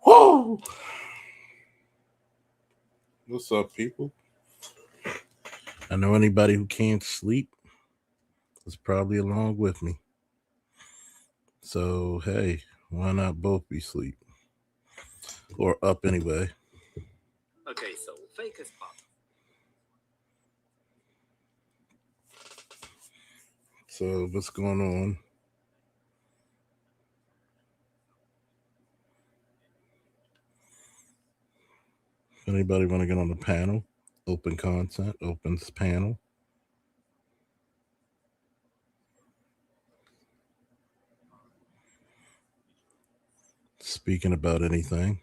Whoa! What's up, people? I know anybody who can't sleep is probably along with me. So, hey, why not both be asleep? Or up anyway. Okay, so fake as pop. So, what's going on? Anybody want to get on the panel? Open content, open panel. Speaking about anything.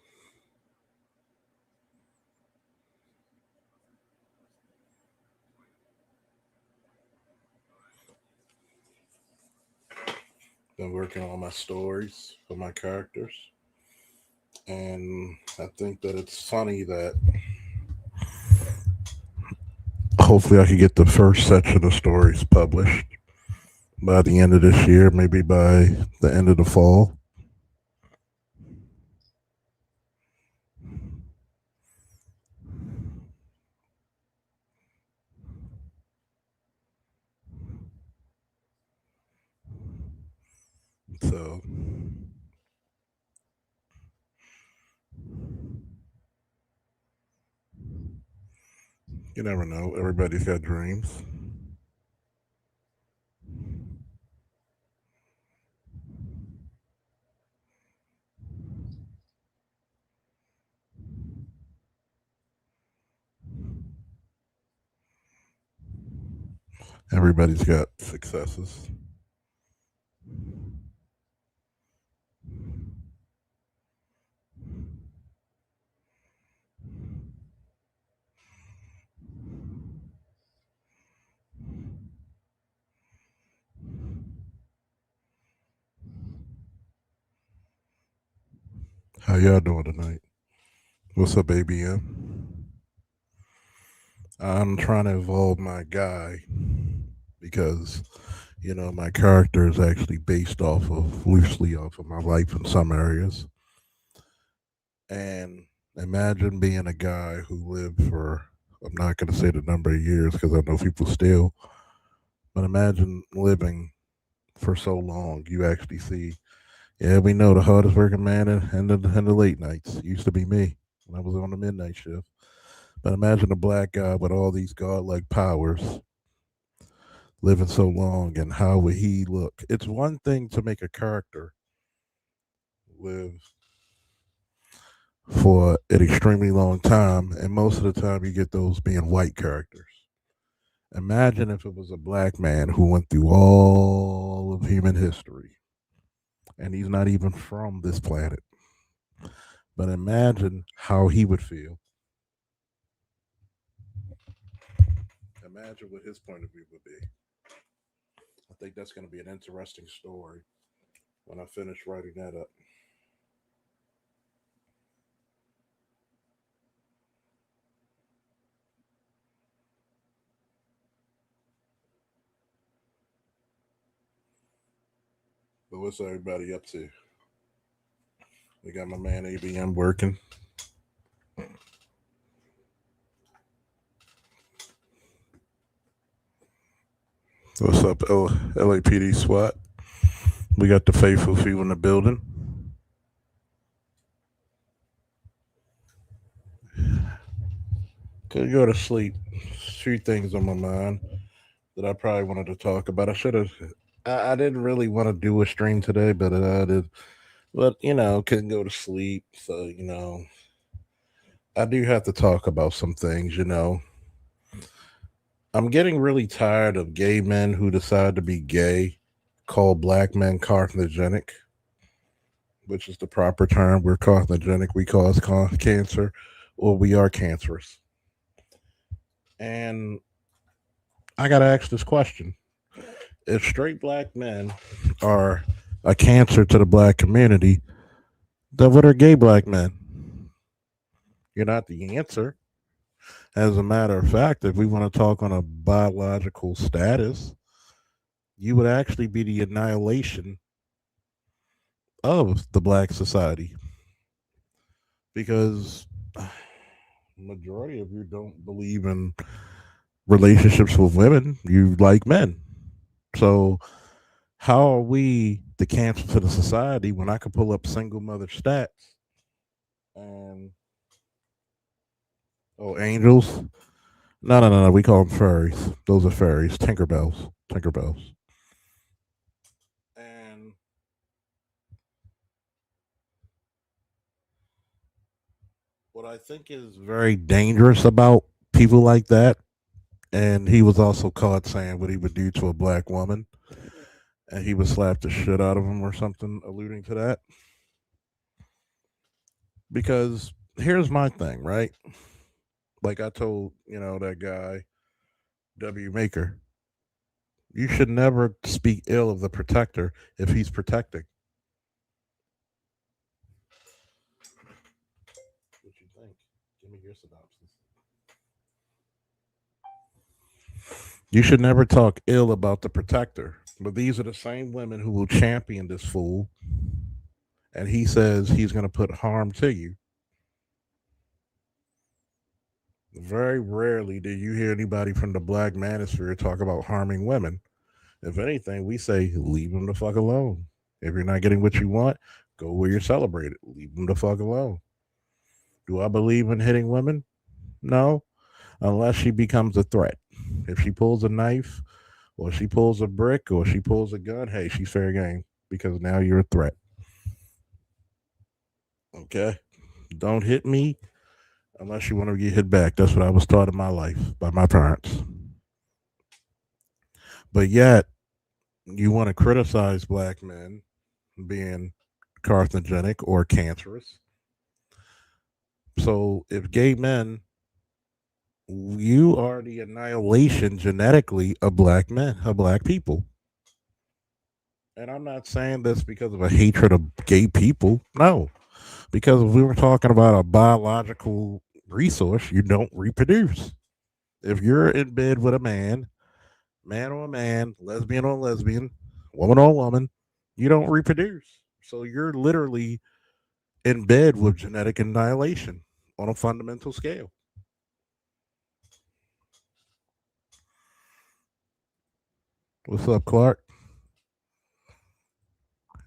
Been working on my stories for my characters. And I think that it's funny that hopefully I could get the first section of stories published by the end of this year, maybe by the end of the fall. So you never know. Everybody's got dreams. Everybody's got successes. How y'all doing tonight? What's up, ABM? I'm trying to evolve my guy because my character is actually based off of loosely off of my life in some areas. And imagine being a guy who lived for, I'm not going to say the number of years because I know people still, but imagine living for so long. You actually see, yeah, we know the hardest working man in the late nights used to be me when I was on the midnight shift. But imagine a black guy with all these godlike powers living so long, and how would he look? It's one thing to make a character live for an extremely long time, and most of the time you get those being white characters. Imagine if it was a black man who went through all of human history, and he's not even from this planet. But imagine how he would feel. Imagine what his point of view would be. I think that's going to be an interesting story when I finish writing that up. But what's everybody up to? We got my man ABM working. What's up, LAPD SWAT? We got the faithful few in the building. Could go to sleep. Few things on my mind that I probably wanted to talk about. I should have. I didn't really want to do a stream today, but I did. But couldn't go to sleep. So I do have to talk about some things. I'm getting really tired of gay men who decide to be gay, call black men carcinogenic, which is the proper term. We're carcinogenic. We cause cancer, or we are cancerous. And I got to ask this question: if straight black men are a cancer to the black community, then what are gay black men? You're not the answer. As a matter of fact, if we want to talk on a biological status, you would actually be the annihilation of the black society. because majority of you don't believe in relationships with women. You like men. So how are we the cancer to the society when I could pull up single mother stats and oh angels? No, no, no, no. We call them furries. Those are fairies. Tinkerbells. Tinkerbells. And what I think is very dangerous about people like that, and he was also caught saying what he would do to a black woman, and he would slap the shit out of him or something, alluding to that. Because here's my thing, right? Like I told, that guy, W. Maker, you should never speak ill of the protector if he's protecting. What you think? Give me your synopsis. You should never talk ill about the protector. But these are the same women who will champion this fool, and he says he's going to put harm to you. Very rarely do you hear anybody from the black manosphere talk about harming women. If anything, we say leave them the fuck alone. If you're not getting what you want, go where you're celebrated. Leave them the fuck alone. Do I believe in hitting women? No, unless she becomes a threat. If she pulls a knife, or she pulls a brick, or she pulls a gun, hey, she's fair game because now you're a threat. Okay? Don't hit me unless you want to get hit back. That's what I was taught in my life by my parents. But yet, you want to criticize black men being carcinogenic or cancerous. So if gay men, you are the annihilation genetically of black men, of black people. And I'm not saying this because of a hatred of gay people. No, because if we were talking about a biological resource, you don't reproduce. If you're in bed with a man on man, lesbian on lesbian, woman on woman, you don't reproduce. So you're literally in bed with genetic annihilation on a fundamental scale. What's up, Clark?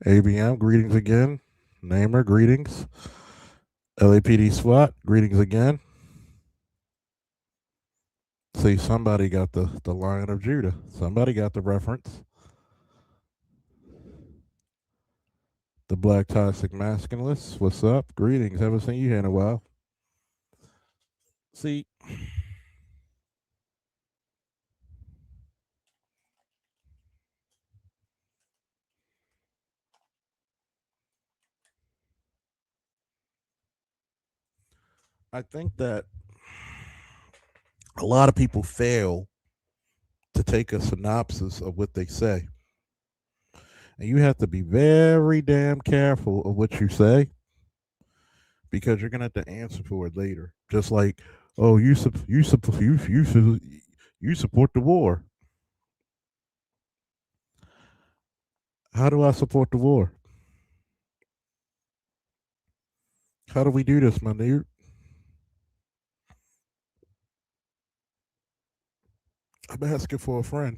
ABM, greetings again. Namer, greetings. LAPD SWAT, greetings again. See, somebody got the Lion of Judah. Somebody got the reference. The Black Toxic Masculinist. What's up? Greetings. Haven't seen you here in a while. See, I think that a lot of people fail to take a synopsis of what they say. And you have to be very damn careful of what you say because you're gonna have to answer for it later. Just like, oh, you support the war. How do I support the war? How do we do this, my dude? I'm asking for a friend.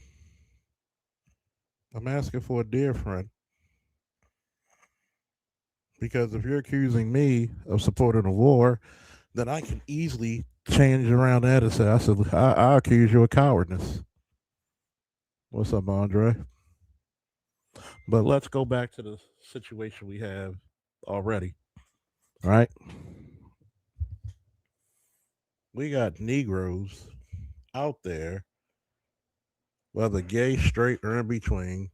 I'm asking for a dear friend. Because if you're accusing me of supporting a war, then I can easily change around that and say, I accuse you of cowardness. What's up, Andre? But let's go back to the situation we have already. All right. We got Negroes out there, whether gay, straight, or in between,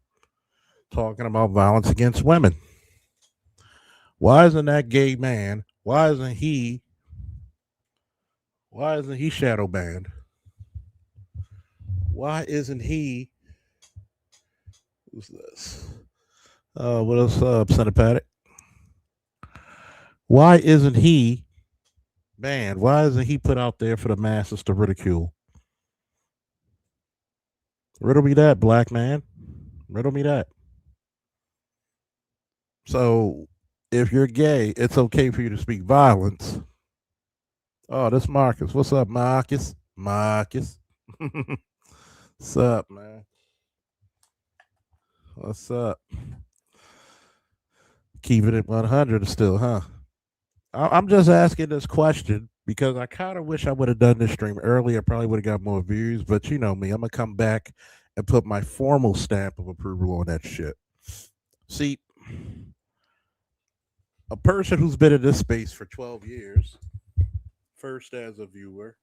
talking about violence against women. Why isn't that gay man? Why isn't he shadow banned? Why isn't he who's this? What else Senator Paddock? Why isn't he banned? Why isn't he put out there for the masses to ridicule? Riddle me that, black man. Riddle me that. So if you're gay, it's okay for you to speak violence. Oh, this Marcus. What's up, Marcus? Marcus. What's up, man? What's up? Keeping it 100 still, huh? I'm just asking this question because I kind of wish I would have done this stream earlier. Probably would have got more views, but you know me, I'm gonna come back and put my formal stamp of approval on that shit. See, a person who's been in this space for 12 years, first as a viewer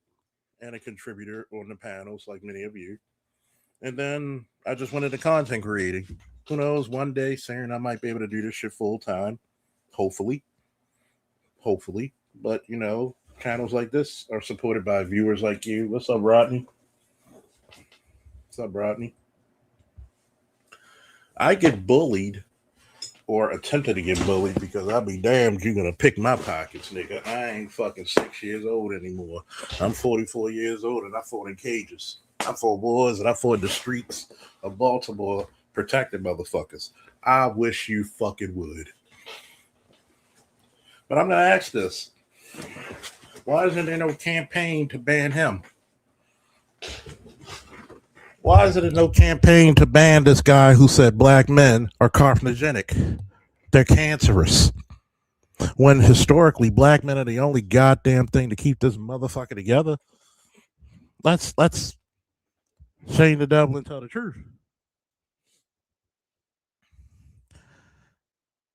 and a contributor on the panels, like many of you, and then I just went into content creating. Who knows? One day, Saren, I might be able to do this shit full time. Hopefully. But you know, channels like this are supported by viewers like you. What's up, Rodney? What's up, Rodney? I get bullied or attempted to get bullied because I'll be damned you're gonna pick my pockets, nigga. I ain't fucking 6 years old anymore. I'm 44 years old and I fought in cages. I fought wars and I fought in the streets of Baltimore protecting motherfuckers. I wish you fucking would. But I'm gonna ask this. Why isn't there no campaign to ban him? Why is there no campaign to ban this guy who said black men are carcinogenic? They're cancerous. When historically black men are the only goddamn thing to keep this motherfucker together. Let's shame the devil and tell the truth.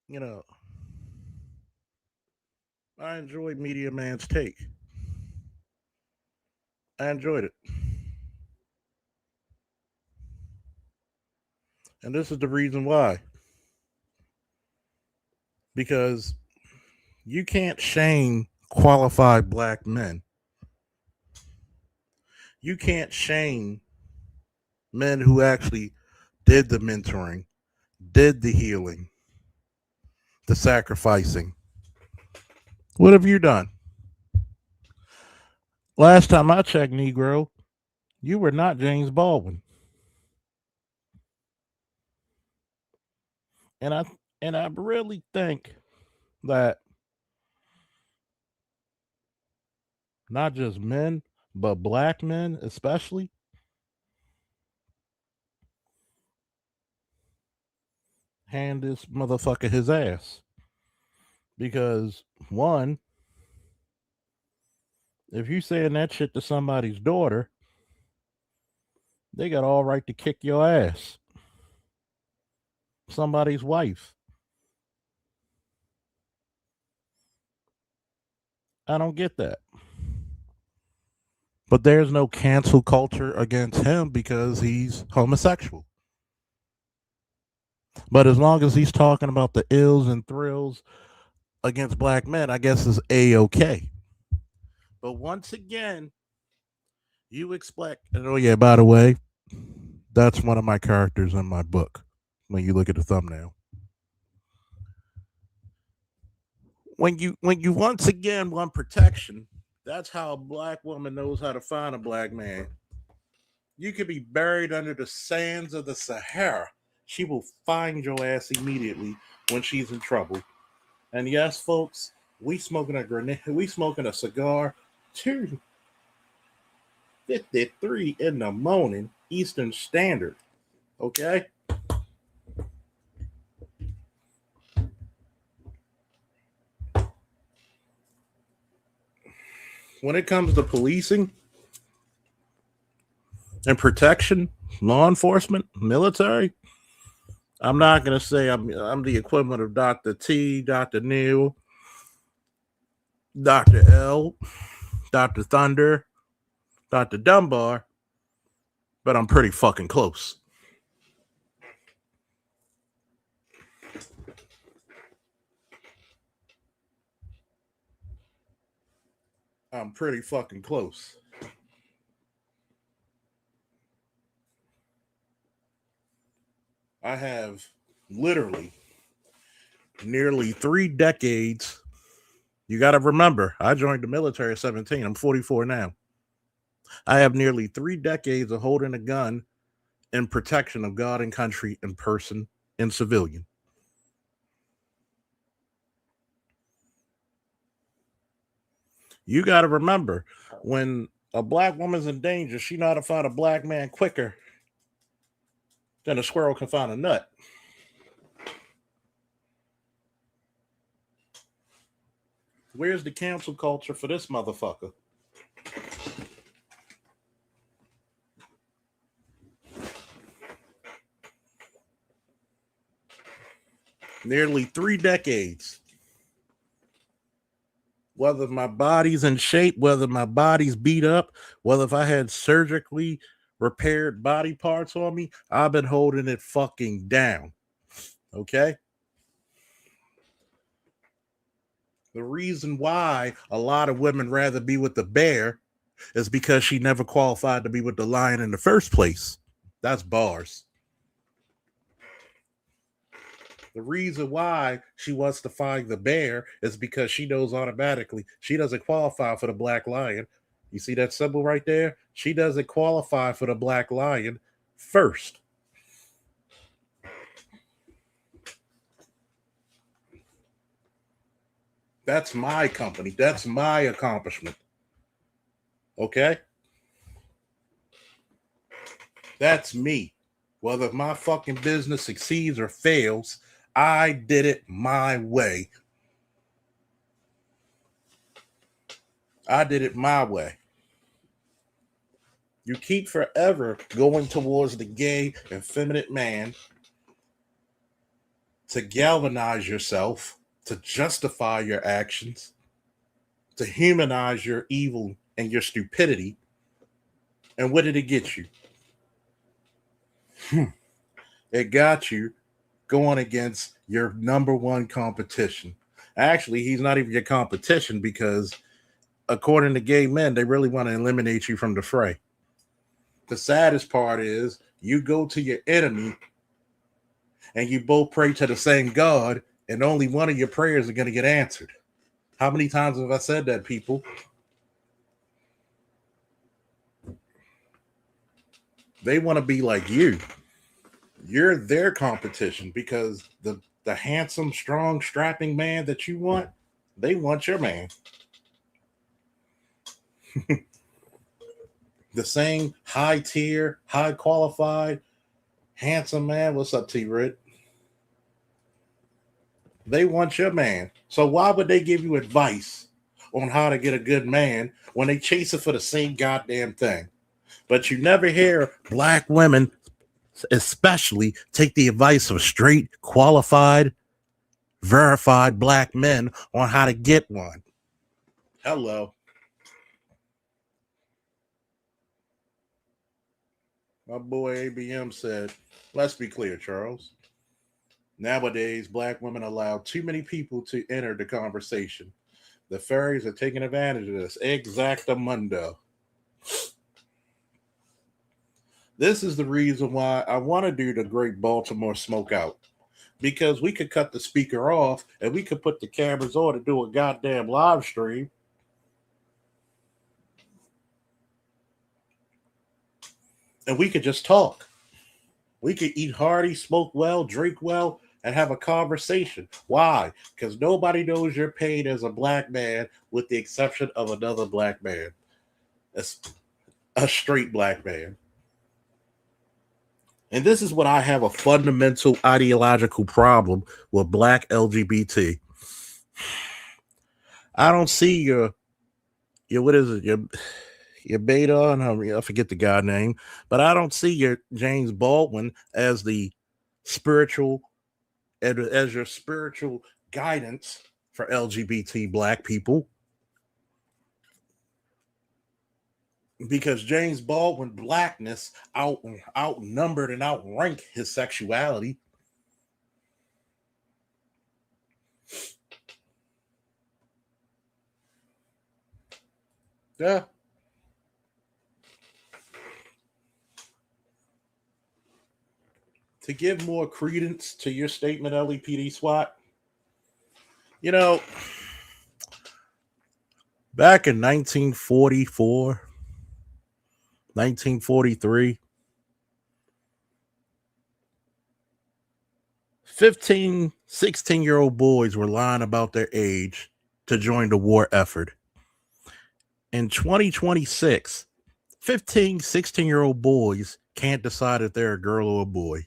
You know, I enjoyed Media Man's take. I enjoyed it. And this is the reason why. Because you can't shame qualified black men. You can't shame men who actually did the mentoring, did the healing, the sacrificing. What have you done? Last time I checked, Negro, you were not James Baldwin. And I really think that not just men, but black men especially, hand this motherfucker his ass. Because one, if you saying that shit to somebody's daughter, they got all right to kick your ass. Somebody's wife. I don't get that. But there's no cancel culture against him because he's homosexual. But as long as he's talking about the ills and thrills against black men, I guess is A-okay. But once again, you expect, and oh yeah, by the way, that's one of my characters in my book when you look at the thumbnail. When you once again want protection, that's how a black woman knows how to find a black man. You could be buried under the sands of the Sahara. She will find your ass immediately when she's in trouble. And yes, folks, we smoking a cigar 2:53 in the morning, Eastern Standard. Okay? When it comes to policing and protection, law enforcement, military, I'm not going to say I'm the equivalent of Dr. T, Dr. Neil, Dr. L, Dr. Thunder, Dr. Dunbar, but I'm pretty fucking close. I'm pretty fucking close. I have literally nearly 3 decades. You got to remember, I joined the military at 17. I'm 44 now. I have nearly 3 decades of holding a gun in protection of God and country in person and civilian. You got to remember, when a black woman's in danger, she know how to find a black man quicker than a squirrel can find a nut. Where's the cancel culture for this motherfucker? Nearly 3 decades. Whether my body's in shape, whether my body's beat up, whether if I had surgically repaired body parts on me, I've been holding it fucking down. Okay? The reason why a lot of women rather be with the bear is because she never qualified to be with the lion in the first place. That's bars. The reason why she wants to find the bear is because she knows automatically she doesn't qualify for the black lion. You see that symbol right there? She doesn't qualify for the black lion first. That's my company. That's my accomplishment. Okay? That's me. Whether my fucking business succeeds or fails, I did it my way. I did it my way. You keep forever going towards the gay, effeminate man to galvanize yourself, to justify your actions, to humanize your evil and your stupidity. And what did it get you? It got you going against your number one competition. Actually, he's not even your competition because, according to gay men, they really want to eliminate you from the fray. The saddest part is you go to your enemy and you both pray to the same God, and only one of your prayers are going to get answered. How many times have I said that, people? They want to be like you. You're their competition because the handsome, strong, strapping man that you want, they want your man. The same high tier, high qualified, handsome man. What's up, T-Rid? They want your man. So why would they give you advice on how to get a good man when they chase it for the same goddamn thing? But you never hear black women, especially, take the advice of straight, qualified, verified black men on how to get one. Hello. My boy ABM said, let's be clear, Charles. Nowadays, black women allow too many people to enter the conversation. The fairies are taking advantage of this. Exactamundo. This is the reason why I want to do the Great Baltimore Smokeout. Because we could cut the speaker off and we could put the cameras on to do a goddamn live stream. And we could just talk. We could eat hearty, smoke well, drink well, and have a conversation. Why? Because nobody knows you're paid as a black man with the exception of another black man. It's a straight black man. And this is what I have a fundamental ideological problem with black LGBT. I don't see your what is it? Your beta, and I forget the guy name, but I don't see your James Baldwin as the spiritual, as your spiritual guidance for LGBT black people. Because James Baldwin blackness outnumbered and outranked his sexuality. Yeah. To give more credence to your statement, LEPD SWAT, you know, back in 1944, 1943, 15, 16-year-old boys were lying about their age to join the war effort. In 2026, 15, 16-year-old boys can't decide if they're a girl or a boy.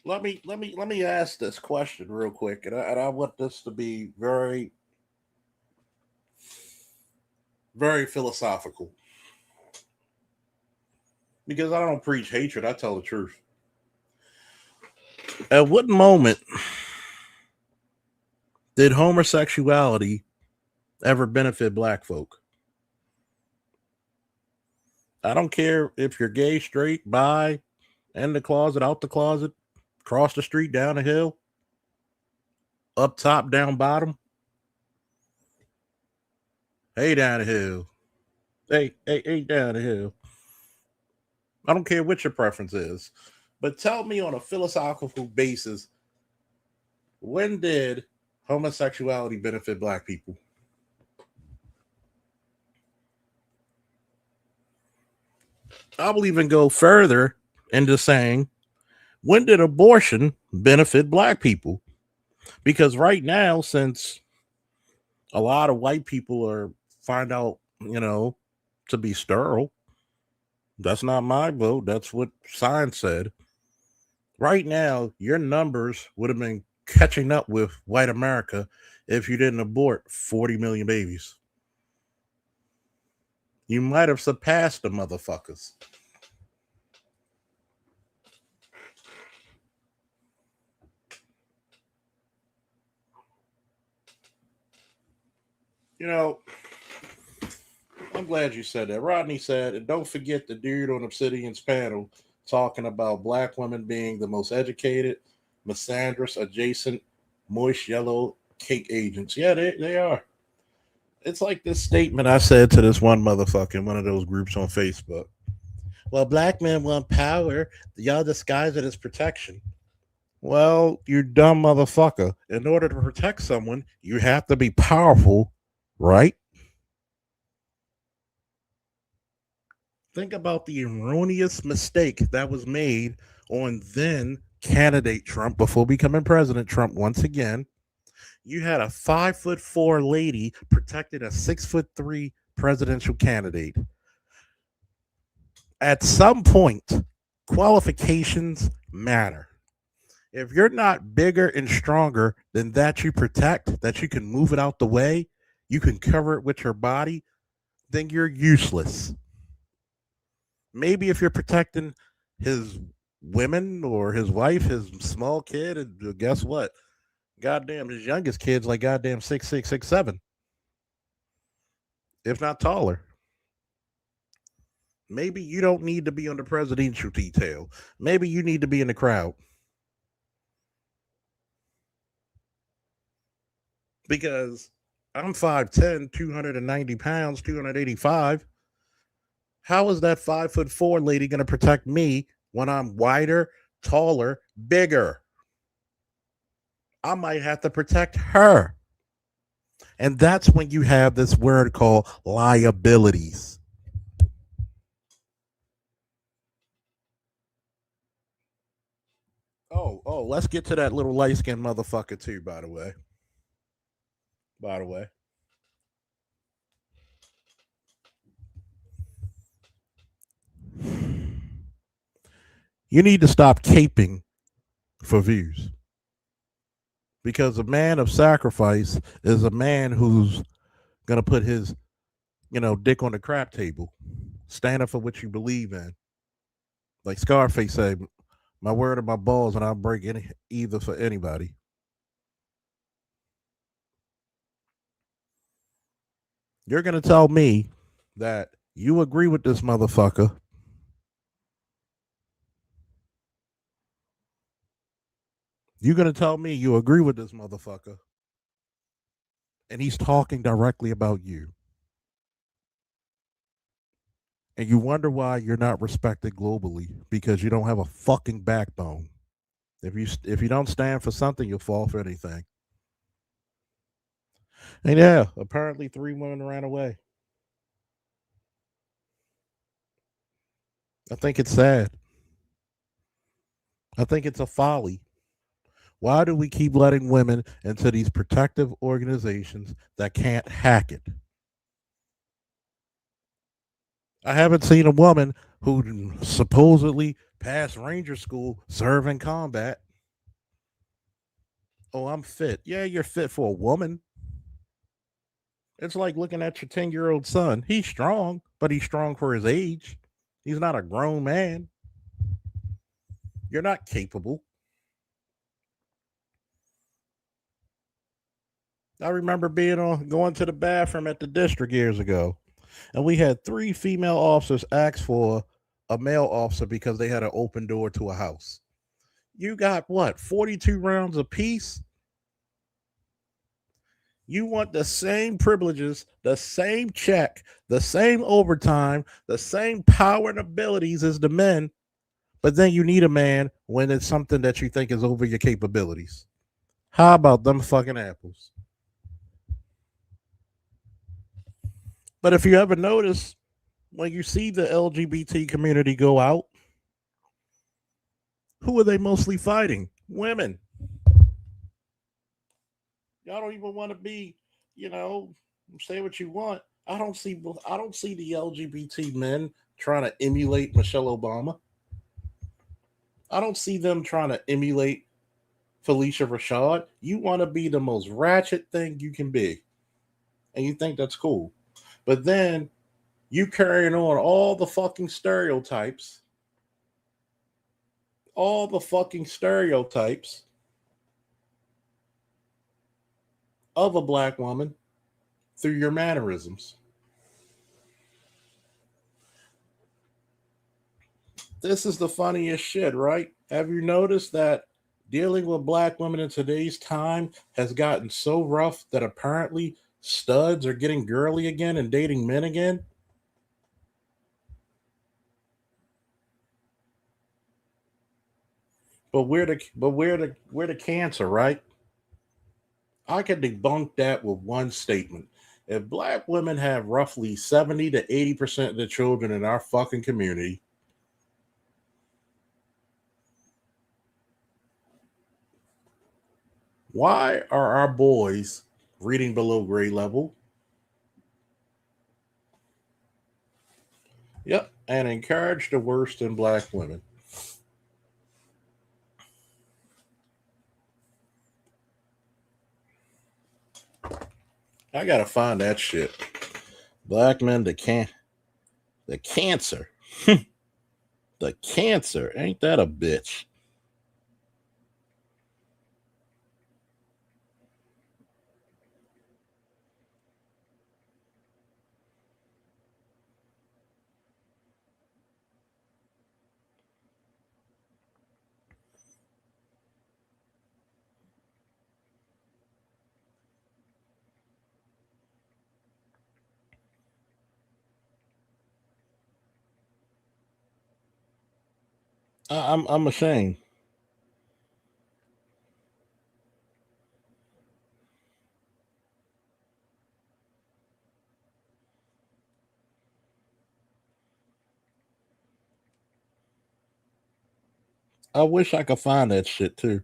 Let me ask this question real quick, and I want this to be very, very philosophical, because I don't preach hatred, I tell the truth. At what moment did homosexuality ever benefit black folk? I don't care if you're gay, straight, bi, in the closet, out the closet, cross the street, down the hill, up top, down bottom. Hey, down the hill. Hey, down the hill. I don't care what your preference is, but tell me on a philosophical basis, when did homosexuality benefit black people? I will even go further into saying, when did abortion benefit black people? Because right now, since a lot of white people are find out, to be sterile, that's not my vote. That's what science said. Right now, your numbers would have been catching up with white America if you didn't abort 40 million babies. You might have surpassed the motherfuckers. I'm glad you said that. Rodney said, and don't forget the dude on Obsidian's panel talking about black women being the most educated, misandrous, adjacent, moist yellow cake agents. Yeah, they are. It's like this statement I said to this one motherfucker in one of those groups on Facebook. Well, black men want power. Y'all disguise it as protection. Well, you dumb motherfucker. In order to protect someone, you have to be powerful, right? Think about the erroneous mistake that was made on then candidate Trump before becoming President Trump once again. You had a 5'4" lady protecting a 6'3" presidential candidate. At some point, qualifications matter. If you're not bigger and stronger than that you protect, that you can move it out the way, you can cover it with your body, then you're useless. Maybe if you're protecting his women or his wife, his small kid, and guess what? Goddamn, his youngest kid's like goddamn 6'6", 6'7", if not taller. Maybe you don't need to be on the presidential detail. Maybe you need to be in the crowd. Because I'm 5'10", 290 pounds, 285. How is that 5'4" lady going to protect me when I'm wider, taller, bigger? I might have to protect her. And that's when you have this word called liabilities. Oh, let's get to that little light-skinned motherfucker too, by the way. You need to stop caping for views. Because a man of sacrifice is a man who's going to put his, dick on the crap table. Stand up for what you believe in. Like Scarface said, my word or my balls, and I'll break either for anybody. You're going to tell me that you agree with this motherfucker. You're going to tell me you agree with this motherfucker. And he's talking directly about you. And you wonder why you're not respected globally, because you don't have a fucking backbone. If you don't stand for something, you'll fall for anything. And yeah, apparently 3 women ran away. I think it's sad. I think it's a folly. Why do we keep letting women into these protective organizations that can't hack it? I haven't seen a woman who supposedly passed Ranger school serve in combat. Oh, I'm fit. Yeah, you're fit for a woman. It's like looking at your 10-year-old son. He's strong, but he's strong for his age. He's not a grown man. You're not capable. I remember going to the bathroom at the district years ago, and we had 3 female officers ask for a male officer because they had an open door to a house. You got what, 42 rounds apiece? You want the same privileges, the same check, the same overtime, the same power and abilities as the men, but then you need a man when it's something that you think is over your capabilities. How about them fucking apples? But if you ever notice, when you see the LGBT community go out, who are they mostly fighting? Women. Y'all don't even want to be, you know, say what you want. I don't see the LGBT men trying to emulate Michelle Obama. I don't see them trying to emulate Felicia Rashad. You want to be the most ratchet thing you can be. And you think that's cool. But then you carrying on all the fucking stereotypes of a black woman through your mannerisms. This is the funniest shit, right? Have you noticed that dealing with black women in today's time has gotten so rough that apparently studs are getting girly again and dating men again? But we're the cancer, right? I can debunk that with one statement. If black women have roughly 70 to 80% of the children in our fucking community, why are our boys reading below grade level? Yep, and encourage the worst in black women. I gotta find that shit. Black men, the cancer, the cancer. Ain't that a bitch? I'm ashamed. I wish I could find that shit too.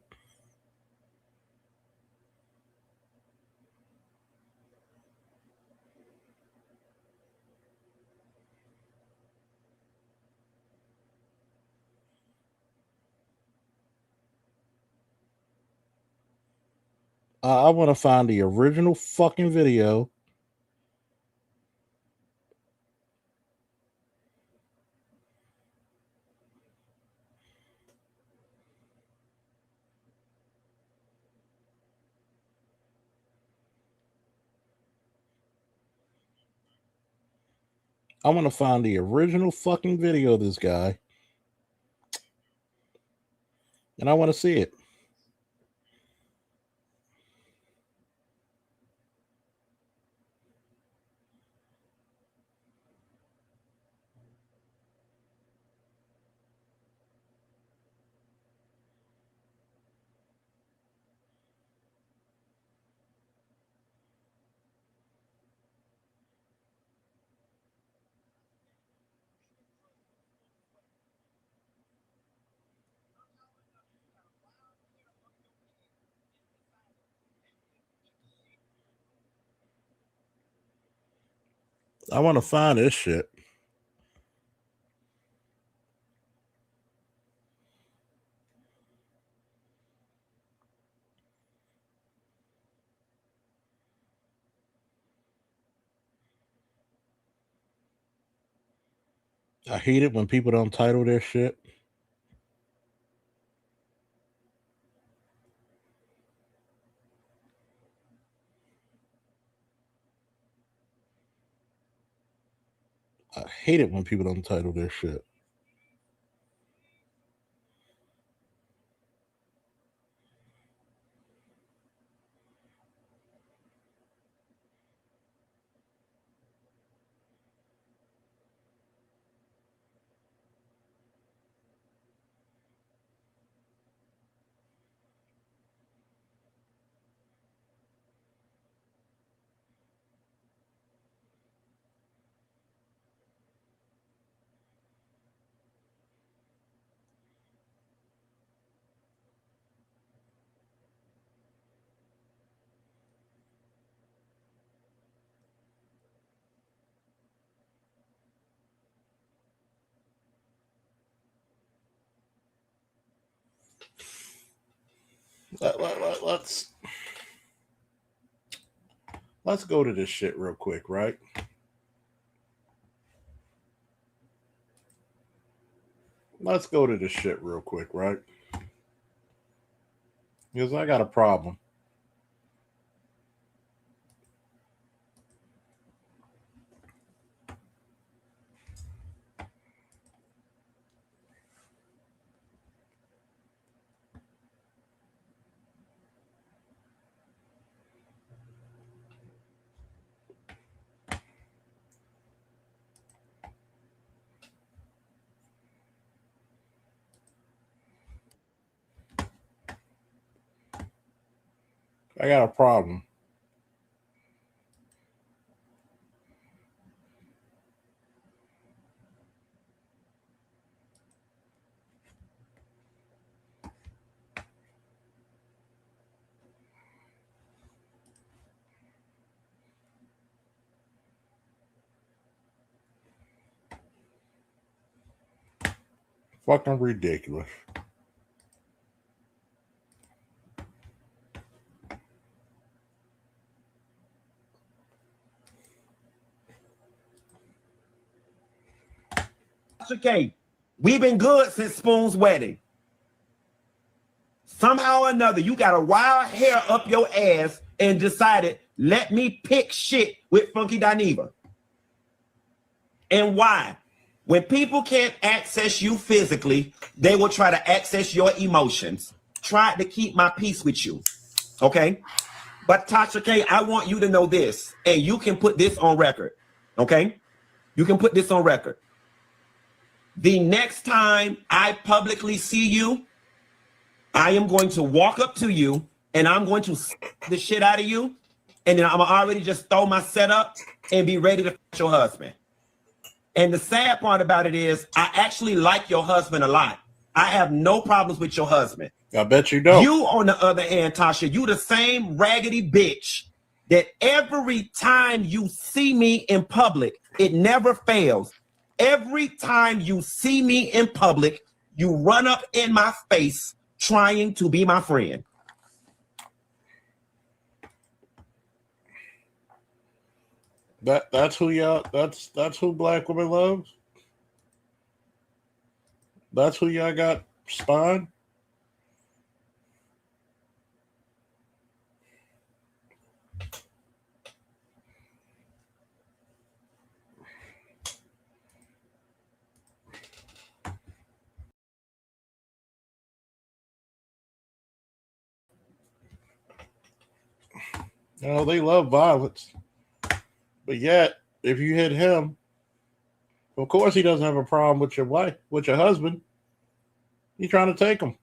I want to find the original fucking video. I want to find the original fucking video of this guy, and I want to see it. I want to find this shit. I hate it when people don't title their shit. I hate it when people don't title their shit. Let's go to this shit real quick, right? Let's go to this shit real quick, right? Because I got a problem. I got a problem. Fucking ridiculous. Okay, we've been good since Spoon's wedding. Somehow or another, you got a wild hair up your ass and decided, let me pick shit with Funky Dineva. And why? When people can't access you physically, they will try to access your emotions. Try to keep my peace with you. Okay? But Tasha K, I want you to know this, and you can put this on record. Okay? You can put this on record. The next time I publicly see you, I am going to walk up to you and I'm going to the shit out of you. And then I'm already just throw my setup and be ready to fight your husband. And the sad part about it is I actually like your husband a lot. I have no problems with your husband. I bet you don't. You, on the other hand, Tasha, you the same raggedy bitch that every time you see me in public, it never fails. Every time you see me in public, you run up in my face trying to be my friend. That's who y'all. That's who black women loves. That's who y'all got spine. You know, they love violence. But yet, if you hit him, of course he doesn't have a problem with your wife, with your husband. He's trying to take him.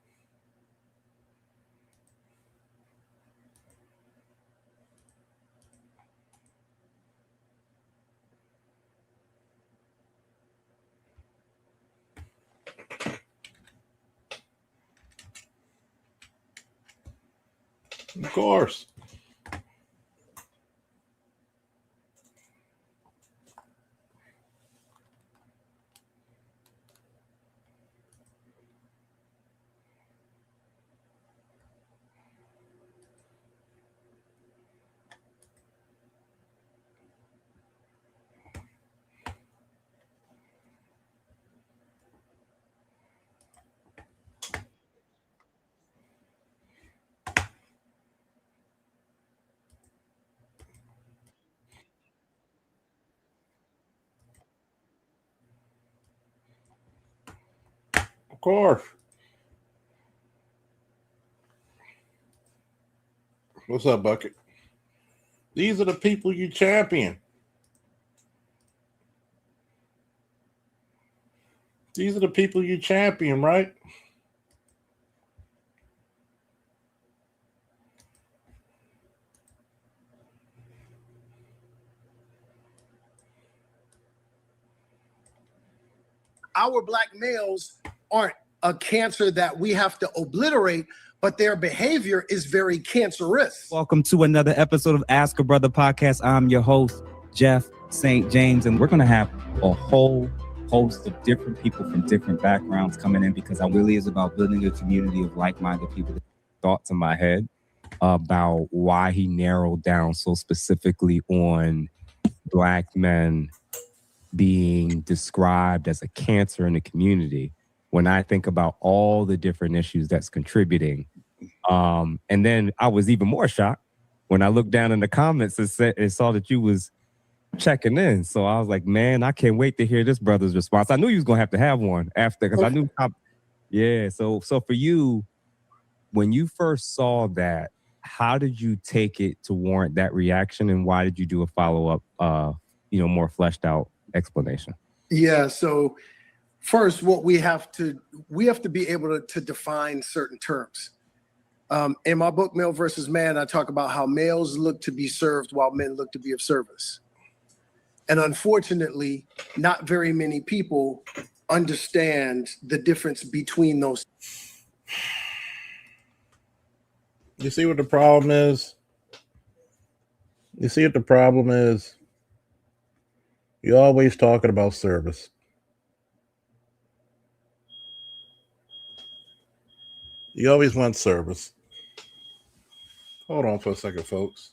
Of course. course. What's up, Bucket? These are the people you champion. These are the people you champion, right? Our black males aren't a cancer that we have to obliterate, but their behavior is very cancerous. Welcome to another episode of Ask a Brother podcast. I'm your host, Jeff St. James, and we're going to have a whole host of different people from different backgrounds coming in because it really is about building a community of like-minded people. Thoughts in my head about why he narrowed down so specifically on black men being described as a cancer in the community when I think about all the different issues that's contributing. And then I was even more shocked when I looked down in the comments and saw that you was checking in. So I was like, man, I can't wait to hear this brother's response. I knew you was going to have one after because I knew. Yeah. So for you, when you first saw that, how did you take it to warrant that reaction? And why did you do a follow-up, more fleshed out explanation? Yeah. So first, what we have to be able to define certain terms. In my book, Male versus Man, I talk about how males look to be served while men look to be of service. And unfortunately, not very many people understand the difference between those. You see what the problem is? You see what the problem is? You're always talking about service. You always want service. Hold on for a second, folks.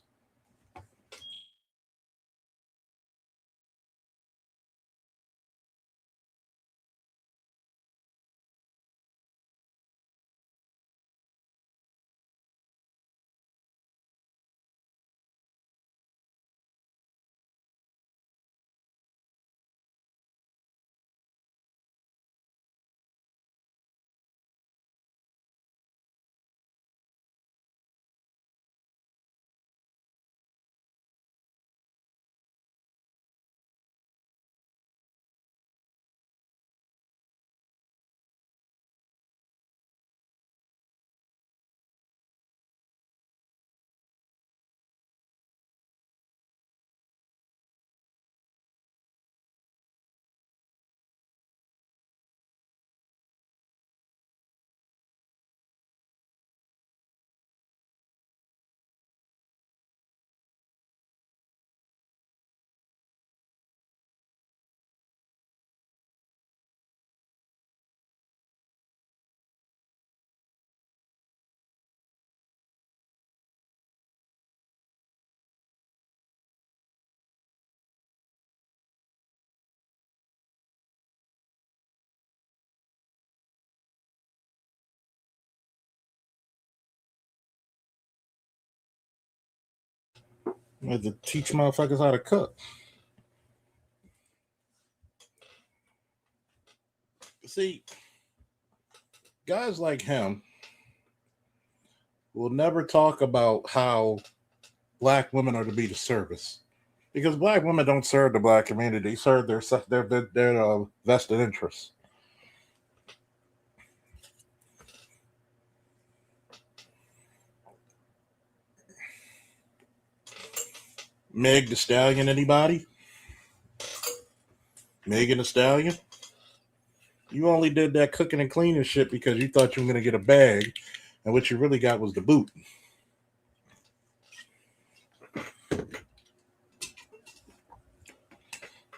I had to teach motherfuckers how to cook. See, guys like him will never talk about how black women are to be the service, because black women don't serve the black community; they serve their vested interests. Meg the Stallion, anybody? Megan the Stallion? You only did that cooking and cleaning shit because you thought you were going to get a bag, and what you really got was the boot.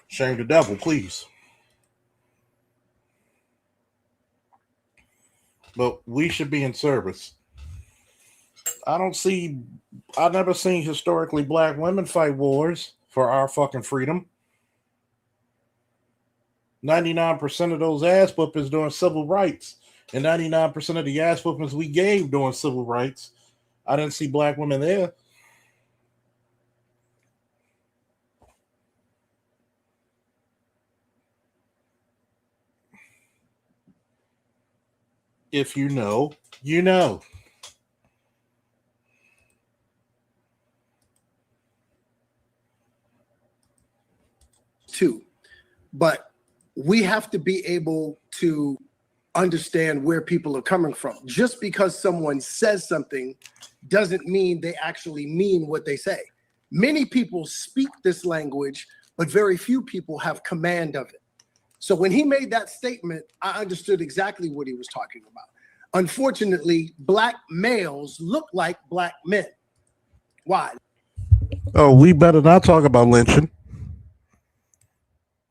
Shame the devil, please. But we should be in service. I've never seen historically black women fight wars for our fucking freedom. 99% of those ass whoopings during civil rights, and 99% of the ass whoopings we gave during civil rights, I didn't see black women there. If you know, you know. Too. But we have to be able to understand where people are coming from. Just because someone says something doesn't mean they actually mean what they say. Many people speak this language, but very few people have command of it. So when he made that statement, I understood exactly what he was talking about. Unfortunately, black males look like black men. Why? Oh, we better not talk about lynching.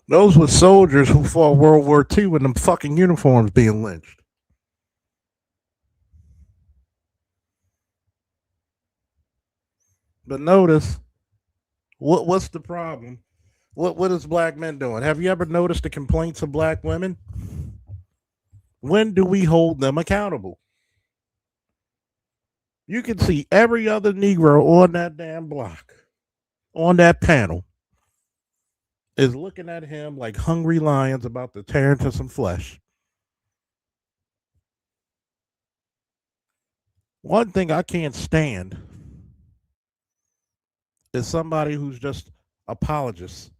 Those were soldiers who fought World War II in them fucking uniforms being lynched. But notice, what's the problem? What is black men doing? Have you ever noticed the complaints of black women? When do we hold them accountable? You can see every other Negro on that damn block, on that panel, is looking at him like hungry lions about to tear into some flesh. One thing I can't stand is somebody who's just apologist.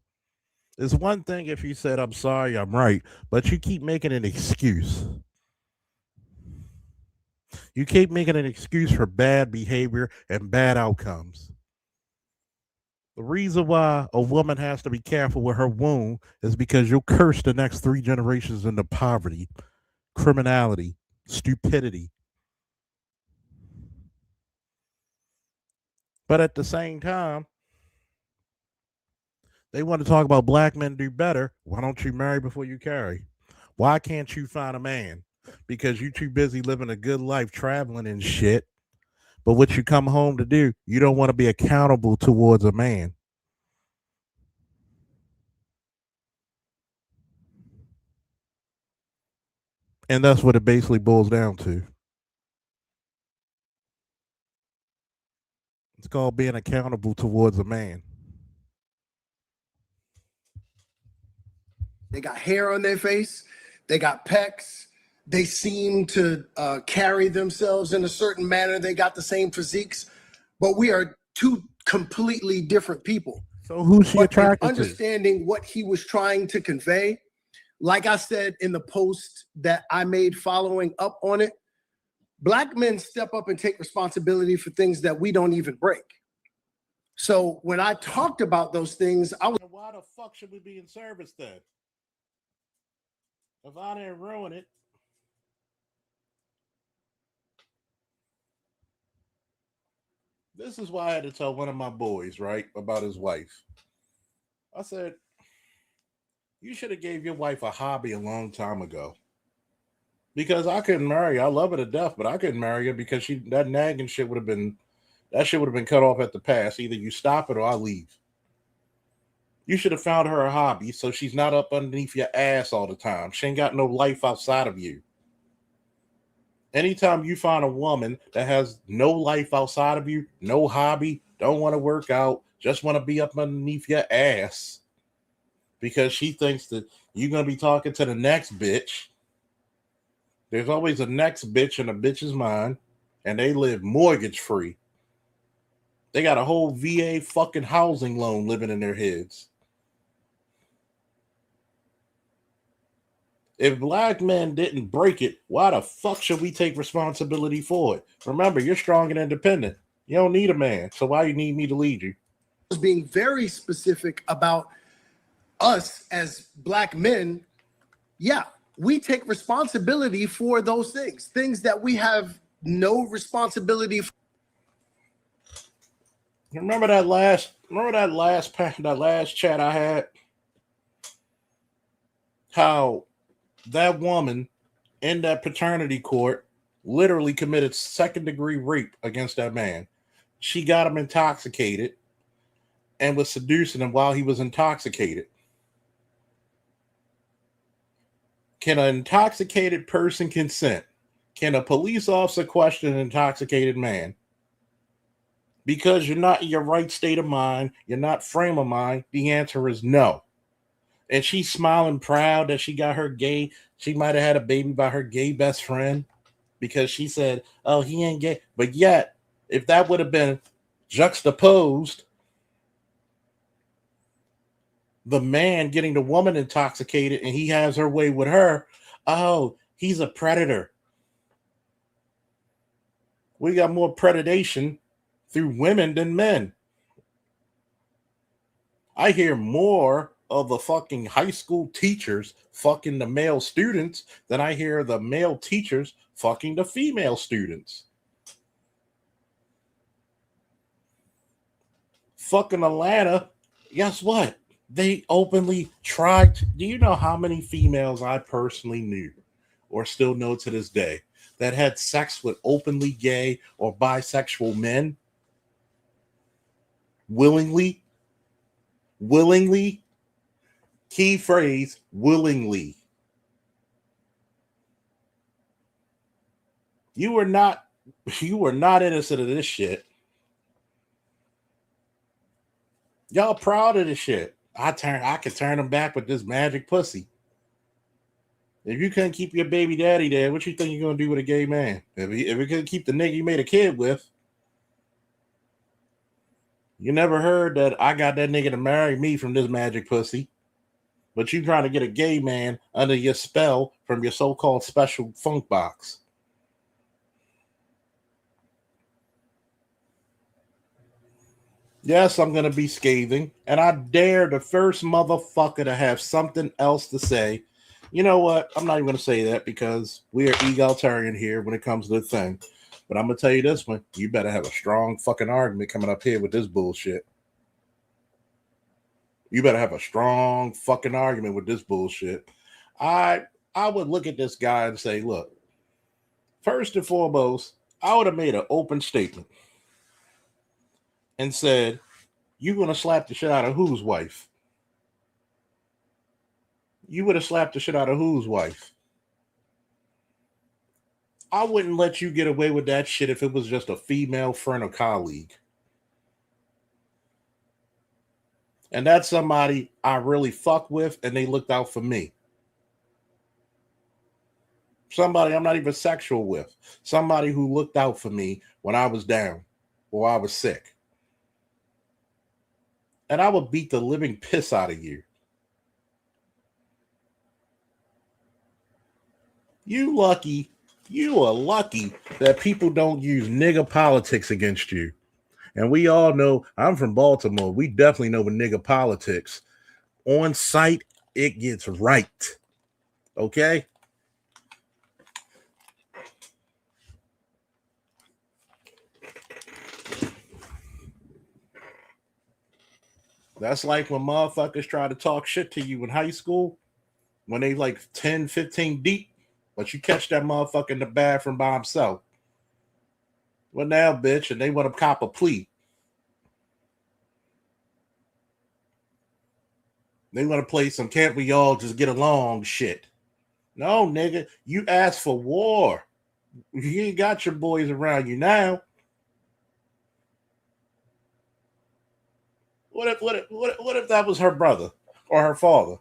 It's one thing if you said, I'm sorry, I'm right, but you keep making an excuse. You keep making an excuse for bad behavior and bad outcomes. The reason why a woman has to be careful with her womb is because you'll curse the next 3 generations into poverty, criminality, stupidity. But at the same time, they want to talk about black men do better. Why don't you marry before you carry? Why can't you find a man? Because you're too busy living a good life, traveling and shit. But what you come home to do, you don't want to be accountable towards a man. And that's what it basically boils down to. It's called being accountable towards a man. They got hair on their face. They got pecs. They seem to carry themselves in a certain manner. They got the same physiques, but we are two completely different people. So who's she But in attracted to? understanding what he was trying to convey, like I said in the post that I made following up on it, black men step up and take responsibility for things that we don't even break. So when I talked about those things, I was Why the fuck should we be in service then? If I didn't ruin it. This is why I had to tell one of my boys, right, about his wife. I said, you should have gave your wife a hobby a long time ago. Because I couldn't marry her. I love her to death, but I couldn't marry her because that nagging shit would have been cut off at the pass. Either you stop it or I leave. You should have found her a hobby so she's not up underneath your ass all the time. She ain't got no life outside of you. Anytime you find a woman that has no life outside of you, no hobby, don't want to work out, just want to be up underneath your ass because she thinks that you're going to be talking to the next bitch. There's always a next bitch in a bitch's mind, and they live mortgage free. They got a whole VA fucking housing loan living in their heads. If black men didn't break it, why the fuck should we take responsibility for it? Remember, you're strong and independent. You don't need a man. So why you need me to lead you? being very specific about us as black men. Yeah, we take responsibility for those things that we have no responsibility for. Remember that last chat I had? How that woman in that paternity court literally committed second-degree rape against that man. She got him intoxicated and was seducing him while he was intoxicated. Can an intoxicated person consent? Can a police officer question an intoxicated man? Because you're not in your right state of mind, you're not frame of mind, the answer is no. And she's smiling proud that she got her gay, she might have had a baby by her gay best friend. because she said, oh, he ain't gay. But yet, if that would have been juxtaposed, the man getting the woman intoxicated and he has her way with her, oh, he's a predator. We got more predation through women than men. I hear more of the fucking high school teachers fucking the male students than I hear the male teachers fucking the female students. Fucking Atlanta, guess what? They openly tried to, do you know how many females I personally knew or still know to this day that had sex with openly gay or bisexual men? Willingly? Key phrase, willingly. You were not innocent of this shit. Y'all proud of this shit. I could turn them back with this magic pussy. If you couldn't keep your baby daddy there, what you think you're gonna do with a gay man? If you couldn't keep the nigga you made a kid with, you never heard that I got that nigga to marry me from this magic pussy. But you trying to get a gay man under your spell from your so-called special funk box. Yes, I'm going to be scathing, and I dare the first motherfucker to have something else to say. You know what? I'm not even going to say that because we are egalitarian here when it comes to the thing. But I'm going to tell you this one. You better have a strong fucking argument coming up here with this bullshit. You better have a strong fucking argument with this bullshit. I would look at this guy and say, look, first and foremost, I would have made an open statement and said, you're going to slap the shit out of whose wife? You would have slapped the shit out of whose wife? I wouldn't let you get away with that shit if it was just a female friend or colleague. And that's somebody I really fuck with and they looked out for me. Somebody I'm not even sexual with. Somebody who looked out for me when I was down or I was sick. And I would beat the living piss out of you. You are lucky that people don't use nigga politics against you. And we all know, I'm from Baltimore. We definitely know with nigga politics. On site, it gets right. Okay? That's like when motherfuckers try to talk shit to you in high school when they like 10, 15 deep, but you catch that motherfucker in the bathroom by himself. Well, now, bitch, and they want to cop a plea. They want to play some can't we all just get along shit. No, nigga, you asked for war. You ain't got your boys around you now. What if that was her brother or her father?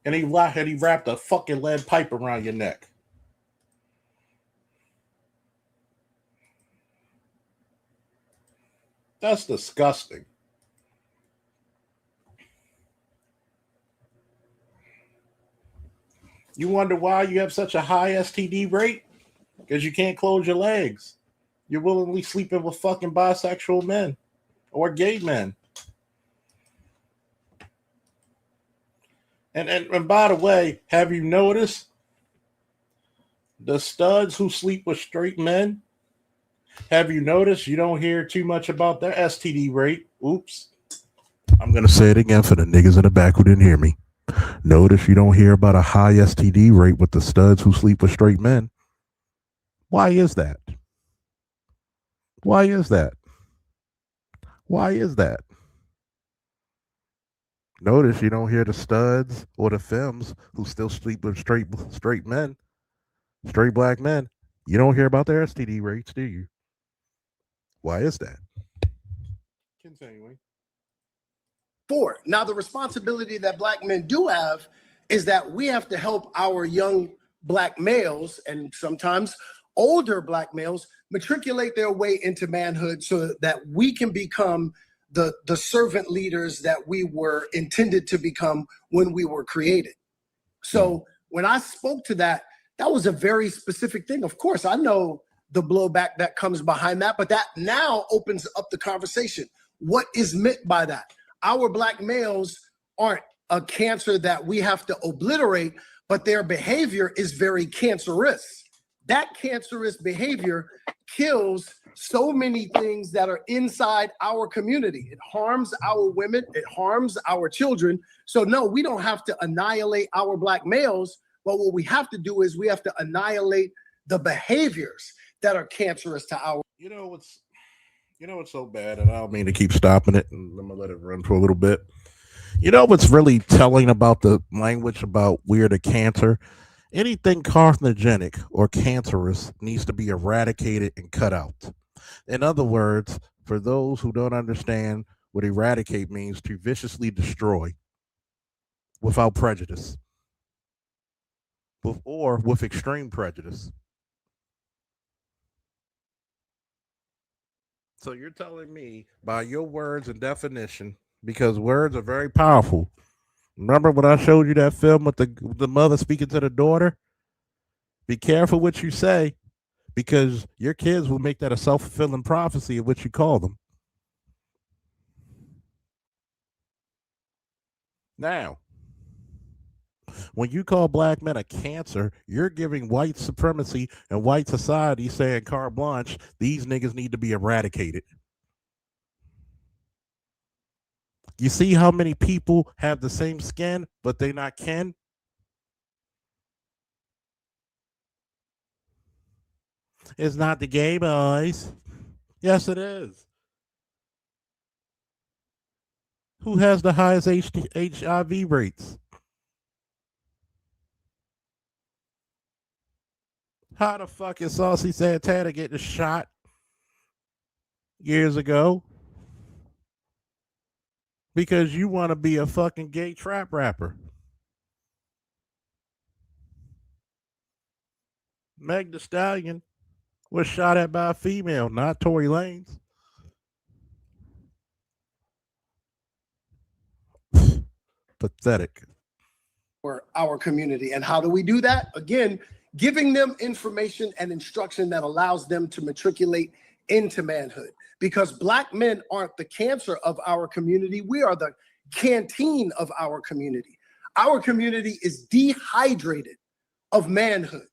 And he wrapped a fucking lead pipe around your neck. That's disgusting. You wonder why you have such a high STD rate? Because you can't close your legs. You're willingly sleeping with fucking bisexual men or gay men. And by the way, have you noticed the studs who sleep with straight men? Have you noticed you don't hear too much about their STD rate? Oops. I'm going to say it again for the niggas in the back who didn't hear me. Notice you don't hear about a high STD rate with the studs who sleep with straight men. Why is that? Why is that? Why is that? Notice you don't hear the studs or the femmes who still sleep with straight men, straight black men. You don't hear about their STD rates, do you? Why is that? Continuing. Now, the responsibility that black men do have is that we have to help our young Black males and sometimes older Black males matriculate their way into manhood so that we can become the servant leaders that we were intended to become when we were created. So when I spoke to that, that was a very specific thing. Of course, I know the blowback that comes behind that, but that now opens up the conversation. What is meant by that? Our Black males aren't a cancer that we have to obliterate, but their behavior is very cancerous. That cancerous behavior kills so many things that are inside our community. It harms our women, it harms our children. So no, we don't have to annihilate our Black males, but what we have to do is we have to annihilate the behaviors that are cancerous to our. You know what's so bad, and I don't mean to keep stopping it, and I'm gonna let it run for a little bit. You know what's really telling about the language about we're the cancer? Anything carcinogenic or cancerous needs to be eradicated and cut out. In other words, for those who don't understand what eradicate means, to viciously destroy without prejudice or with extreme prejudice. So you're telling me by your words and definition, because words are very powerful. Remember when I showed you that film with the mother speaking to the daughter? Be careful what you say, because your kids will make that a self-fulfilling prophecy of what you call them. Now, when you call Black men a cancer, you're giving white supremacy and white society saying carte blanche, these niggas need to be eradicated. You see how many people have the same skin, but they not kin? It's not the gay boys. Yes, it is. Who has the highest HIV rates? How the fuck is Saucy Santana getting shot years ago? Because you want to be a fucking gay trap rapper. Meg Thee Stallion was shot at by a female, not Tory Lanez. Pathetic. For our community. And how do we do that? Again, giving them information and instruction that allows them to matriculate into manhood. Because Black men aren't the cancer of our community. We are the canteen of our community. Our community is dehydrated of manhood.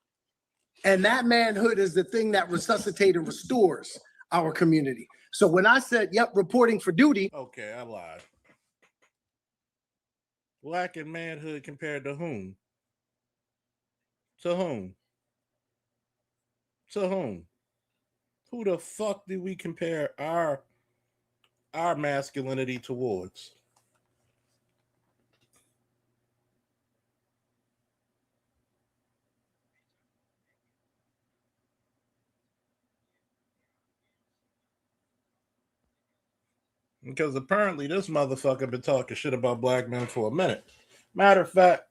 And that manhood is the thing that resuscitates and restores our community. So when I said, yep, reporting for duty. Okay, I lied. Black and manhood compared to whom? To whom? To whom? Who the fuck do we compare our masculinity towards? Because apparently this motherfucker been talking shit about Black men for a minute. Matter of fact,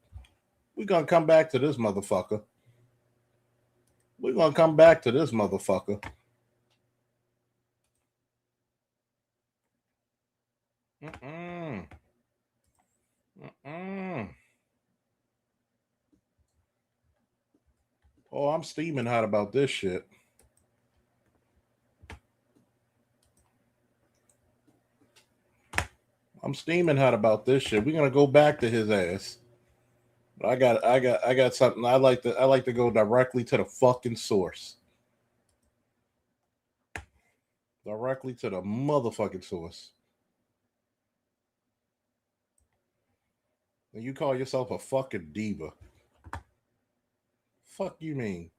we're gonna come back to this motherfucker. We're gonna come back to this motherfucker. Oh, I'm steaming hot about this shit. I'm steaming hot about this shit. We're gonna go back to his ass. But I got something. I like to go directly to the fucking source. Directly to the motherfucking source. And you call yourself a fucking diva. Fuck you mean?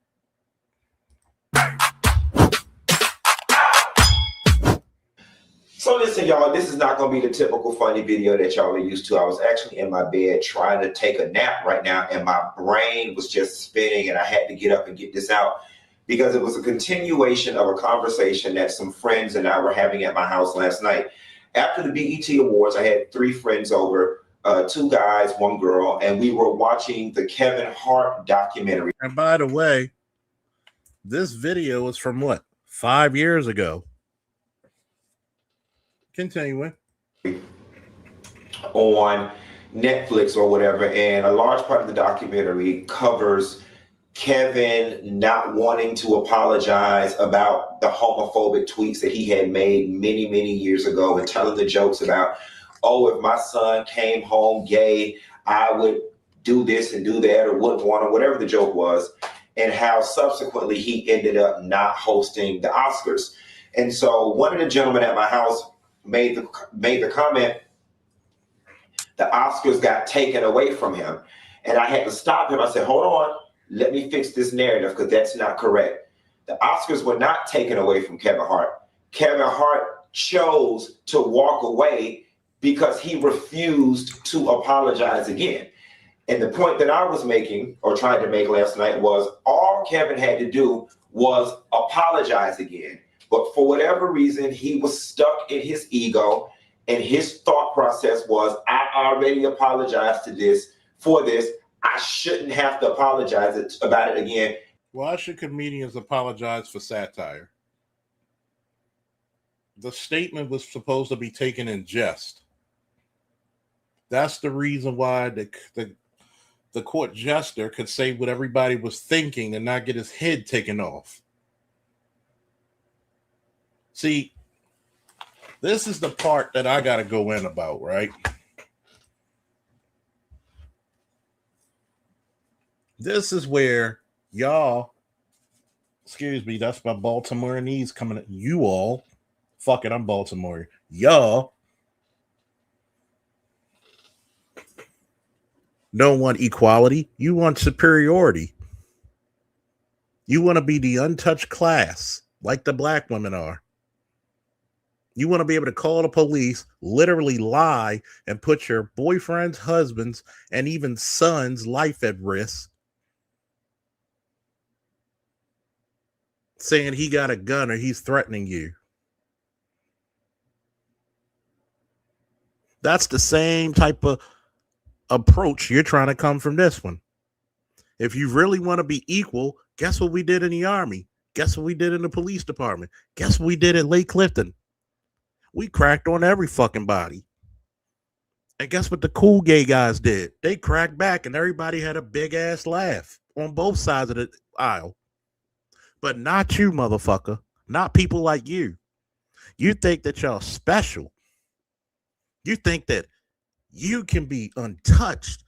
So listen, y'all, this is not going to be the typical funny video that y'all are used to. I was actually in my bed trying to take a nap right now, and my brain was just spinning, and I had to get up and get this out because it was a continuation of a conversation that some friends and I were having at my house last night. After the BET Awards, I had 3 friends over. two guys, one girl, and we were watching the Kevin Hart documentary. And by the way, this video is from what? 5 years ago. Continuing. On Netflix or whatever, and a large part of the documentary covers Kevin not wanting to apologize about the homophobic tweets that he had made many, many years ago, and telling the jokes about, oh, if my son came home gay, I would do this and do that, or wouldn't want, or whatever the joke was, and how subsequently he ended up not hosting the Oscars. And so one of the gentlemen at my house made the comment, the Oscars got taken away from him. And I had to stop him. I said, hold on, let me fix this narrative, because that's not correct. The Oscars were not taken away from Kevin Hart. Kevin Hart chose to walk away because he refused to apologize again. And the point that I was making, or tried to make last night, was all Kevin had to do was apologize again. But for whatever reason, he was stuck in his ego, and his thought process was, I already apologized for this. I shouldn't have to apologize about it again. Why should comedians apologize for satire? The statement was supposed to be taken in jest. That's the reason why the court jester could say what everybody was thinking and not get his head taken off. See, this is the part that I got to go in about, right? This is where y'all, excuse me, that's my Baltimoreanese coming at you all. Fuck it, I'm Baltimore. Y'all don't want equality. You want superiority. You want to be the untouched class, like the black women are. You want to be able to call the police, literally lie, and put your boyfriend's, husband's, and even son's life at risk, saying he got a gun or he's threatening you. That's the same type of approach you're trying to come from this one. If you really want to be equal, guess what we did in the Army? Guess what we did in the police department? Guess what we did at Lake Clifton? We cracked on every fucking body. And guess what the cool gay guys did? They cracked back and everybody had a big ass laugh on both sides of the aisle. But not you, motherfucker. Not people like you. You think that y'all special. You think that you can be untouched.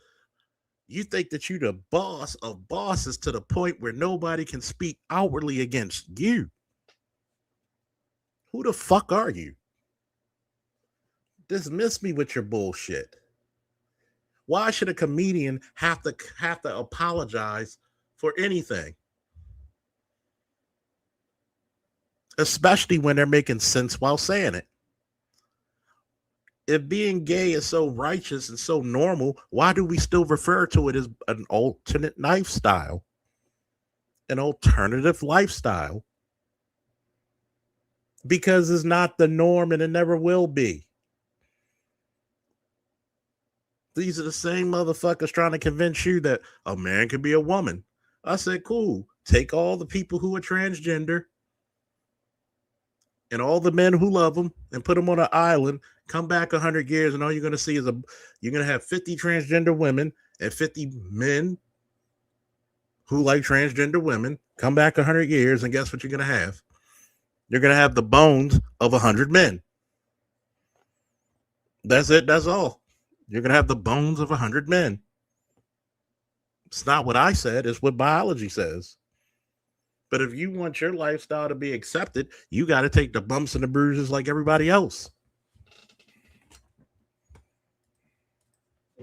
You think that you the boss of bosses to the point where nobody can speak outwardly against you. Who the fuck are you? Dismiss me with your bullshit. Why should a comedian have to apologize for anything? Especially when they're making sense while saying it. If being gay is so righteous and so normal, why do we still refer to it as an alternate lifestyle? An alternative lifestyle? Because it's not the norm and it never will be. These are the same motherfuckers trying to convince you that a man could be a woman. I said, cool. Take all the people who are transgender and all the men who love them and put them on an island, come back 100 years, and all you're going to see is you're going to have 50 transgender women and 50 men who like transgender women. Come back 100 years, and guess what you're going to have? You're going to have the bones of 100 men. That's it. That's all. You're going to have the bones of 100 men. It's not what I said. It's what biology says. But if you want your lifestyle to be accepted, you got to take the bumps and the bruises like everybody else.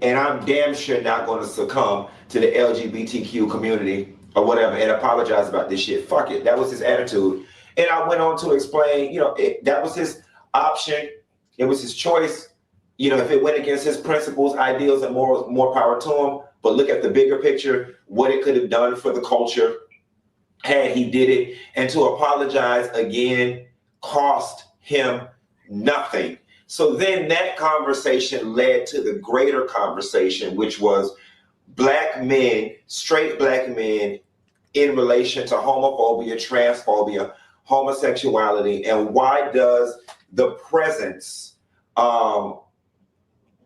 And I'm damn sure not going to succumb to the LGBTQ community or whatever and apologize about this shit. Fuck it. That was his attitude. And I went on to explain, that was his option. It was his choice. If it went against his principles, ideals, and morals, more power to him. But look at the bigger picture, what it could have done for the culture had he did it. And to apologize again cost him nothing. So then that conversation led to the greater conversation, which was black men, straight black men, in relation to homophobia, transphobia, homosexuality, and why does the presence of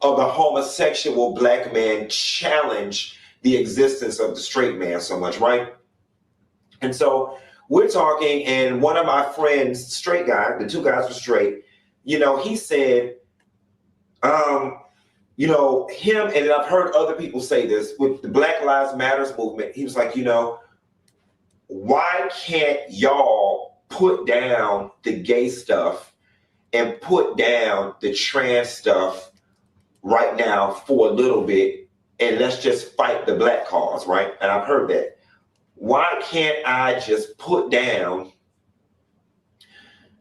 the homosexual black man challenge the existence of the straight man so much, right? And so we're talking, and one of my friends, straight guy, the two guys were straight, you know, he said, you know, him, and I've heard other people say this with the Black Lives Matters movement, he was like, you know, why can't y'all put down the gay stuff and put down the trans stuff right now for a little bit, and let's just fight the black cause, right? And I've heard that. Why can't I just put down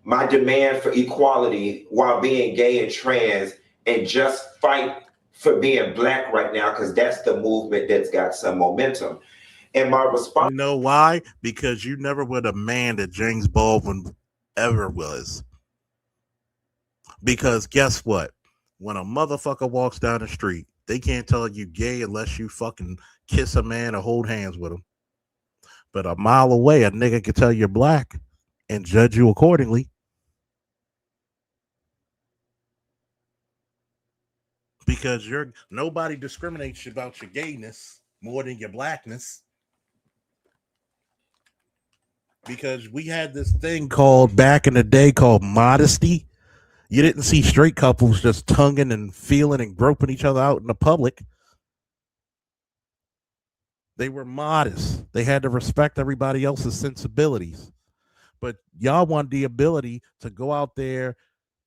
my demand for equality while being gay and trans and just fight for being black right now? Because that's the movement that's got some momentum. And my response, You know why? Because you never were the man that James Baldwin ever was. Because guess what? When a motherfucker walks down the street, they can't tell you gay unless you fucking kiss a man or hold hands with him. But a mile away, a nigga can tell you're black and judge you accordingly. Because nobody discriminates about your gayness more than your blackness. Because we had this thing called back in the day called modesty. You didn't see straight couples just tonguing and feeling and groping each other out in the public. They were modest. They had to respect everybody else's sensibilities. But y'all want the ability to go out there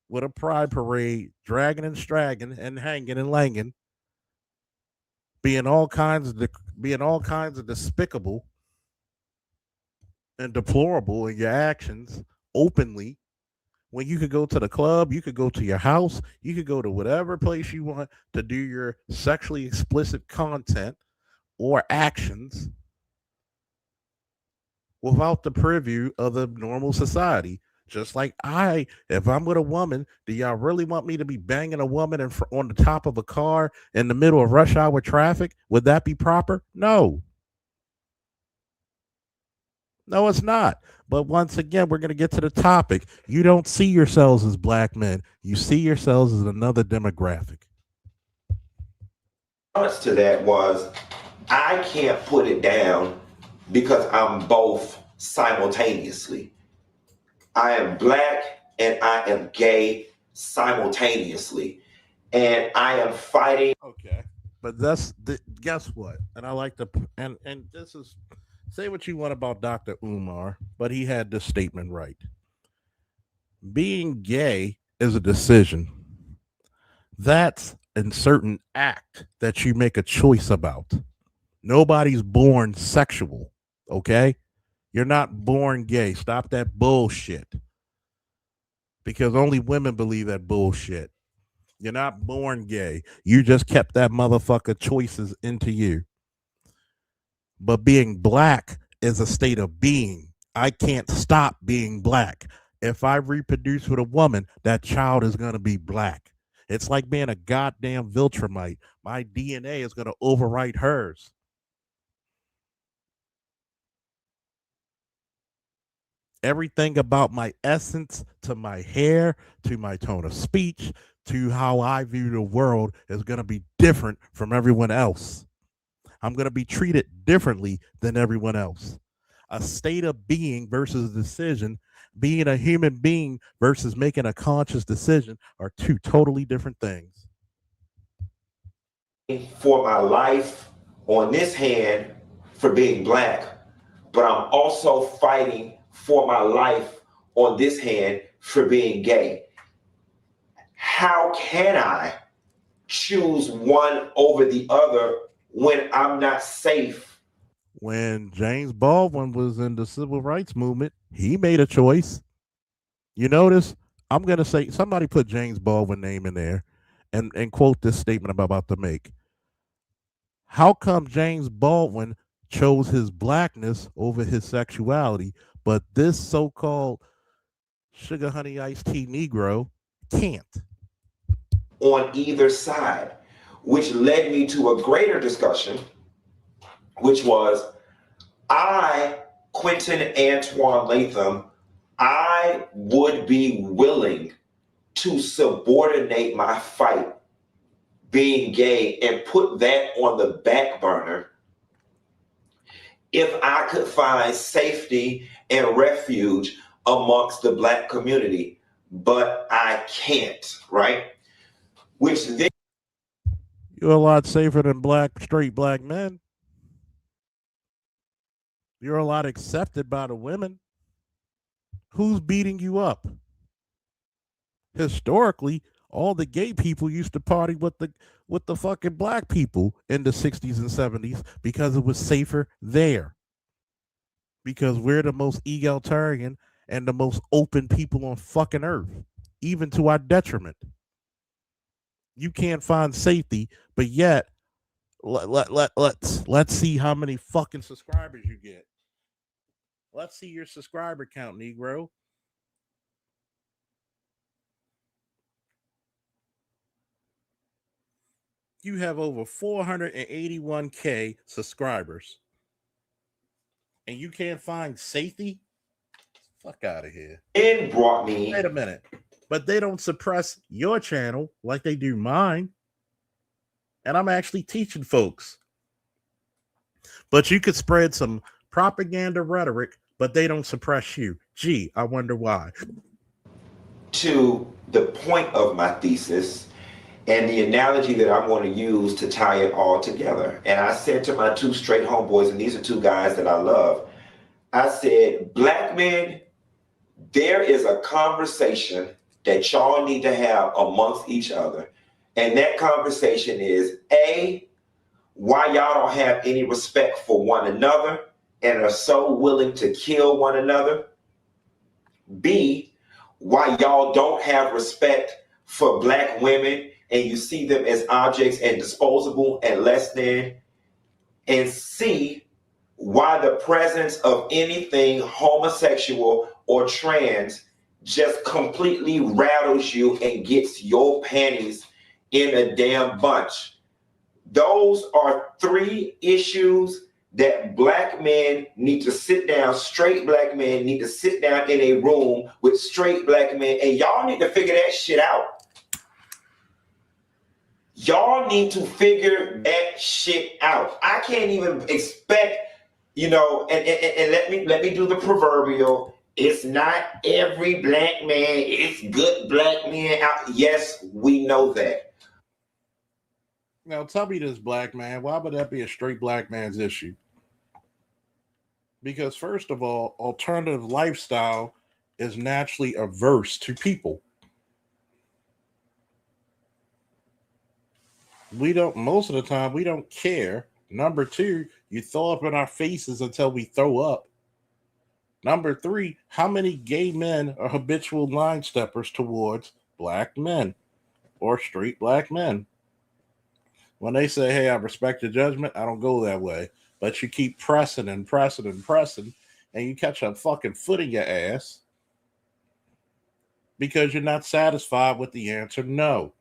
with a pride parade, dragging and stragging and hanging and langing, being all kinds of despicable and deplorable in your actions openly, when you could go to the club, you could go to your house, you could go to whatever place you want to do your sexually explicit content or actions without the purview of the normal society. Just like if I'm with a woman, do y'all really want me to be banging a woman on the top of a car in the middle of rush hour traffic? Would that be proper? No. No, it's not. But once again, we're going to get to the topic. You don't see yourselves as black men. You see yourselves as another demographic. response to that was, I can't put it down because I'm both simultaneously. I am black and I am gay simultaneously. And I am fighting. Okay. But guess what? And I like to, and this is, say what you want about Dr. Umar, but he had this statement right. Being gay is a decision. That's a certain act that you make a choice about. Nobody's born sexual, okay? You're not born gay. Stop that bullshit. Because only women believe that bullshit. You're not born gay. You just kept that motherfucker choices into you. But being black is a state of being. I can't stop being black. If I reproduce with a woman, that child is going to be black. It's like being a goddamn Viltrumite. My DNA is going to overwrite hers. Everything about my essence, to my hair, to my tone of speech, to how I view the world is going to be different from everyone else. I'm going to be treated differently than everyone else. A state of being versus a decision, being a human being versus making a conscious decision are two totally different things. For my life on this hand for being black, but I'm also fighting for my life on this hand for being gay. How can I choose one over the other when I'm not safe? When James Baldwin was in the civil rights movement, he made a choice. You notice, I'm going to say, somebody put James Baldwin name in there and quote this statement I'm about to make. How come James Baldwin chose his blackness over his sexuality, but this so-called sugar honey iced tea Negro can't? on either side, which led me to a greater discussion, which was Quentin Antoine Latham, I would be willing to subordinate my fight being gay and put that on the back burner if I could find safety and refuge amongst the Black community, but I can't, right? Which then You're a lot safer than straight black men. You're a lot accepted by the women. Who's beating you up? Historically, all the gay people used to party with the fucking black people in the 60s and 70s because it was safer there. Because we're the most egalitarian and the most open people on fucking earth, even to our detriment. You can't find safety, but yet let's see how many fucking subscribers you get. Let's see your subscriber count, Negro. You have over 481K subscribers. And you can't find safety? Fuck out of here. it brought me. Wait a minute. But they don't suppress your channel like they do mine. And I'm actually teaching folks. But you could spread some propaganda rhetoric, but they don't suppress you. Gee, I wonder why. To the point of my thesis and the analogy that I'm going to use to tie it all together. And I said to my two straight homeboys, and these are two guys that I love, I said, Black men, there is a conversation that y'all need to have amongst each other. And that conversation is, A, why y'all don't have any respect for one another and are so willing to kill one another. B, why y'all don't have respect for Black women and you see them as objects and disposable and less than. And C, why the presence of anything homosexual or trans just completely rattles you and gets your panties in a damn bunch. Those are three issues that Black men need to sit down, straight Black men need to sit down in a room with straight Black men, and y'all need to figure that shit out. Y'all need to figure that shit out. I can't even expect, and let me do the proverbial. It's not every Black man, it's good Black men out. Yes, we know that. Now tell me this, Black man, why would that be a straight Black man's issue? Because first of all, alternative lifestyle is naturally averse to people. Most of the time, we don't care. Number two, you throw up in our faces until we throw up. Number three, how many gay men are habitual line steppers towards Black men or straight Black men? When they say, hey, I respect your judgment, I don't go that way. But you keep pressing and pressing and pressing, and you catch a fucking foot in your ass because you're not satisfied with the answer no.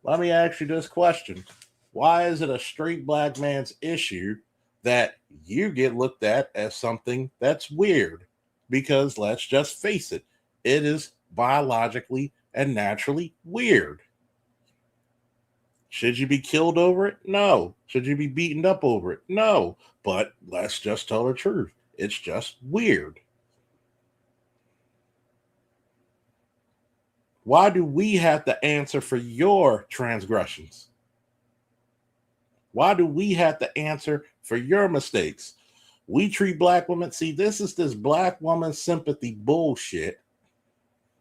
Let me ask you this question. Why is it a straight Black man's issue that you get looked at as something that's weird? Because let's just face it, it is biologically and naturally weird. Should you be killed over it? No. Should you be beaten up over it? No. But let's just tell the truth. It's just weird. Why do we have to answer for your transgressions? Why do we have to answer for your mistakes? We treat Black women. See, this is this Black woman sympathy bullshit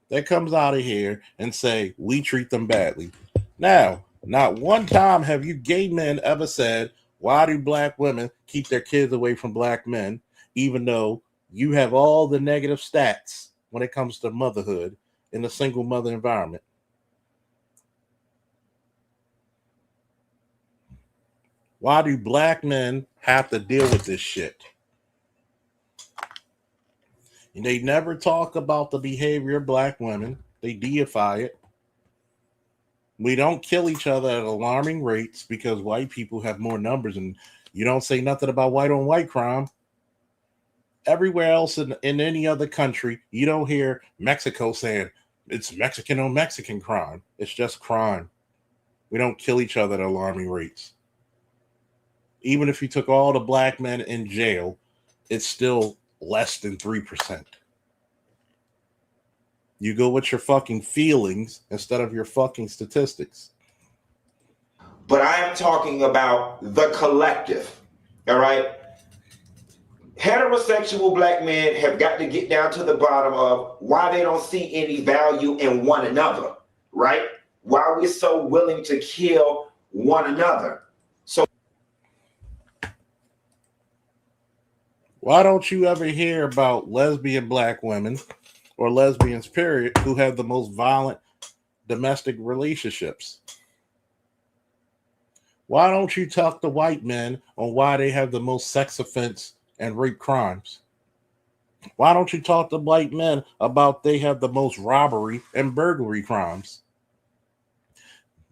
that comes out of here and say we treat them badly. Now, not one time have you gay men ever said, why do Black women keep their kids away from Black men, even though you have all the negative stats when it comes to motherhood in a single mother environment? Why do Black men have to deal with this shit? And they never talk about the behavior of Black women. They deify it. We don't kill each other at alarming rates because white people have more numbers, and you don't say nothing about white on white crime. Everywhere else in any other country, you don't hear Mexico saying it's Mexican on Mexican crime. It's just crime. We don't kill each other at alarming rates. Even if you took all the black men in jail, it's still less than 3%. You go with your fucking feelings instead of your fucking statistics. But I am talking about the collective. All right. Heterosexual black men have got to get down to the bottom of why they don't see any value in one another, right? Why we're so willing to kill one another. So why don't you ever hear about lesbian black women or lesbians, period, who have the most violent domestic relationships? Why don't you talk to white men on why they have the most sex offense and rape crimes? Why don't you talk to white men about they have the most robbery and burglary crimes?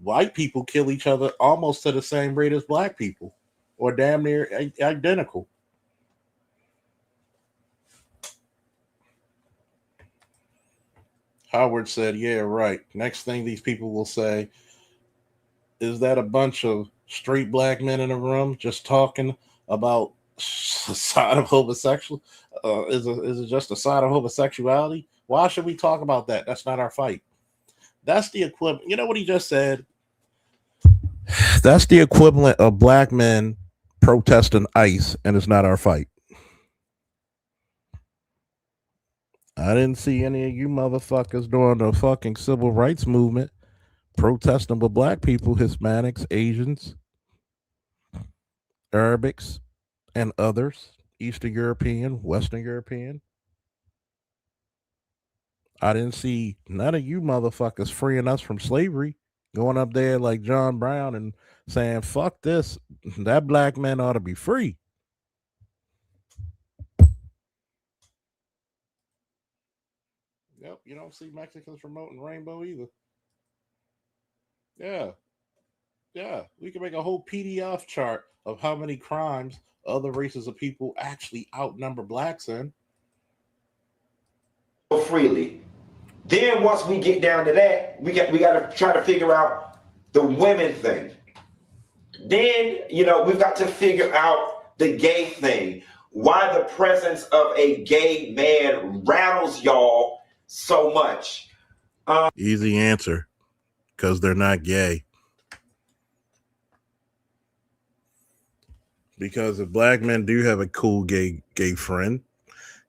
White people kill each other almost to the same rate as black people, or damn near identical. Howard said, yeah, right. Next thing these people will say, is that a bunch of straight black men in a room just talking about a side of homosexual? Is it just a side of homosexuality? Why should we talk about that? That's not our fight. That's the equivalent. You know what he just said? That's the equivalent of black men protesting ICE, and it's not our fight. I didn't see any of you motherfuckers during the fucking civil rights movement protesting with black people, Hispanics, Asians, Arabics, and others, Eastern European, Western European. I didn't see none of you motherfuckers freeing us from slavery, going up there like John Brown and saying, fuck this, that black man ought to be free. Yep, you don't see Mexicans promoting rainbow either. Yeah, we can make a whole PDF chart of how many crimes other races of people actually outnumber blacks in. freely. Then once we get down to that, we got to try to figure out the women thing. Then, we've got to figure out the gay thing. Why the presence of a gay man rattles y'all so much. Easy answer. Because they're not gay. Because if black men do have a cool gay friend,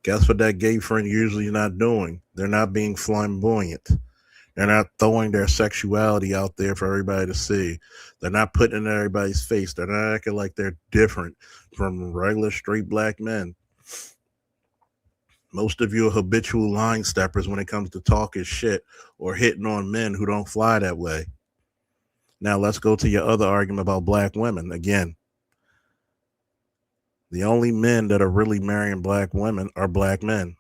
guess what that gay friend usually is not doing? They're not being flamboyant. They're not throwing their sexuality out there for everybody to see. They're not putting it in everybody's face. They're not acting like they're different from regular straight black men. Most of you are habitual line steppers when it comes to talking shit or hitting on men who don't fly that way. Now let's go to your other argument about black women. Again, the only men that are really marrying black women are black men.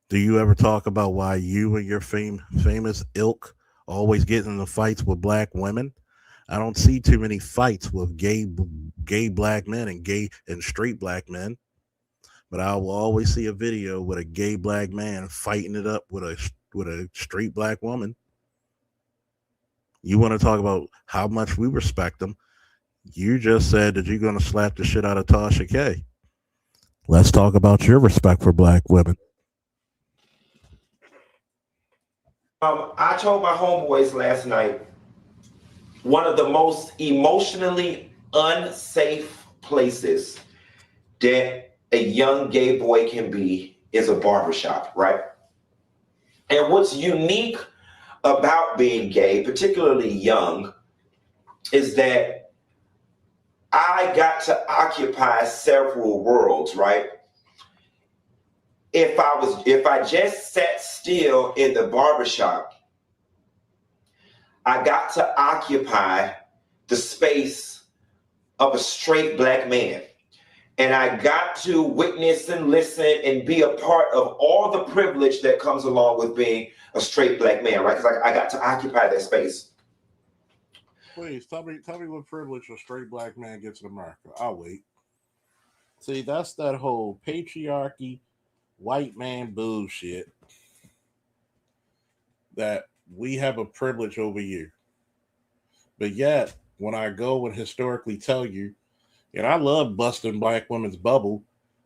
Do you ever talk about why you and your famous ilk always get into fights with black women? I don't see too many fights with gay black men and gay and straight black men, but I will always see a video with a gay black man fighting it up with a straight black woman. You want to talk about how much we respect them? You just said that you're going to slap the shit out of Tasha K. Let's talk about your respect for black women. I told my homeboys last night, one of the most emotionally unsafe places that a young gay boy can be is a barbershop, right? And what's unique about being gay, particularly young, is that I got to occupy several worlds, right? If I just sat still in the barbershop, I got to occupy the space of a straight black man. And I got to witness and listen and be a part of all the privilege that comes along with being a straight black man, right? Because I got to occupy that space. Please tell me what privilege a straight black man gets in America. I'll wait. See, that's that whole patriarchy, white man bullshit that we have a privilege over you. But yet, when I go and historically tell you, and I love busting black women's bubble,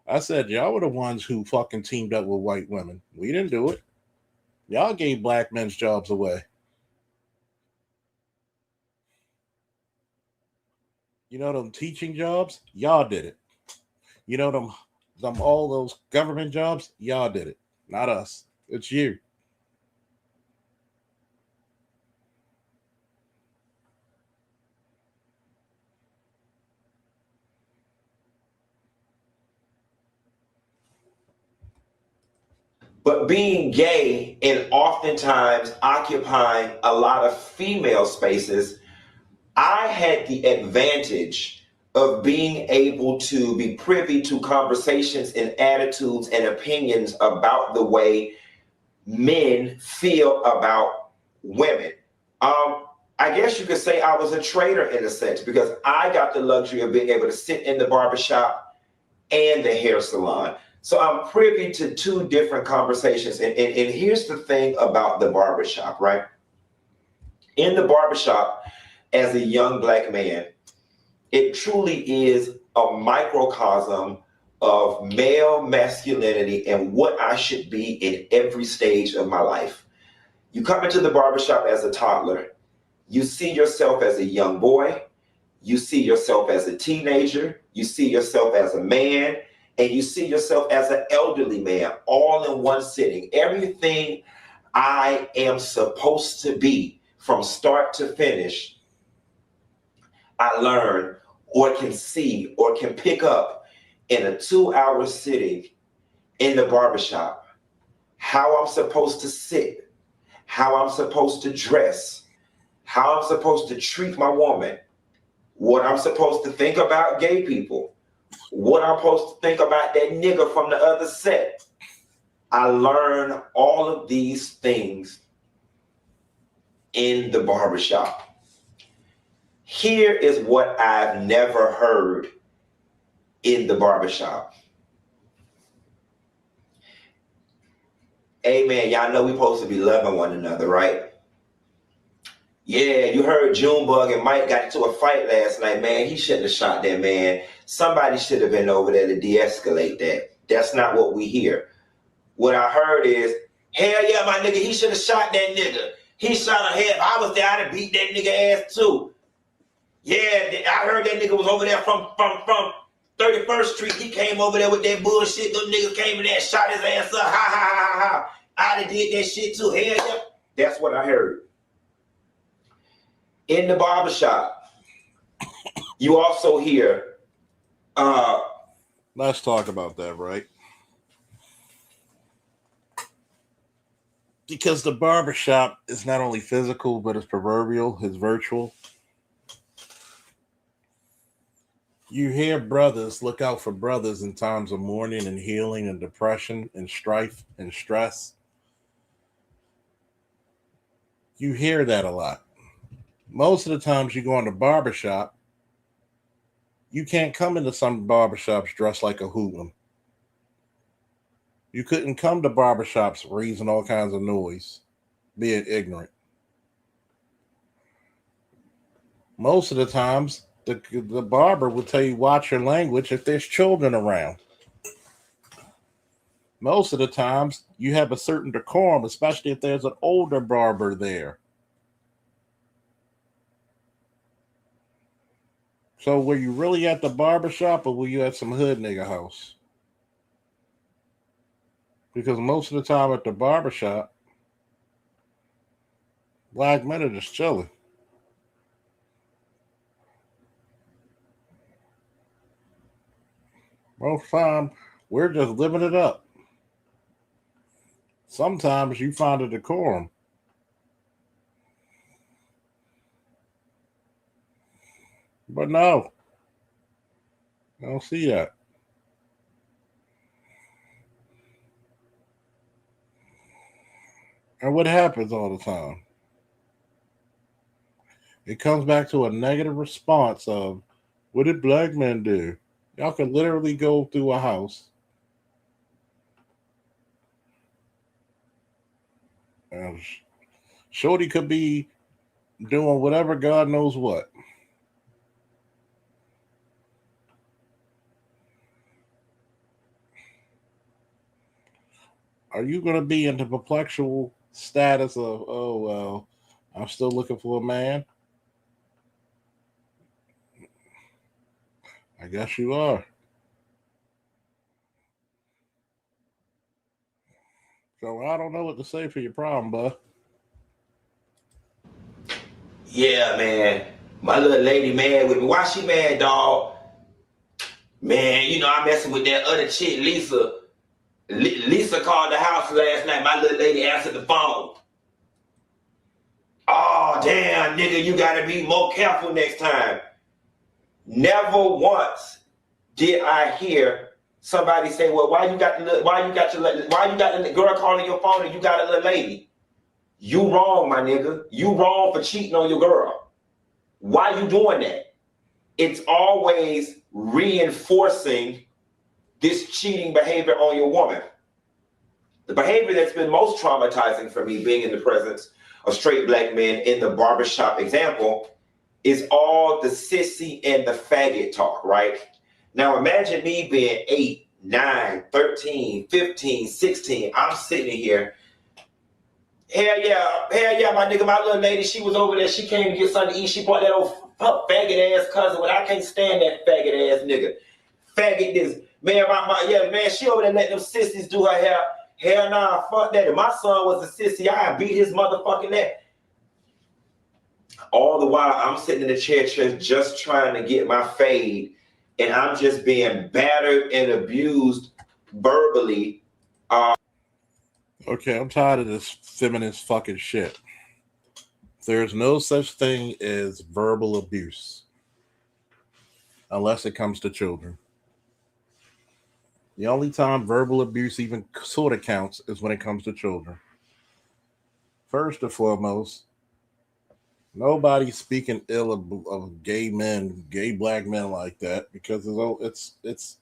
I said, y'all were the ones who fucking teamed up with white women. We didn't do it. Y'all gave black men's jobs away. You know them teaching jobs? Y'all did it. You know them all those government jobs? Y'all did it. Not us. It's you. But being gay and oftentimes occupying a lot of female spaces, I had the advantage of being able to be privy to conversations and attitudes and opinions about the way men feel about women. I guess you could say I was a traitor in a sense, because I got the luxury of being able to sit in the barbershop and the hair salon. So I'm privy to two different conversations. And here's the thing about the barbershop, right? In the barbershop, as a young black man, it truly is a microcosm of male masculinity and what I should be in every stage of my life. You come into the barbershop as a toddler. You see yourself as a young boy. You see yourself as a teenager. You see yourself as a man. And you see yourself as an elderly man, all in one sitting. Everything I am supposed to be from start to finish, I learn or can see or can pick up in a 2-hour sitting in the barbershop. How I'm supposed to sit, how I'm supposed to dress, how I'm supposed to treat my woman, what I'm supposed to think about gay people, what I'm supposed to think about that nigga from the other set. I learn all of these things in the barbershop. Here is what I've never heard in the barbershop. Hey man, y'all know we supposed to be loving one another, right? Yeah, you heard Junebug and Mike got into a fight last night, man. He shouldn't have shot that man. Somebody should have been over there to de-escalate that. That's not what we hear. What I heard is, hell yeah, my nigga, he should have shot that nigga. He shot a head. If I was there, I'd have beat that nigga ass too. Yeah, I heard that nigga was over there from 31st Street. He came over there with that bullshit. Them niggas came in there and shot his ass up. Ha, ha, ha, ha, ha. I'd have did that shit too. Hell yeah. That's what I heard. In the barbershop, you also hear Let's talk about that, right? Because the barbershop is not only physical, but it's proverbial, it's virtual. You hear brothers look out for brothers in times of mourning and healing and depression and strife and stress. You hear that a lot. Most of the times you go in the barbershop, you can't come into some barbershops dressed like a hoodlum. You couldn't come to barbershops raising all kinds of noise, being ignorant. Most of the times, the barber will tell you, watch your language if there's children around. Most of the times, you have a certain decorum, especially if there's an older barber there. So were you really at the barbershop or were you at some hood nigga house? Because most of the time at the barbershop, black men are just chilling. Most of the time, we're just living it up. Sometimes you find a decorum. But no, I don't see that. And what happens all the time? It comes back to a negative response of, what did black men do? Y'all can literally go through a house and Shorty could be doing whatever God knows what. Are you going to be in the perplexual status of, oh, well, I'm still looking for a man? I guess you are. So I don't know what to say for your problem, bud. Yeah, man. My little lady mad with me. Why she mad, dog? Man, you know, I'm messing with that other chick, Lisa. Lisa called the house last night. My little lady answered the phone. Oh, damn, nigga, you gotta be more careful next time. Never once did I hear somebody say, well, why you got the girl calling your phone and you got a little lady? You wrong, my nigga. You wrong for cheating on your girl. Why you doing that? It's always reinforcing this cheating behavior on your woman. The behavior that's been most traumatizing for me, being in the presence of straight black men in the barbershop example, is all the sissy and the faggot talk, right? Now imagine me being 8, 9, 13, 15, 16. I'm sitting here. Hell yeah, my nigga, my little lady, she was over there. She came to get something to eat. She brought that old faggot ass cousin. Well, I can't stand that faggot ass nigga. Faggot this. Man, man, she over there letting them sissies do her hair. Hell nah, fuck that. If my son was a sissy, I'd beat his motherfucking neck. All the while, I'm sitting in the chair just trying to get my fade, and I'm just being battered and abused verbally. Okay, I'm tired of this feminist fucking shit. There's no such thing as verbal abuse unless it comes to children. The only time verbal abuse even sort of counts is when it comes to children. First and foremost, nobody's speaking ill of gay men, gay black men like that, because it's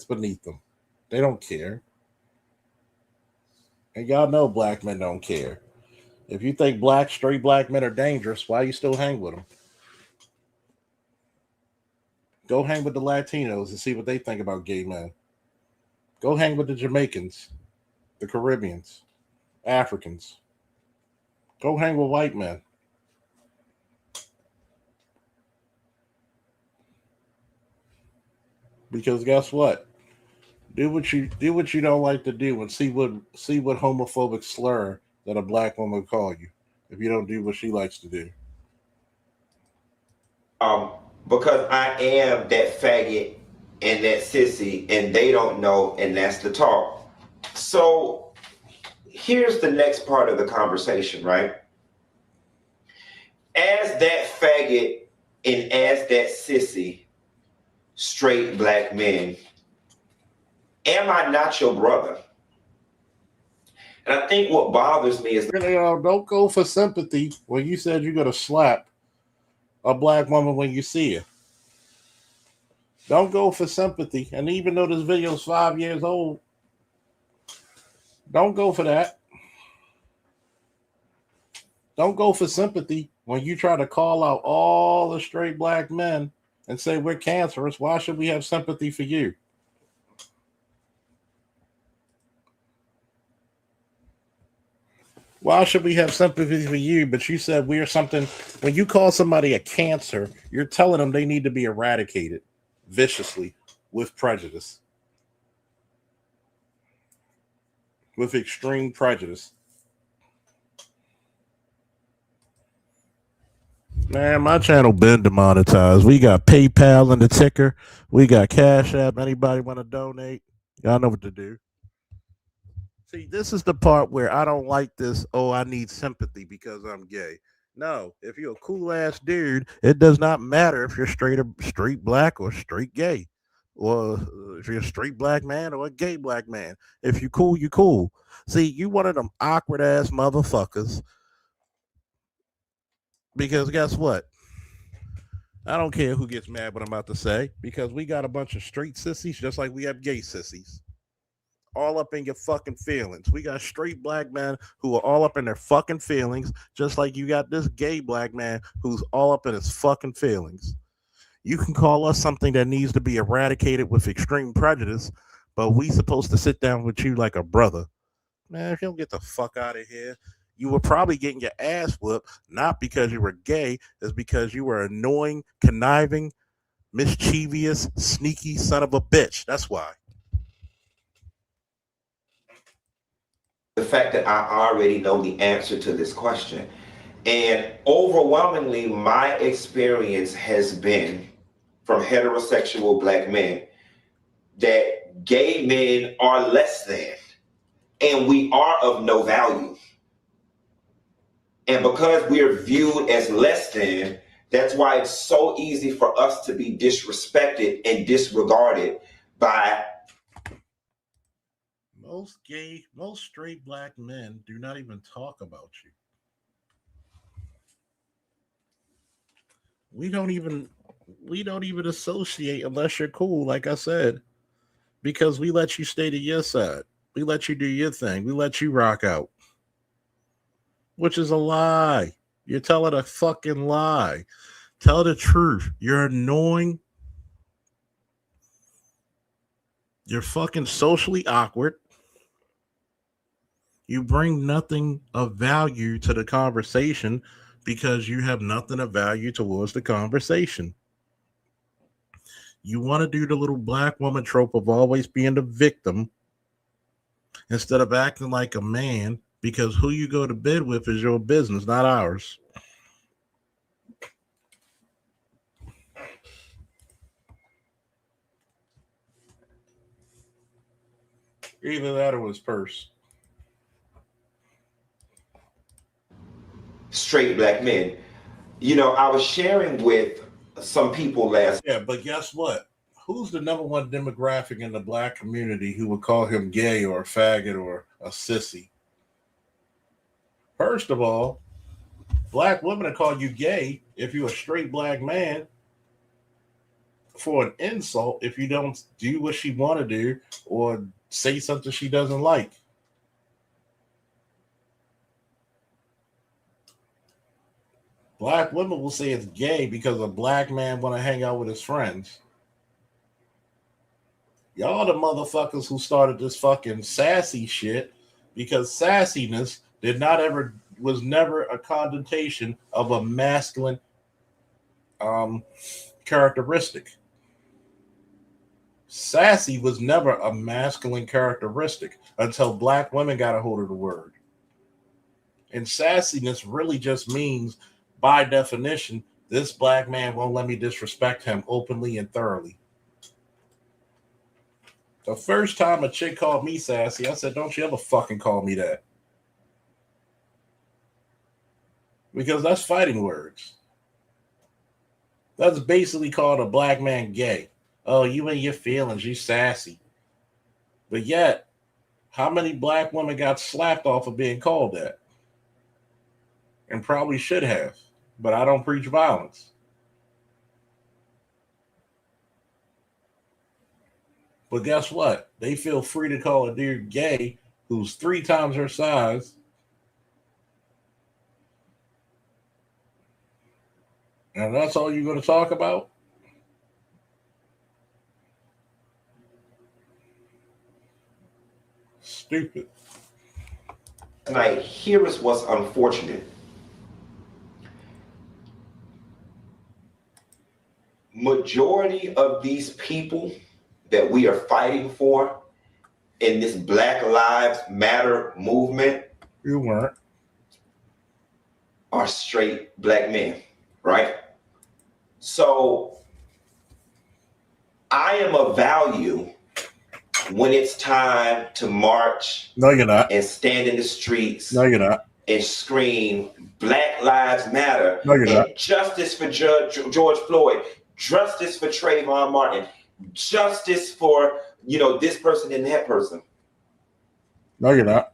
beneath them. They don't care. And y'all know black men don't care. If you think straight black men are dangerous, why you still hang with them? Go hang with the Latinos and see what they think about gay men. Go hang with the Jamaicans, the Caribbeans, Africans. Go hang with white men. Because guess what? Do what you don't like to do, and see what homophobic slur that a black woman will call you if you don't do what she likes to do. Because I am that faggot and that sissy, and they don't know, and that's the talk. So here's the next part of the conversation, right? As that faggot and as that sissy, straight black men, am I not your brother? And I think what bothers me is don't go for sympathy when you said you're gonna slap a black woman when you see her. Don't go for sympathy. And even though this video is 5 years old, don't go for that. Don't go for sympathy when you try to call out all the straight black men and say we're cancerous. Why should we have sympathy for you? Why should we have sympathy for you? But you said we're something. When you call somebody a cancer, you're telling them they need to be eradicated viciously with prejudice, with extreme prejudice. Man, my channel been demonetized. We got PayPal in the ticker. We got Cash App. Anybody want to donate? Y'all know what to do. See, this is the part where I don't like this. Oh, I need sympathy because I'm gay. No, if you're a cool ass dude, it does not matter if you're straight black or straight gay. or if you're a straight black man or a gay black man. If you cool, you cool. See, you one of them awkward ass motherfuckers. Because guess what? I don't care who gets mad what I'm about to say, because we got a bunch of straight sissies just like we have gay sissies. All up in your fucking feelings. We got straight black men who are all up in their fucking feelings, just like you got this gay black man who's all up in his fucking feelings. You can call us something that needs to be eradicated with extreme prejudice, but we supposed to sit down with you like a brother. Man, if you don't get the fuck out of here, you were probably getting your ass whooped, not because you were gay, it's because you were annoying, conniving, mischievous, sneaky son of a bitch. That's why. The fact that I already know the answer to this question. And overwhelmingly, my experience has been from heterosexual black men that gay men are less than, and we are of no value. And because we are viewed as less than, that's why it's so easy for us to be disrespected and disregarded by most straight black men do not even talk about you. We don't even associate unless you're cool, like I said, because we let you stay to your side. We let you do your thing. We let you rock out, which is a lie. You're telling a fucking lie. Tell the truth. You're annoying. You're fucking socially awkward. You bring nothing of value to the conversation because you have nothing of value towards the conversation. You want to do the little black woman trope of always being the victim instead of acting like a man, because who you go to bed with is your business, not ours. Either that or his purse. straight black men. You know, I was sharing with some people last. Yeah, but guess what? Who's the number one demographic in the black community who would call him gay or a faggot or a sissy? First of all, black women will call you gay if you're a straight black man for an insult if you don't do what she want to do or say something she doesn't like. Black women will say it's gay because a black man want to hang out with his friends. Y'all the motherfuckers who started this fucking sassy shit, because sassiness was never a connotation of a masculine characteristic. Sassy was never a masculine characteristic until black women got a hold of the word. And sassiness really just means, by definition, this black man won't let me disrespect him openly and thoroughly. The first time a chick called me sassy, I said, don't you ever fucking call me that. Because that's fighting words. That's basically called a black man gay. Oh, you and your feelings, you sassy. But yet, how many black women got slapped off of being called that? And probably should have. But I don't preach violence. But guess what? They feel free to call a dude gay who's 3 times her size. And that's all you're going to talk about? Stupid. Tonight, here is what's unfortunate. Majority of these people that we are fighting for in this Black Lives Matter movement, You weren't. are straight black men, right? So I am of value when it's time to march. No, you're not. And stand in the streets. No, you're not. And scream Black Lives Matter. No, you're and not. Justice for George Floyd. Justice for Trayvon Martin. justice for, this person and that person. No, you're not.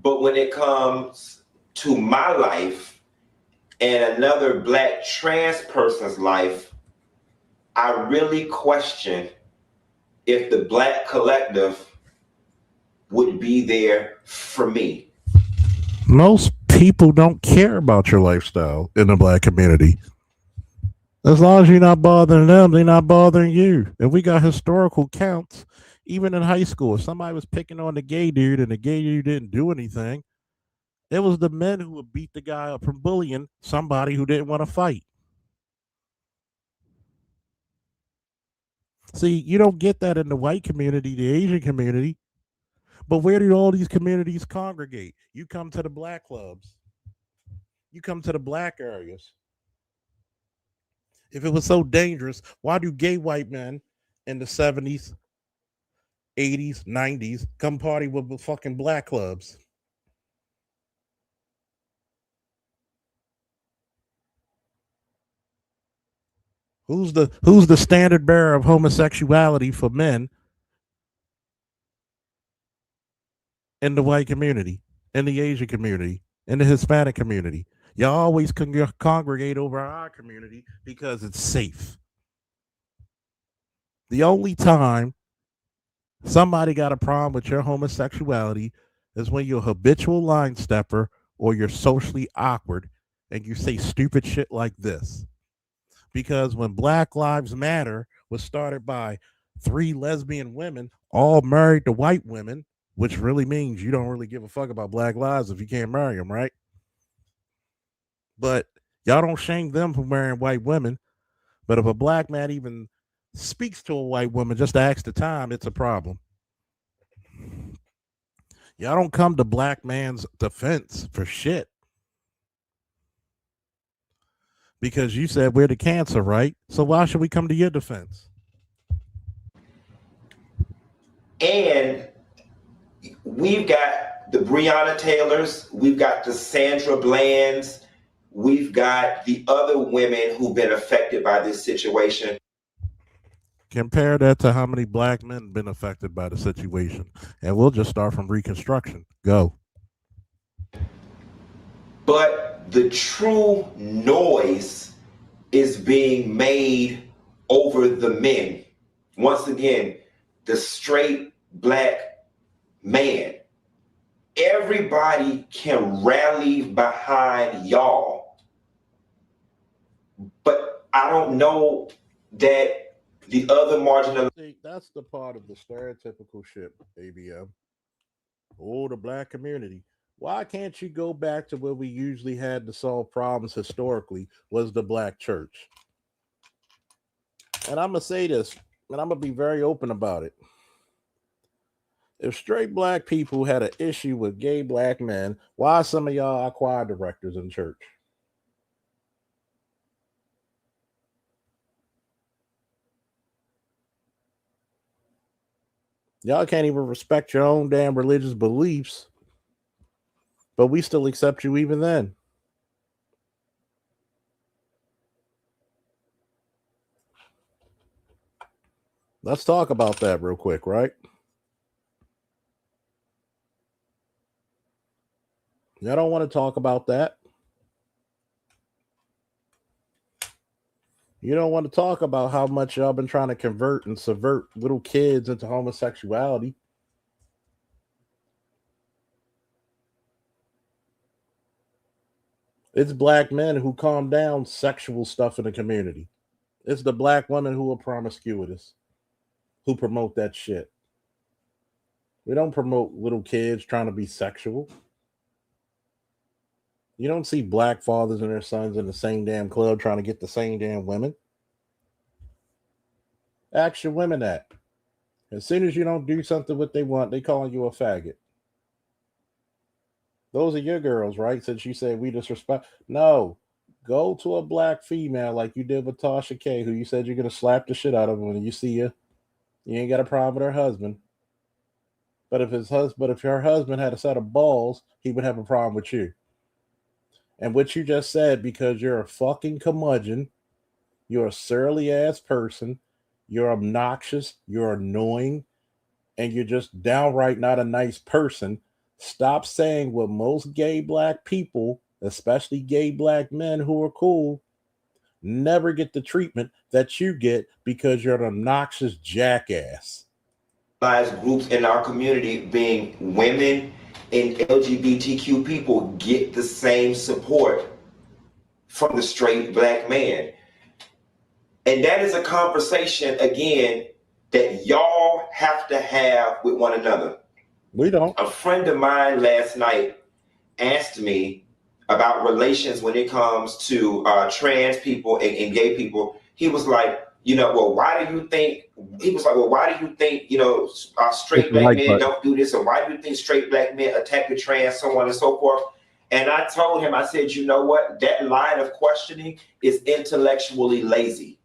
But when it comes to my life and another Black trans person's life, I really question if the Black collective would be there for me. Most people don't care about your lifestyle in the Black community. As long as you're not bothering them, they're not bothering you. And we got historical counts, even in high school. If somebody was picking on the gay dude and the gay dude didn't do anything, it was the men who would beat the guy up from bullying somebody who didn't want to fight. See, you don't get that in the white community, the Asian community. But where do all these communities congregate? You come to the Black clubs. You come to the Black areas. If it was so dangerous, why do gay white men in the 70s, 80s, 90s come party with the fucking Black clubs? Who's the standard bearer of homosexuality for men in the white community, in the Asian community, in the Hispanic community? Y'all always congregate over our community because it's safe. The only time somebody got a problem with your homosexuality is when you're a habitual line stepper or you're socially awkward and you say stupid shit like this. Because when Black Lives Matter was started by 3 lesbian women, all married to white women, which really means you don't really give a fuck about Black lives if you can't marry them, right? But y'all don't shame them for marrying white women. But if a Black man even speaks to a white woman just to ask the time, it's a problem. Y'all don't come to Black man's defense for shit. Because you said we're the cancer, right? So why should we come to your defense? And we've got the Breonna Taylors, we've got the Sandra Blands, we've got the other women who've been affected by this situation. Compare that to how many Black men have been affected by the situation. And we'll just start from Reconstruction. Go. But the true noise is being made over the men. Once again, the straight Black man. Everybody can rally behind y'all. But I don't know that the other marginal. See, that's the part of the stereotypical shit, ABM. Oh, the Black community. Why can't you go back to where we usually had to solve problems historically was the Black church? And I'm going to say this, and I'm going to be very open about it. If straight Black people had an issue with gay Black men, why some of y'all are choir directors in church? Y'all can't even respect your own damn religious beliefs, but we still accept you even then. Let's talk about that real quick, right? Y'all don't want to talk about that. You don't want to talk about how much y'all been trying to convert and subvert little kids into homosexuality. It's Black men who calm down sexual stuff in the community. It's the Black women who are promiscuous, who promote that shit. We don't promote little kids trying to be sexual. You don't see Black fathers and their sons in the same damn club trying to get the same damn women. Ask your women that. As soon as you don't do something what they want, they calling you a faggot. Those are your girls, right? Since you said we disrespect. No. Go to a Black female like you did with Tasha K, who you said you're going to slap the shit out of when you see her. You ain't got a problem with her husband. But if her husband had a set of balls, he would have a problem with you. And what you just said, because you're a fucking curmudgeon, you're a surly ass person, you're obnoxious, you're annoying, and you're just downright not a nice person, stop saying what most gay black people, especially gay black men who are cool, never get the treatment that you get because you're an obnoxious jackass. Groups in our community, being women and LGBTQ people, get the same support from the straight black man. And that is a conversation, again, that y'all have to have with one another. We don't. A friend of mine last night asked me about relations when it comes to trans people and gay people. He was like, why do you think, straight black men don't do this? Or why do you think straight black men attack the trans, so on and so forth? And I told him, I said, you know what? That line of questioning is intellectually lazy.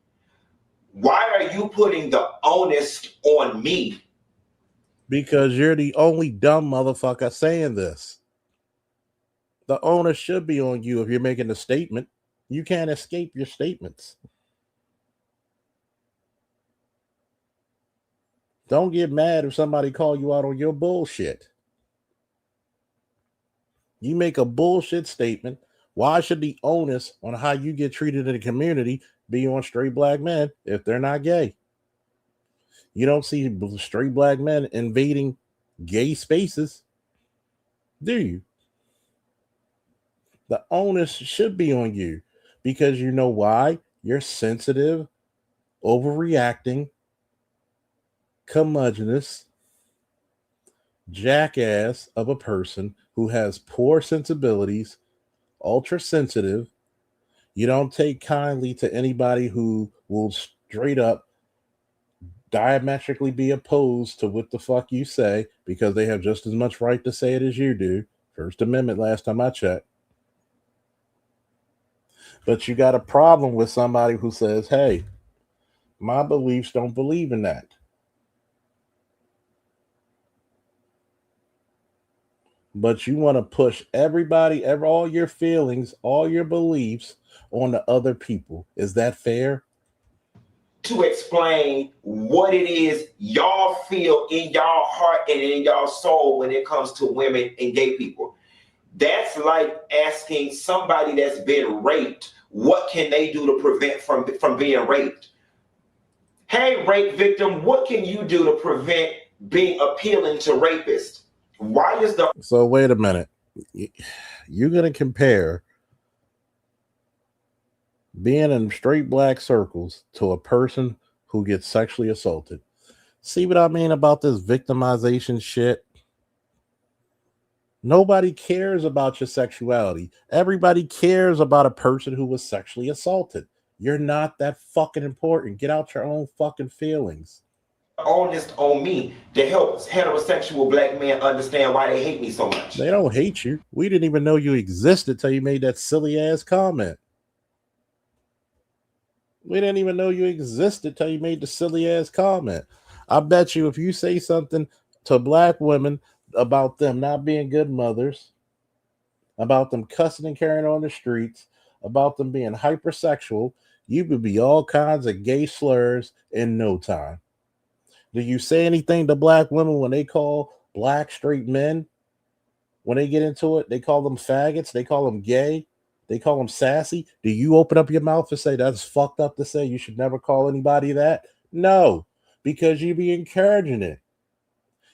Why are you putting the onus on me? Because you're the only dumb motherfucker saying this. The onus should be on you if you're making a statement. You can't escape your statements. Don't get mad if somebody call you out on your bullshit. You make a bullshit statement. Why should the onus on how you get treated in the community be on straight black men if they're not gay? You don't see straight black men invading gay spaces, do you? The onus should be on you because you know why? You're sensitive, overreacting, curmudgeonous jackass of a person who has poor sensibilities, ultra sensitive. You don't take kindly to anybody who will straight up diametrically be opposed to what the fuck you say because they have just as much right to say it as you do. First Amendment last time I checked. But you got a problem with somebody who says, hey, my beliefs don't believe in that. But you want to push everybody, all your feelings, all your beliefs on the other people. Is that fair? To explain what it is y'all feel in y'all heart and in y'all soul when it comes to women and gay people. That's like asking somebody that's been raped, what can they do to prevent from being raped? Hey, rape victim, what can you do to prevent being appealing to rapists? Why is the... So wait a minute. You're going to compare being in straight black circles to a person who gets sexually assaulted. See what I mean about this victimization shit? Nobody cares about your sexuality. Everybody cares about a person who was sexually assaulted. You're not that fucking important. Get out your own fucking feelings. Onus on me to help heterosexual black men understand why they hate me so much. They don't hate you. We didn't even know you existed till you made that silly ass comment. We didn't even know you existed till you made the silly ass comment. I bet you if you say something to black women about them not being good mothers, about them cussing and carrying on the streets, about them being hypersexual, you would be all kinds of gay slurs in no time. Do you say anything to black women when they call black straight men? When they get into it, they call them faggots. They call them gay. They call them sassy. Do you open up your mouth and say that's fucked up to say? You should never call anybody that? No, because you be encouraging it.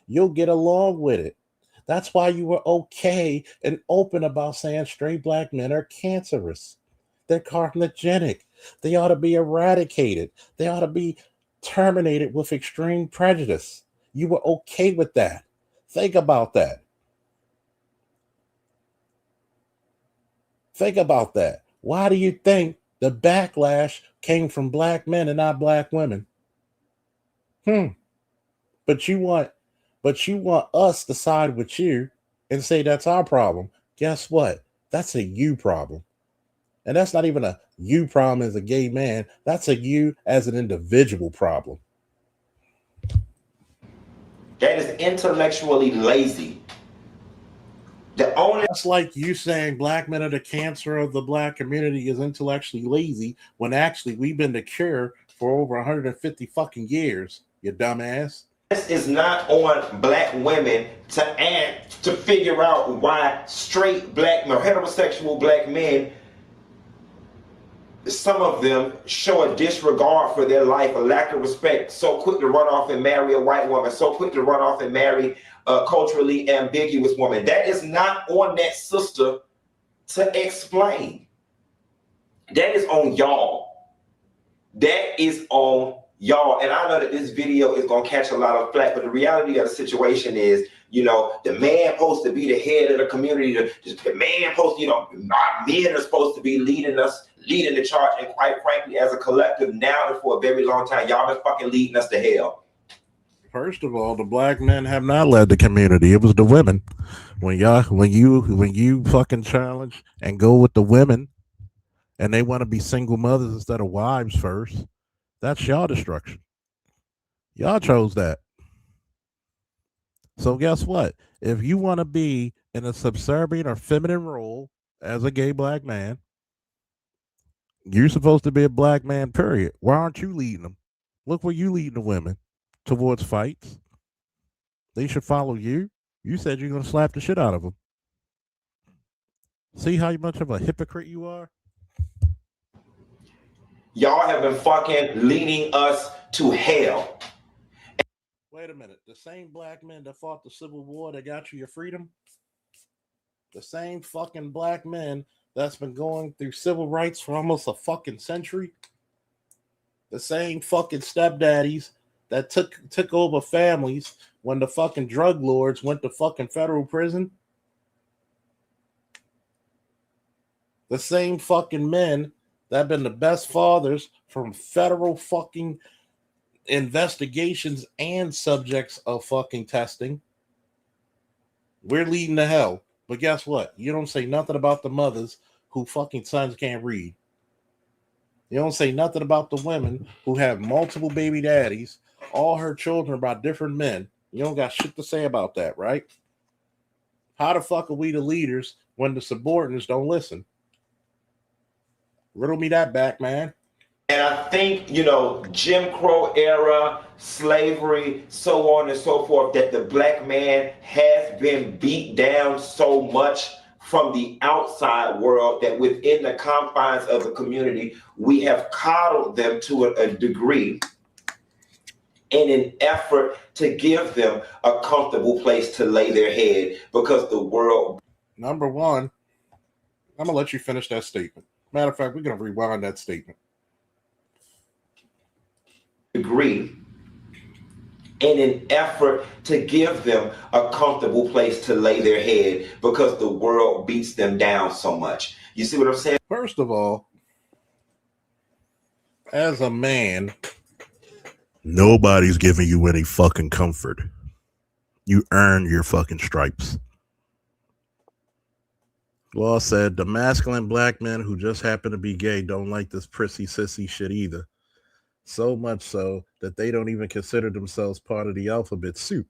You'll get along with it. That's why you were okay and open about saying straight black men are cancerous. They're carcinogenic. They ought to be eradicated. They ought to be terminated with extreme prejudice. You were okay with that. Think about that. Think about that. Why do you think the backlash came from black men and not black women? But you want us to side with you and say that's our problem. Guess what? That's a you problem. And that's not even a you problem as a gay man. That's a you as an individual problem. That is intellectually lazy. That's like you saying black men are the cancer of the black community is intellectually lazy when actually we've been the cure for over 150 fucking years, you dumbass. This is not on black women to figure out why straight black men, heterosexual black men, some of them show a disregard for their life, a lack of respect, so quick to run off and marry a white woman, so quick to run off and marry a culturally ambiguous woman. That is not on that sister to explain. That is on y'all. That is on y'all. And I know that this video is going to catch a lot of flack, but the reality of the situation is, you know, the man supposed to be the head of the community. The man supposed, you know, our men are supposed to be leading the charge. And quite frankly, as a collective now and for a very long time, y'all been fucking leading us to hell. First of all, the black men have not led the community. It was the women. When you fucking challenge and go with the women, and they want to be single mothers instead of wives first, that's y'all destruction. Y'all chose that. So guess what? If you want to be in a subservient or feminine role as a gay black man, you're supposed to be a black man, period. Why aren't you leading them? Look where you leading the women towards fights. They should follow you. You said you're going to slap the shit out of them. See how much of a hypocrite you are? Y'all have been fucking leading us to hell. Wait a minute. The same black men that fought the Civil War that got you your freedom? The same fucking black men that's been going through civil rights for almost a fucking century? The same fucking stepdaddies that took over families when the fucking drug lords went to fucking federal prison? The same fucking men that have been the best fathers from federal fucking investigations and subjects of fucking testing. We're leading to hell. But guess what? You don't say nothing about the mothers who fucking sons can't read. You don't say nothing about the women who have multiple baby daddies, all her children by different men. You don't got shit to say about that, right? How the fuck are we the leaders when the subordinates don't listen? Riddle me that back, man. And I think, you know, Jim Crow era, slavery, so on and so forth, that the black man has been beat down so much from the outside world that within the confines of the community, we have coddled them to a degree in an effort to give them a comfortable place to lay their head, because the world. Number one, I'm going to let you finish that statement. Matter of fact, we're going to rewind that statement. Degree in an effort to give them a comfortable place to lay their head, because the world beats them down so much. You see what I'm saying? First of all, as a man, nobody's giving you any fucking comfort. You earn your fucking stripes. Law said the masculine black men who just happen to be gay don't like this prissy sissy shit either. So much so that they don't even consider themselves part of the alphabet soup.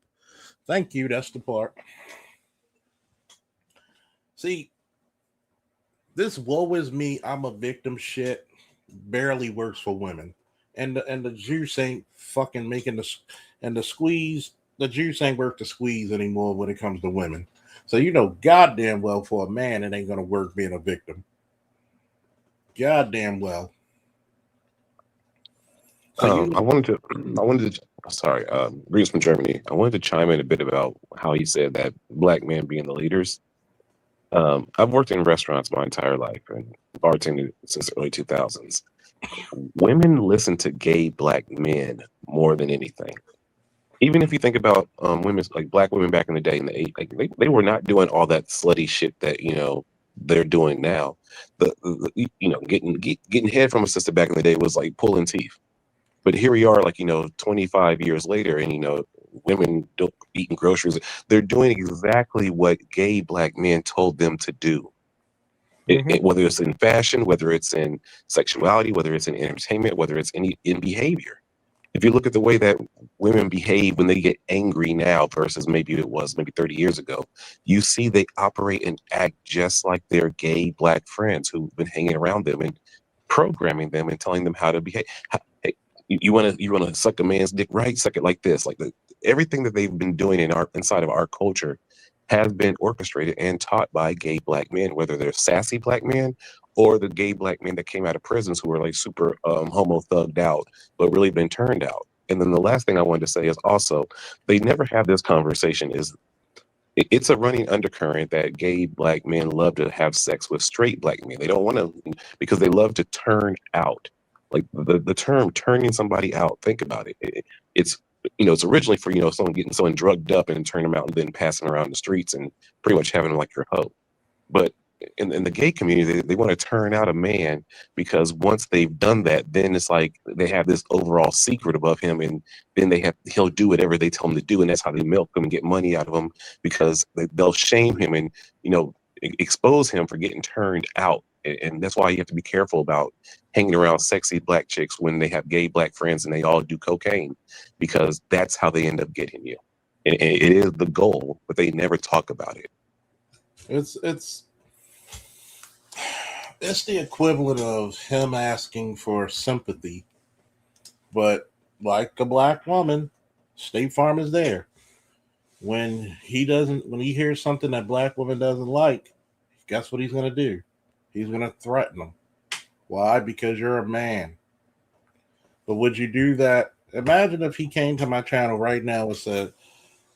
Thank you. That's the part. See, this woe is me, I'm a victim shit barely works for women. And the juice ain't fucking making the squeeze. The juice ain't worth the squeeze anymore when it comes to women. So you know goddamn well for a man it ain't gonna work being a victim. Goddamn well. So I wanted to. Sorry, Reeves from Germany. I wanted to chime in a bit about how he said that black men being the leaders. I've worked in restaurants my entire life and bartended since the early 2000s. Women listen to gay black men more than anything. Even if you think about women, like black women back in the day, in the 80s, like they were not doing all that slutty shit that they're doing now. Getting head from a sister back in the day was like pulling teeth. But here we are, 25 years later, and women don't eating groceries. They're doing exactly what gay black men told them to do. Whether it's in fashion, whether it's in sexuality, whether it's in entertainment, whether it's in behavior. If you look at the way that women behave when they get angry now versus maybe it was 30 years ago, you see they operate and act just like their gay black friends who've been hanging around them and programming them and telling them how to behave. Hey, You want to suck a man's dick, right? Suck it like this. Like everything that they've been doing inside of our culture has been orchestrated and taught by gay black men, whether they're sassy black men or the gay black men that came out of prisons who were like super homo thugged out, but really been turned out. And then the last thing I wanted to say is also they never have this conversation. It's a running undercurrent that gay black men love to have sex with straight black men. They don't want to because they love to turn out. Like the term turning somebody out. Think about it. It's it's originally for someone getting someone drugged up and turning them out and then passing around the streets and pretty much having them like your hoe. But in the gay community, they want to turn out a man because once they've done that, then it's like they have this overall secret above him, and then he'll do whatever they tell him to do, and that's how they milk him and get money out of him because they'll shame him and expose him for getting turned out. And that's why you have to be careful about hanging around sexy black chicks when they have gay black friends and they all do cocaine, because that's how they end up getting you. And it is the goal, but they never talk about it. It's the equivalent of him asking for sympathy, but like a black woman, State Farm is there. When he hears something that black woman doesn't like, guess what he's going to do? He's going to threaten them. Why? Because you're a man. But would you do that? Imagine if he came to my channel right now and said,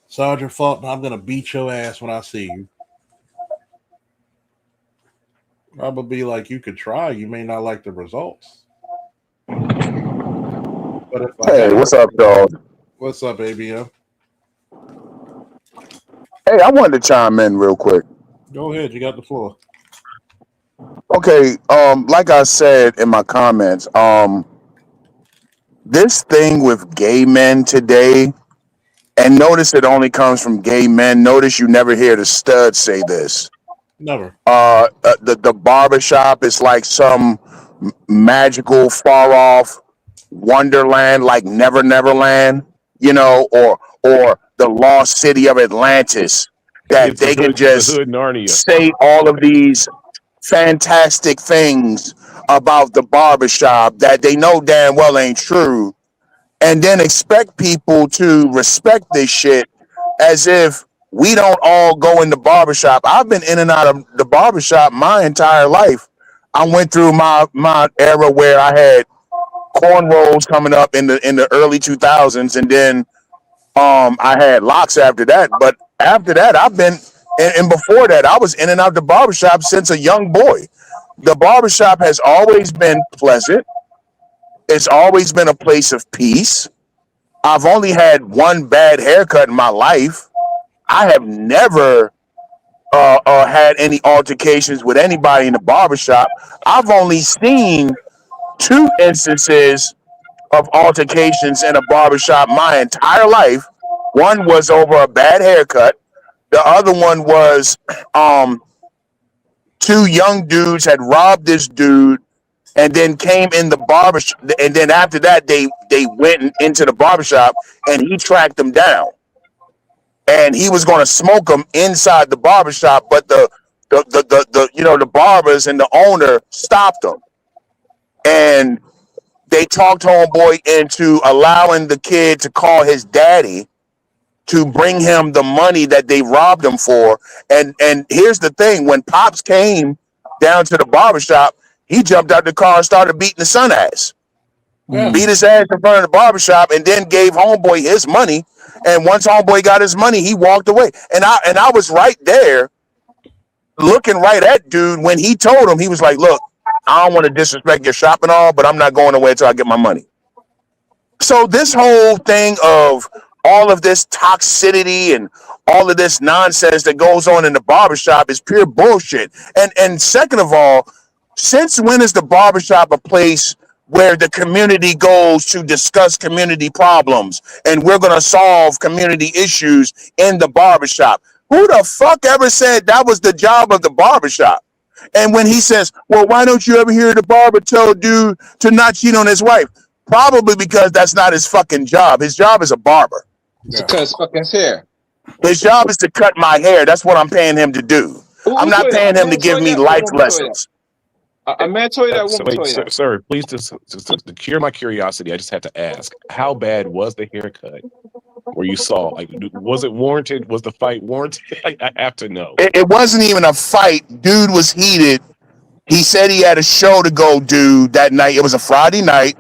Sergeant Fulton, I'm going to beat your ass when I see you. Probably like, you could try. You may not like the results. But if Hey, what's up, dog? What's up, ABM? Hey, I wanted to chime in real quick. Go ahead. You got the floor. Okay, like I said in my comments, this thing with gay men today, and notice it only comes from gay men. Notice you never hear the stud say this. Never. The barbershop is like some magical, far off wonderland, like Never Neverland, or the lost city of Atlantis, that It's they the can hood, just the hood Narnia. say all of these fantastic things about the barbershop that they know damn well ain't true, and then expect people to respect this shit as if we don't all go in the barbershop. I've been in and out of the barbershop my entire life. I went through my era where I had cornrows coming up in the early 2000s, and then I had locks after that. But after that, I've been and before that, I was in and out the barbershop since a young boy. The barbershop has always been pleasant. It's always been a place of peace. I've only had one bad haircut in my life. I have never had any altercations with anybody in the barbershop. I've only seen 2 instances of altercations in a barbershop my entire life. One was over a bad haircut. The other one was 2 young dudes had robbed this dude and then came in the barbershop. And then after that, they went into the barbershop and he tracked them down. And he was going to smoke them inside the barbershop, but the barbers and the owner stopped them. And they talked homeboy into allowing the kid to call his daddy to bring him the money that they robbed him for. And here's the thing, when Pops came down to the barbershop, he jumped out the car and started beating the son ass. Yeah. Beat his ass in front of the barbershop and then gave homeboy his money. And once homeboy got his money, he walked away. And I was right there looking right at dude when he told him, he was like, look, I don't want to disrespect your shop and all, but I'm not going away until I get my money. So this whole thing of all of this toxicity and all of this nonsense that goes on in the barbershop is pure bullshit. And second of all, since when is the barbershop a place where the community goes to discuss community problems and we're going to solve community issues in the barbershop? Who the fuck ever said that was the job of the barbershop? And when he says, well, why don't you ever hear the barber tell dude to not cheat on his wife? Probably because that's not his fucking job. His job is a barber. To cut his fucking hair. His job is to cut my hair. That's what I'm paying him to do. I'm not paying him to give me life lessons. A man told you that, So woman wait, told you sir, that. sir, please just to cure my curiosity, I just have to ask, how bad was the haircut where you saw? Like, was it warranted? Was the fight warranted? I have to know. It wasn't even a fight. Dude was heated. He said he had a show to go do that night. It was a Friday night.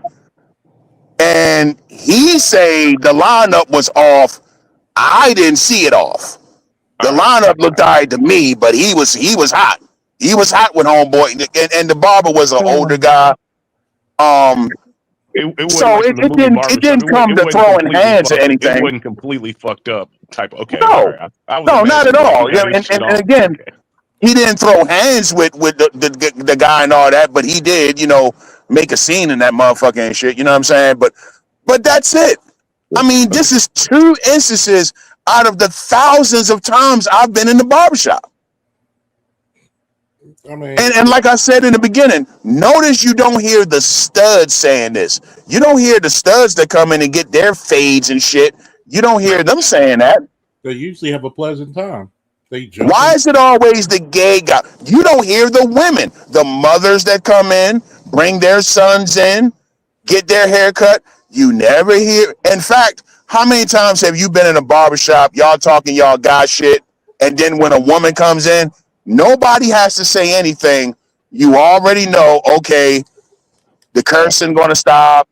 And he said the lineup was off. I didn't see it off. The All right. lineup looked all right to me, but he was hot. He was hot with homeboy, and the barber was an older guy. It wasn't So like from the movie it Barbershop. didn't come to wasn't throwing completely hands or It anything. wasn't completely fucked up type. Okay, No, all right. I was no, not at imagining all. he cut Yeah, his and, shit and, and off. again, Okay. he didn't throw hands with the guy and all that, but he did, make a scene in that motherfucker and shit. You know what I'm saying? But that's it. I mean, this is 2 instances out of the thousands of times I've been in the barbershop. I mean, And like I said in the beginning, notice you don't hear the studs saying this. You don't hear the studs that come in and get their fades and shit. You don't hear them saying that. they usually have a pleasant time. They jump. Why is it always the gay guy? You don't hear the women, the mothers that come in, bring their sons in, get their hair cut. You never hear. In fact, how many times have you been in a barbershop, y'all talking y'all guy shit, and then when a woman comes in, nobody has to say anything. You already know, okay, the cursing gonna stop.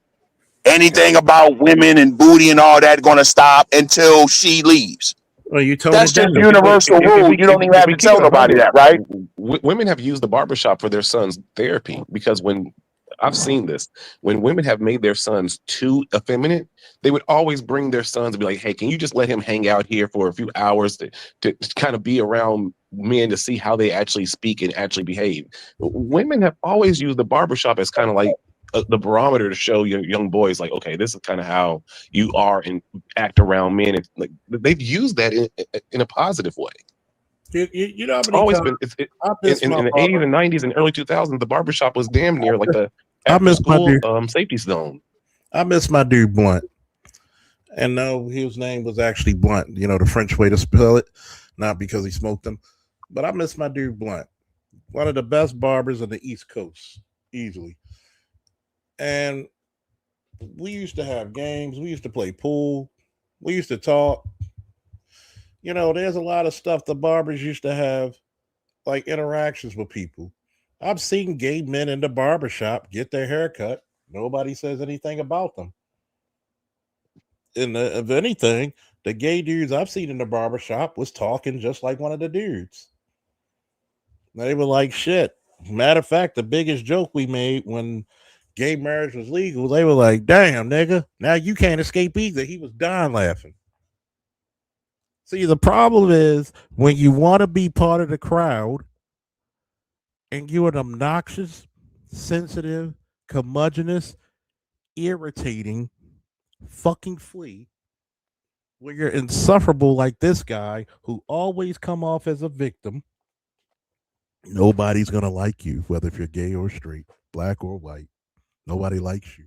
Anything about women and booty and all that gonna stop until she leaves. Well, you told That's it just down. universal rule. You don't even have to tell nobody that, right? Women have used the barbershop for their sons' therapy because when I've seen this, when women have made their sons too effeminate, they would always bring their sons and be like, "Hey, can you just let him hang out here for a few hours to kind of be around men to see how they actually speak and actually behave?" Women have always used the barbershop as kind of like the barometer to show young boys, like, okay, this is kind of how you are and act around men. And like they've used that in a positive way. You know how It's many always times been I miss in my the 80s and 90s and early 2000s. The barbershop was damn near like the I miss my school dude. safety zone. I miss my dude Blunt. And no, his name was actually Blunt, the French way to spell it, not because he smoked them. But I miss my dude Blunt. One of the best barbers on the East Coast, easily. And we used to have games. We used to play pool. We used to talk. There's a lot of stuff the barbers used to have, like interactions with people. I've seen gay men in the barbershop get their hair cut. Nobody says anything about them. And if anything, the gay dudes I've seen in the barbershop was talking just like one of the dudes. They were like, shit. Matter of fact, the biggest joke we made when gay marriage was legal, they were like, damn, nigga, now you can't escape either. He was dying laughing. See, the problem is when you want to be part of the crowd and you're an obnoxious, sensitive, curmudgeonous, irritating fucking flea, when you're insufferable like this guy who always come off as a victim, nobody's gonna like you, whether if you're gay or straight, black or white. Nobody likes you.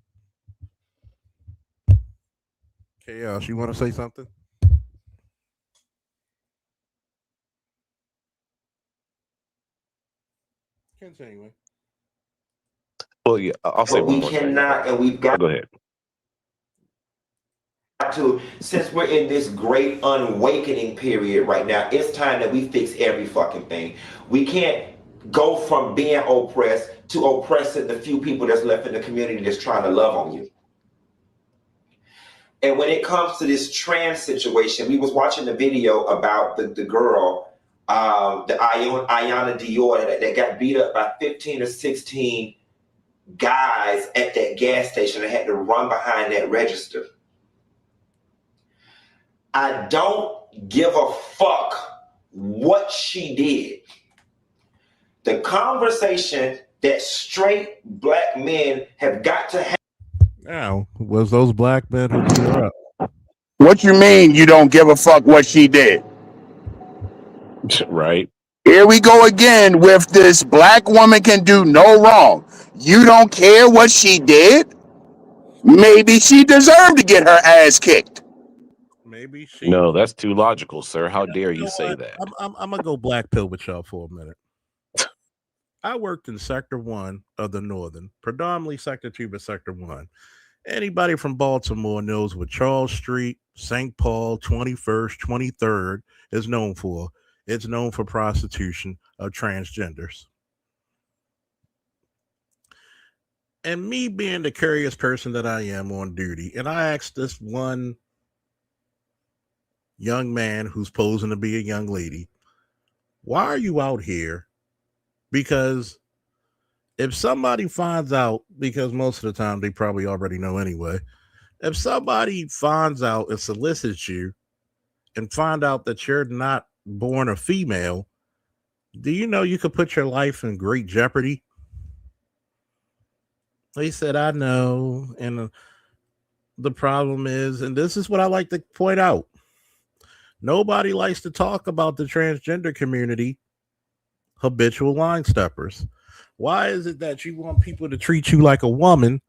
Chaos, you want to say something? Continuing. Well, yeah, I'll say But one we more thing. cannot, and we've got Go ahead. to, since we're in this great unawakening period right now, it's time that we fix every fucking thing. We can't go from being oppressed to oppressing the few people that's left in the community that's trying to love on you. And when it comes to this trans situation, we was watching the video about the girl, the Ayana Dior that got beat up by 15 or 16 guys at that gas station that had to run behind that register. I don't give a fuck what she did. The conversation that straight black men have got to have. Now, was those black men who beat her up? What you mean you don't give a fuck what she did? Right. Here we go again with this black woman can do no wrong. You don't care what she did? Maybe she deserved to get her ass kicked. Maybe she. No, that's too logical, sir. How dare You you know say what? that? I'm gonna go black pill with y'all for a minute. I worked in Sector 1 of the Northern, predominantly Sector 2, but Sector 1. Anybody from Baltimore knows what Charles Street, St. Paul, 21st, 23rd is known for. It's known for prostitution of transgenders. And me being the curious person that I am on duty, and I asked this one young man who's posing to be a young lady, why are you out here? Because if somebody finds out, because most of the time they probably already know anyway, if somebody finds out and solicits you and find out that you're not born a female, do you know you could put your life in great jeopardy? They said, I know. And the problem is, and this is what I like to point out, nobody likes to talk about the transgender community, habitual line steppers. Why is it that you want people to treat you like a woman,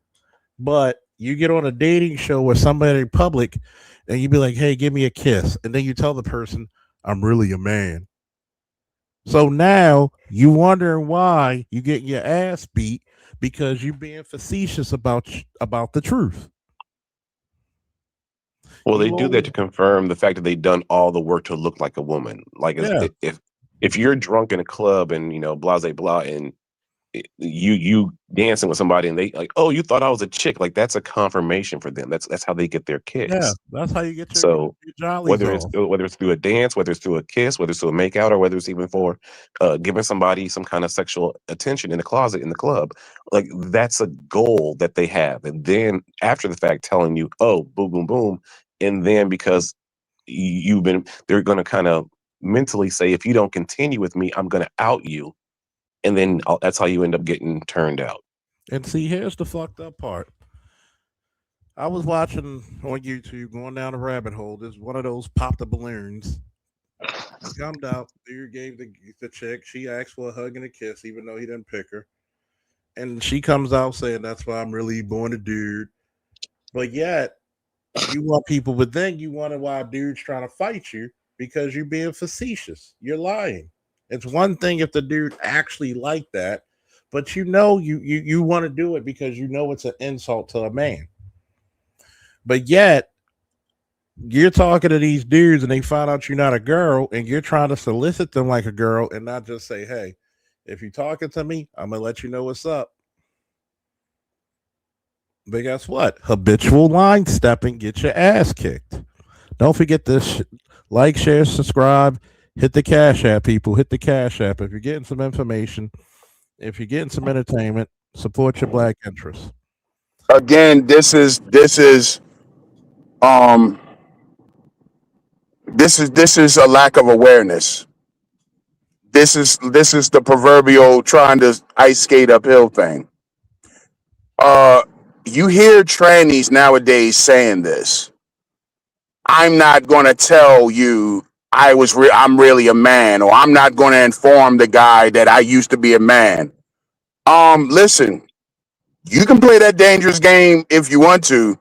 but you get on a dating show with somebody in public and you be like, hey, give me a kiss. And then you tell the person, I'm really a man. So now you wondering why you get your ass beat because you're being facetious about the truth. Well, they do that to confirm the fact that they've done all the work to look like a woman. Like if you're drunk in a club and blah blah blah, and you dancing with somebody and they like, oh, you thought I was a chick, like that's a confirmation for them. That's how they get their kicks. Yeah, that's how you get your so jollies whether off. it's through a dance, whether it's through a kiss, whether it's through a makeout, or whether it's even for giving somebody some kind of sexual attention in the closet in the club, like that's a goal that they have. And then after the fact, telling you, oh, boom, boom, boom, and then because they're going to kind of mentally say, if you don't continue with me, I'm going to out you. And then that's how you end up getting turned out. And see, here's the fucked up part. I was watching on YouTube, going down a rabbit hole. There's one of those pop the balloons. Comes out, dude gave the chick. She asked for a hug and a kiss, even though he didn't pick her. And she comes out saying, that's why I'm really born a dude. But yet, you want people, but then you wonder why a dude's trying to fight you because you're being facetious. You're lying. It's one thing if the dude actually like that, but you want to do it because you know it's an insult to a man. But yet, you're talking to these dudes and they find out you're not a girl and you're trying to solicit them like a girl and not just say, hey, if you're talking to me, I'm going to let you know what's up. But guess what? Habitual line stepping, get your ass kicked. Don't forget this. Like, share, subscribe. Hit the Cash App, people. Hit the Cash App. If you're getting some information, if you're getting some entertainment, support your black interests. Again, this is a lack of awareness. This is the proverbial trying to ice skate uphill thing. You hear trannies nowadays saying this. I'm not going to tell you I'm really a man, or I'm not going to inform the guy that I used to be a man. Listen, you can play that dangerous game if you want to.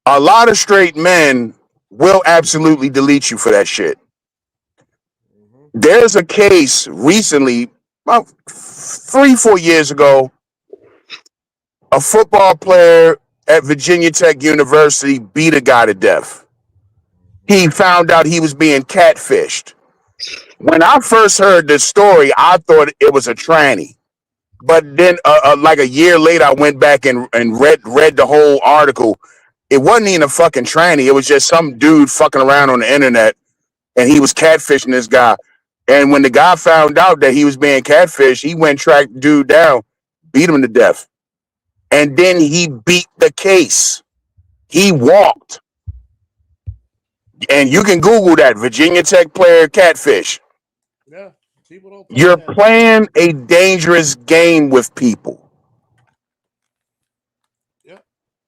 A lot of straight men will absolutely delete you for that shit. There's a case recently, about 3-4 years ago, a football player at Virginia Tech University beat a guy to death. He found out he was being catfished. When I first heard this story, I thought it was a tranny. But then like a year later, I went back and read the whole article. It wasn't even a fucking tranny. It was just some dude fucking around on the internet, and he was catfishing this guy. And when the guy found out that he was being catfished, he went track the dude down, beat him to death. And then he beat the case. He walked. And you can Google that, Virginia Tech player catfish. Yeah, people don't. You're playing a dangerous game with people. Yeah,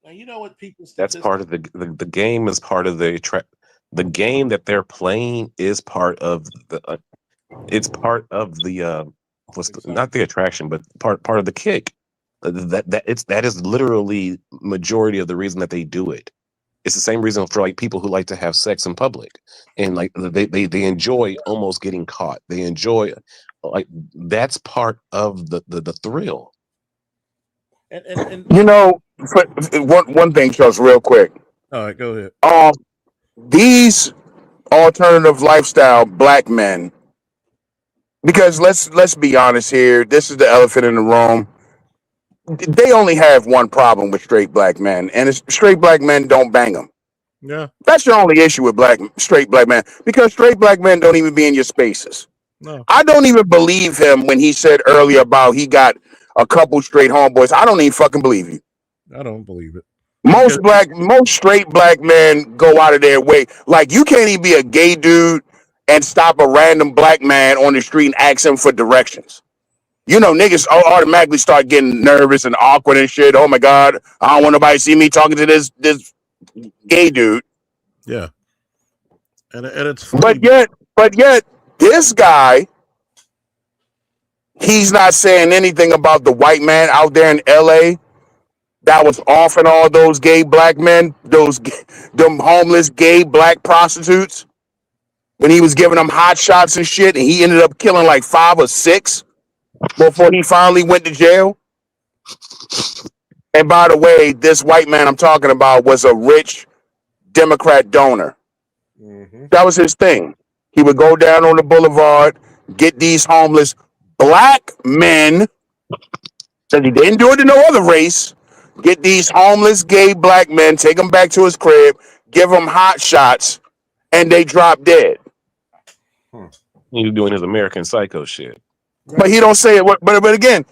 and you know what people. That's part of the game. Is part of the game that they're playing is part of the. It's part of the not the attraction, but part of the kick. That is literally majority of the reason that they do it. It's the same reason for like people who like to have sex in public, and like they enjoy almost getting caught. They enjoy Like that's part of the thrill. And You know, one thing, Charles, real quick. all right, go ahead. These alternative lifestyle black men, because let's be honest here, this is the elephant in the room. They only have one problem with straight black men, and it's straight black men don't bang them. Yeah, That's your only issue with straight black men, because straight black men don't even be in your spaces. no, I don't even believe him when he said earlier about he got a couple straight homeboys. I don't even fucking believe you. I don't believe it. Most straight black men go out of their way. Like, you can't even be a gay dude and stop a random black man on the street and ask him for directions. You know, niggas automatically start getting nervous and awkward and shit. Oh my God, I don't want nobody to see me talking to this gay dude. Yeah, and it's funny. But yet, this guy, he's not saying anything about the white man out there in LA that was offering all those gay black men, them homeless gay black prostitutes, when he was giving them hot shots and shit, and he ended up killing like 5 or 6 before he finally went to jail. And by the way, this white man I'm talking about was a rich Democrat donor. Mhm. That was his thing. He would go down on the boulevard, get these homeless black men, because he didn't do it to no other race, get these homeless gay black men, take them back to his crib, give them hot shots, and they drop dead. He's doing his American Psycho shit. But he don't say it. But again,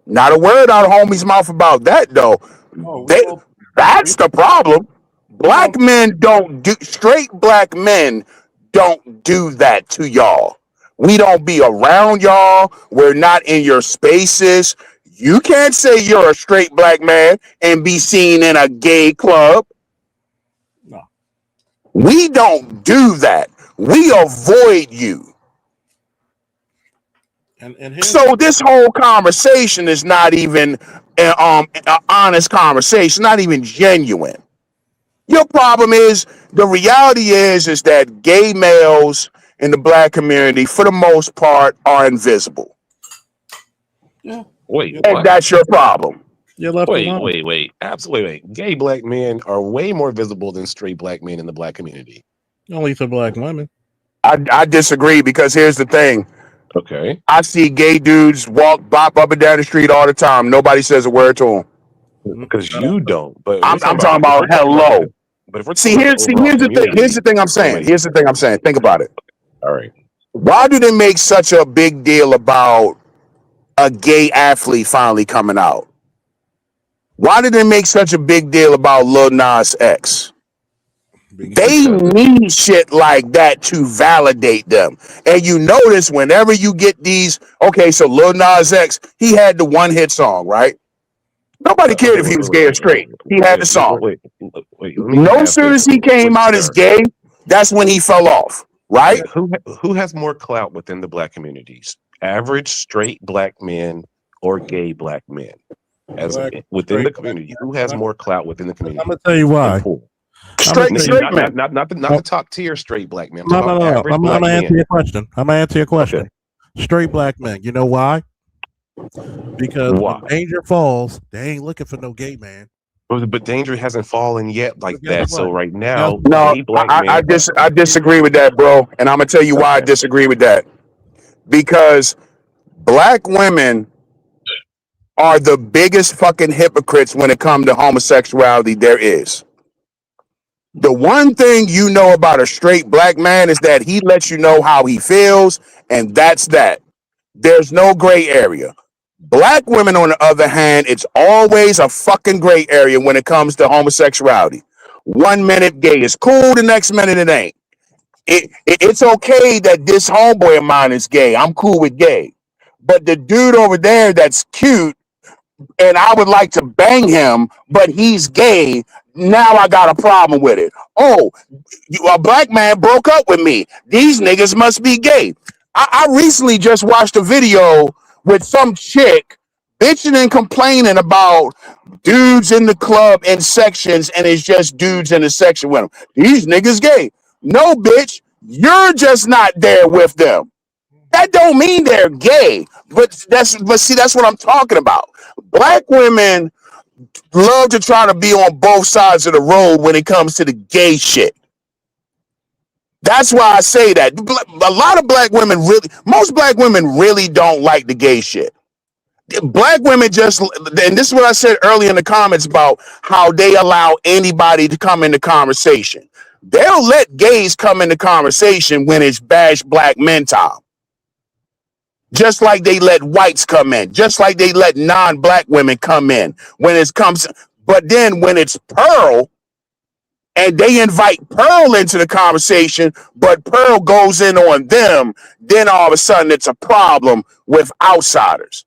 not a word out of homie's mouth about that though. That's the problem. Black men don't do, straight black men don't do that to y'all. We don't be around y'all. We're not in your spaces. You can't say you're a straight black man and be seen in a gay club. No. We don't do that. We avoid you. And here's So this whole conversation is not even an honest conversation, not even genuine. Your problem is, the reality is that gay males in the black community, for the most part, are invisible. Wait, And what? that's your problem. you're left alone. Wait. Absolutely. Gay black men are way more visible than straight black men in the black community. Only to black women. I disagree, because here's the thing. Okay. I see gay dudes bop up and down the street all the time. Nobody says a word to them. Because you don't. But I'm talking about hello. But if we're Here's the thing. Here's the thing I'm saying. Here's the thing I'm saying. Think about it. All right. Why do they make such a big deal about a gay athlete finally coming out? Why did they make such a big deal about Lil Nas X? They need shit like that to validate them. And you notice whenever you get these, okay, so Lil Nas X, he had the one hit song, right? Nobody cared if he was gay or straight. He had the song. Wait. No sooner as he came out as gay, that's when he fell off, right? Who has more clout within the black communities? Average straight black men or gay black men? Within the community, who has more clout within the community? I'm gonna tell you why. Straight man. Not the top tier straight black men. No. I'm gonna answer your question. Okay. Straight black men. You know why? Because when danger falls, they ain't looking for no gay man. But danger hasn't fallen yet like that. So right now, no, I disagree with that, bro. And I'm gonna tell you why I disagree with that. Because black women are the biggest fucking hypocrites when it comes to homosexuality there is. The one thing you know about a straight black man is that he lets you know how he feels, and that's that. There's no gray area. Black women, on the other hand, it's always a fucking gray area when it comes to homosexuality. 1 minute gay is cool, the next minute it ain't. It's okay that this homeboy of mine is gay. I'm cool with gay. But the dude over there that's cute, and I would like to bang him, but he's gay, now I got a problem with it. Oh, a black man broke up with me. These niggas must be gay. I recently just watched a video with some chick bitching and complaining about dudes in the club in sections, and it's just dudes in the section with them. These niggas gay. No, bitch, you're just not there with them. That don't mean they're gay. But see, that's what I'm talking about. Black women love to try to be on both sides of the road when it comes to the gay shit. That's why I say that. A lot of black women most black women really don't like the gay shit. Black women just, and this is what I said earlier in the comments about how they allow anybody to come into conversation. They'll let gays come into conversation when it's bash black men time. Just like they let whites come in, just like they let non-black women come in when it comes. But then when it's Pearl, and they invite Pearl into the conversation, but Pearl goes in on them, then all of a sudden it's a problem with outsiders.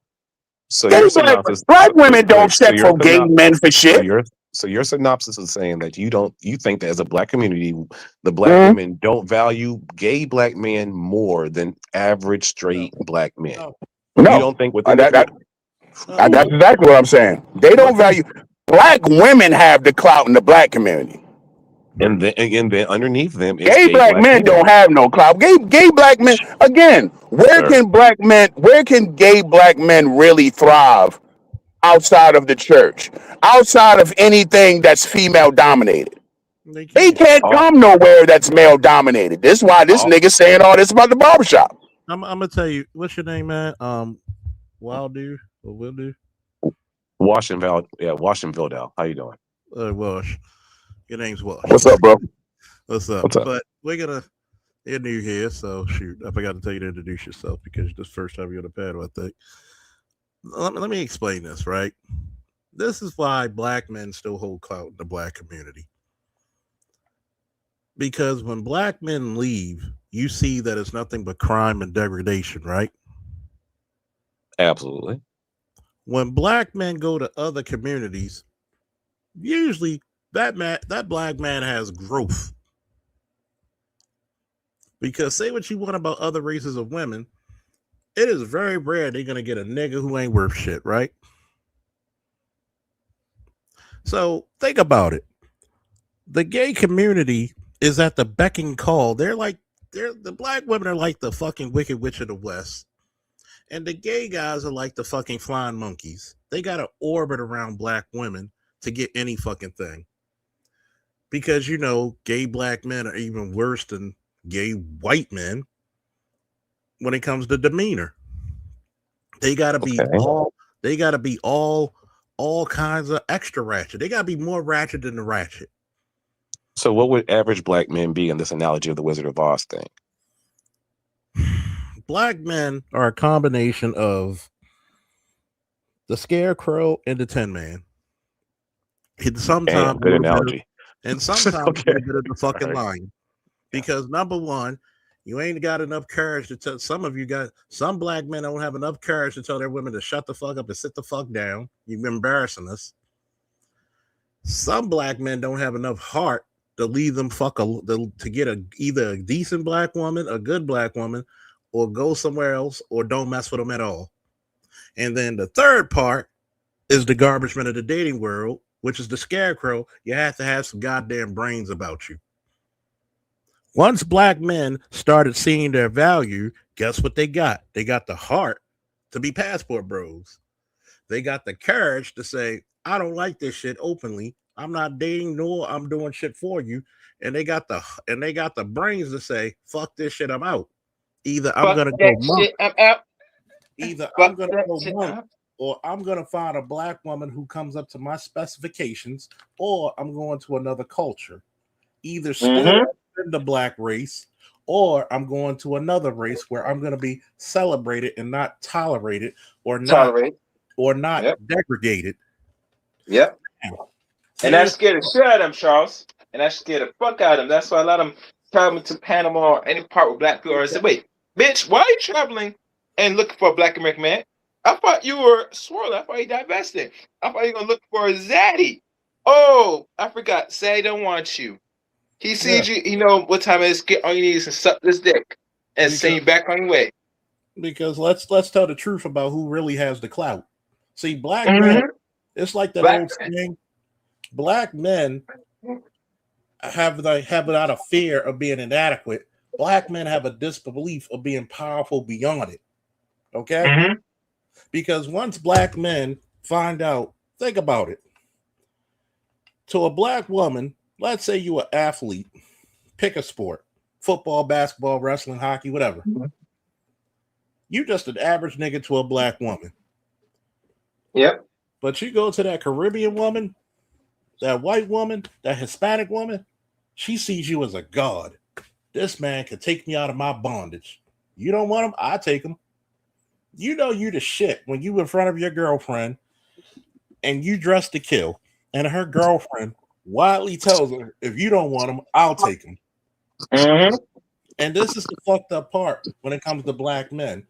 So Gay your black, synopsis, black women don't so check your for gay synop- men for so shit. your synopsis is saying that you think that as a black community, the black Mhm. women don't value gay black men more than average straight black men. No, You No, don't think within the that's no. exactly what I'm saying. They don't value. Black women have the clout in the black community. and then underneath them is Gay gay black men don't have no clout. Gay black men, again, where Sure. can gay black men really thrive outside of the church, outside of anything that's female dominated? They can't Oh. come nowhere that's male dominated. This is why this Oh. nigga saying all this about the barbershop. I'm gonna tell you, what's your name, man? Wild dude or Will do? Washington Vildell. How you doing? Wash. Your name's Wash. What's up, bro? What's up? What's up? But you're new here, so shoot, I forgot to tell you to introduce yourself because this first time you're on the panel, I think. Let me explain this, right? This is why black men still hold clout in the black community. Because when black men leave, you see that it's nothing but crime and degradation, right? Absolutely. When black men go to other communities, usually that black man has growth. Because say what you want about other races of women, it is very rare they're gonna get a nigga who ain't worth shit, right? So think about it. The gay community is at the beck and call. The black women are like the fucking Wicked Witch of the West. And the gay guys are like the fucking flying monkeys. They gotta orbit around black women to get any fucking thing. Because gay black men are even worse than gay white men when it comes to demeanor. They gotta be all kinds of extra ratchet. They gotta be more ratchet than the ratchet. So what would average black men be in this analogy of the Wizard of Oz thing? Black men are a combination of the Scarecrow and the Tin Man. Sometimes Good analogy. And sometimes Okay. a bit of the fucking All right. lying. Because number one, you ain't got enough courage to tell. Some black men don't have enough courage to tell their women to shut the fuck up and sit the fuck down. You've embarrassing us. Some black men don't have enough heart to leave them to get either a decent black woman, a good black woman, or go somewhere else, or don't mess with them at all. And then the third part is the garbage man of the dating world, which is the Scarecrow. You have to have some goddamn brains about you. Once black men started seeing their value, guess what they got? They got the heart to be passport bros. They got the courage to say, I don't like this shit openly. I'm not dating, nor I'm doing shit for you. And they got the brains to say, fuck this shit, I'm out. Either I'm gonna go monk. I'm out. Either Fuck I'm gonna that go shit, monk, or I'm gonna find a black woman who comes up to my specifications, or I'm going to another culture. Either still in the black race, or I'm going to another race where I'm gonna be celebrated and not tolerated, or not degraded. Yep. And that scared the shit out of them, Charles. And that scared the fuck out of them. That's why a lot of them traveling to Panama or any part where black people are. I said, wait, bitch, why are you traveling and looking for a black American man? I thought you were swirling. I thought you divested. I thought you were going to look for a zaddy. Oh, I forgot. Zaddy don't want you. He sees you, you know what time it is. Get on your knees and suck this dick and send you back on your way. Because let's tell the truth about who really has the clout. See, black men, it's like that old saying. Black men have not a fear of being inadequate, black men have a disbelief of being powerful beyond it. Okay? Mm-hmm. Because once black men find out, think about it. To a black woman, let's say you're an athlete, pick a sport, football, basketball, wrestling, hockey, whatever. You just an average nigga to a black woman. Yep. But you go to that Caribbean woman, that white woman, that Hispanic woman, she sees you as a god. This man could take me out of my bondage. You don't want him? I take him. You know you the shit when you in front of your girlfriend and you dress to kill, and her girlfriend widely tells her, if you don't want him, I'll take him. Mm-hmm. And this is the fucked up part when it comes to black men.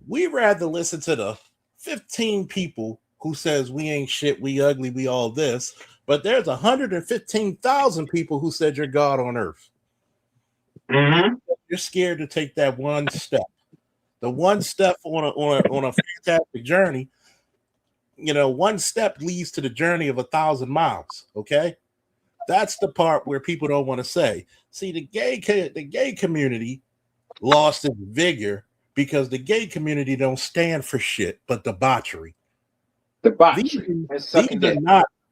We rather listen to the 15 people who says we ain't shit, we ugly, we all this, but there's 115,000 people who said you're God on earth. Mm-hmm. You're scared to take that one step. The one step on a fantastic journey, you know, one step leads to the journey of 1,000 miles. Okay, that's the part where people don't want to say. See, the gay community lost its vigor because the gay community don't stand for shit but debauchery. Debauchery.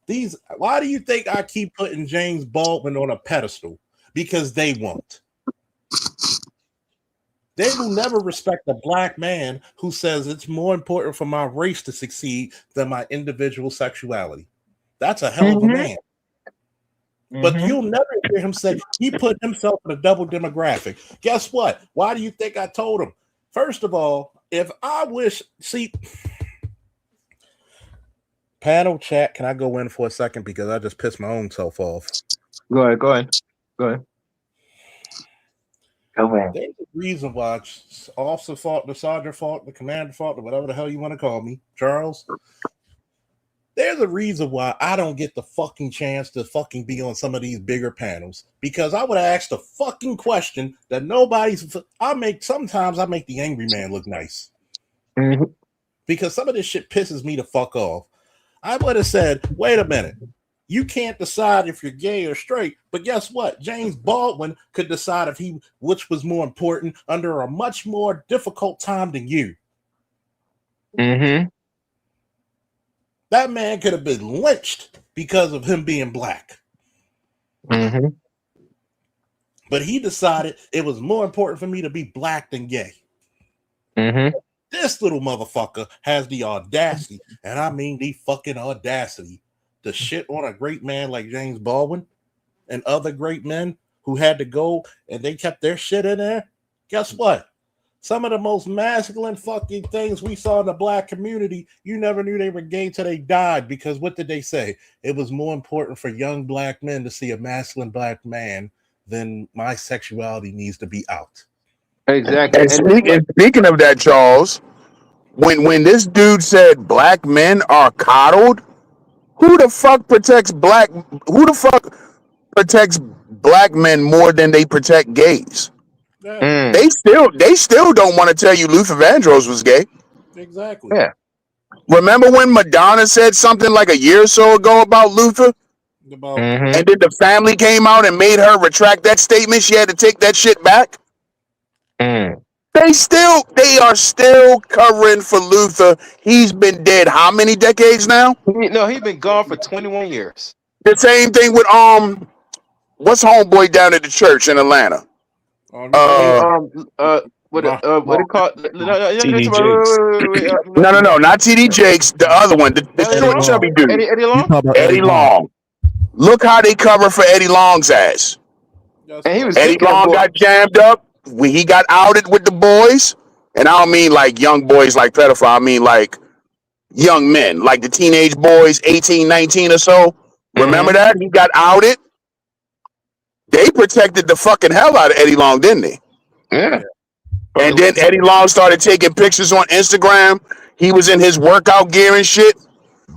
These. Why do you think I keep putting James Baldwin on a pedestal? Because they won't. They will never respect a black man who says it's more important for my race to succeed than my individual sexuality. That's a hell of a man. But you'll never hear him say he put himself in a double demographic. Guess what? Why do you think I told him? First of all, if I panel chat, can I go in for a second because I just pissed my own self off? Go ahead. There's a reason why officer fault, the sergeant fault, the commander fault, or whatever the hell you want to call me, Charles. There's a reason why I don't get the fucking chance to fucking be on some of these bigger panels, because I would ask the fucking question that sometimes I make the angry man look nice. Mm-hmm. Because some of this shit pisses me the fuck off. I would have said, wait a minute. You can't decide if you're gay or straight, but guess what? James Baldwin could decide which was more important under a much more difficult time than you. Mm-hmm. That man could have been lynched because of him being black. Mm-hmm. But he decided it was more important for me to be black than gay. Mm-hmm. This little motherfucker has the audacity, and I mean the fucking audacity, to shit on a great man like James Baldwin and other great men who had to go and they kept their shit in there. Guess what? Some of the most masculine fucking things we saw in the black community, you never knew they were gay till they died, because what did they say? It was more important for young black men to see a masculine black man than my sexuality needs to be out. Exactly. And speaking of that, Charles, when this dude said black men are coddled, who the fuck protects black men more than they protect gays? Yeah, They still don't want to tell you Luther Vandross was gay. exactly. Yeah. Remember when Madonna said something like a year or so ago about Luther? About Mm-hmm. And then the family came out and made her retract that statement. She had to take that shit back. Mm. They are still covering for Luther. He's been dead how many decades now? No, he's been gone for 21 years. The same thing with what's homeboy down at the church in Atlanta? What it called? No, not TD Jakes. The other one, the short chubby dude, Eddie Long. Eddie Long. Look how they cover for Eddie Long's ass. And he was Eddie Long got jammed up when he got outed with the boys, and I don't mean like young boys like pedophile. I mean like young men, like the teenage boys, 18, 19 or so. Remember that? He got outed. They protected the fucking hell out of Eddie Long, didn't they? Yeah. And then Eddie Long started taking pictures on Instagram. He was in his workout gear and shit.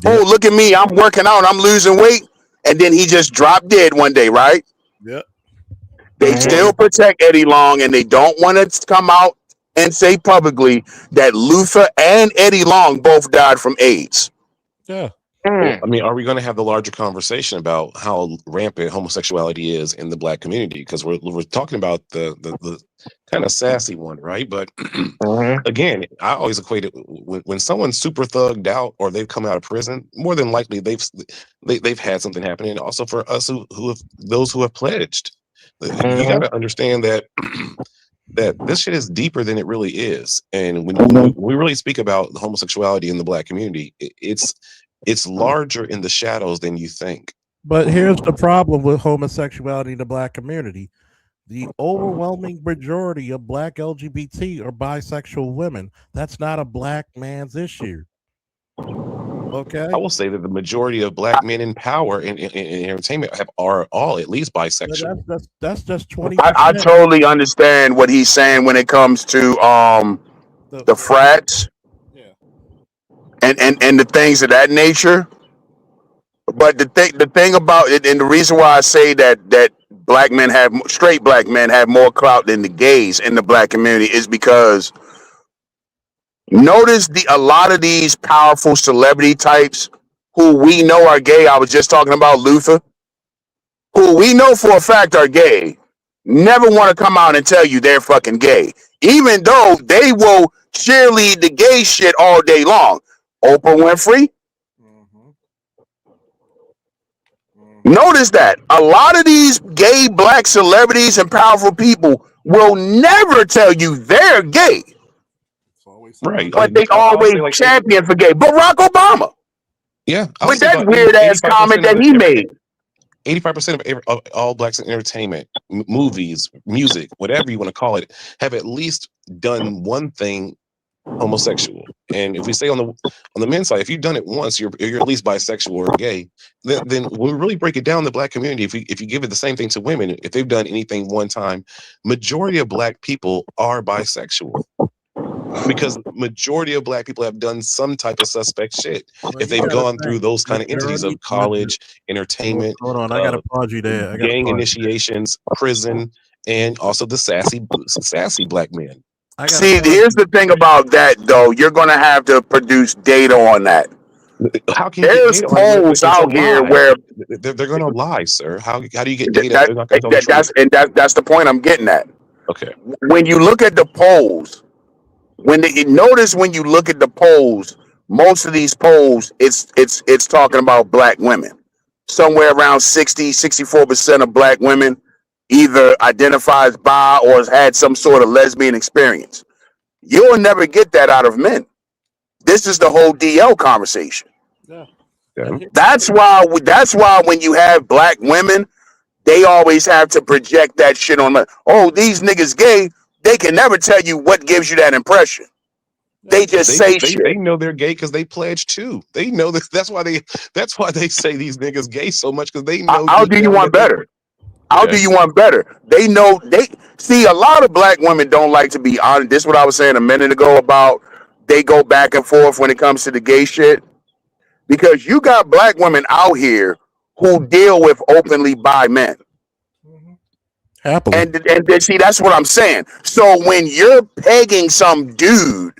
Yeah. Oh, look at me. I'm working out. I'm losing weight. And then he just dropped dead one day, right? Yep. They still protect Eddie Long, and they don't want to come out and say publicly that Luther and Eddie Long both died from AIDS. Yeah. Mm. I mean, are we going to have the larger conversation about how rampant homosexuality is in the Black community? Because we're talking about the kind of sassy one, right? But Mhm. again, I always equate it when someone's super thugged out or they've come out of prison. More than likely, they've had something happen. And also for us who have those who have pledged, you got to understand that. That this shit is deeper than it really is, and when we really speak about homosexuality in the Black community, it's larger in the shadows than you think. But here's the problem with homosexuality in the Black community. The overwhelming majority of Black LGBT are bisexual women. That's not a Black man's issue. Okay. I will say that the majority of Black men in power in entertainment are all at least bisexual. That's just 20%. I totally understand what he's saying when it comes to the frats and the things of that nature. But the thing about it, and the reason why I say that straight black men have more clout than the gays in the Black community is because notice a lot of these powerful celebrity types who we know are gay. I was just talking about Luther, who we know for a fact are gay, never want to come out and tell you they're fucking gay, even though they will cheerlead the gay shit all day long. Oprah Winfrey. Notice that a lot of these gay Black celebrities and powerful people will never tell you they're gay. Right. But they always champion for gay. Barack Obama. Yeah. With that weird ass comment that he made. 85% of all Blacks in entertainment, movies, music, whatever you want to call it, have at least done one thing homosexual. And if we say on the men's side, if you've done it once, you're at least bisexual or gay. Then when we really break it down, the Black community, if you give it the same thing to women, if they've done anything one time, majority of Black people are bisexual. Because majority of Black people have done some type of suspect shit. If they've gone through those kind of entities of college, entertainment, Hold on, I gotta pause you there. gang initiations, prison, and also the sassy Black men. See, here's the thing about that, though. You're going to have to produce data on that. How can there's polls out here where they're going to lie, sir? How do you get data? That's the point I'm getting at. Okay. When you look at the polls, notice when you look at the polls, most of these polls, it's talking about Black women. Somewhere around 64% of Black women either identifies bi or has had some sort of lesbian experience. You'll never get that out of men. This is the whole DL conversation. Yeah. That's why when you have Black women, they always have to project that shit on. Oh, these niggas gay. They can never tell you what gives you that impression. They just say shit. They know they're gay because they pledge too. They know this. That's why they say these niggas gay so much, because they know. I'll do you one better. I'll do you one better. They know they see a lot of Black women don't like to be honest. This is what I was saying a minute ago about they go back and forth when it comes to the gay shit. Because you got Black women out here who deal with openly bi men. Happily. And see, that's what I'm saying. So when you're pegging some dude,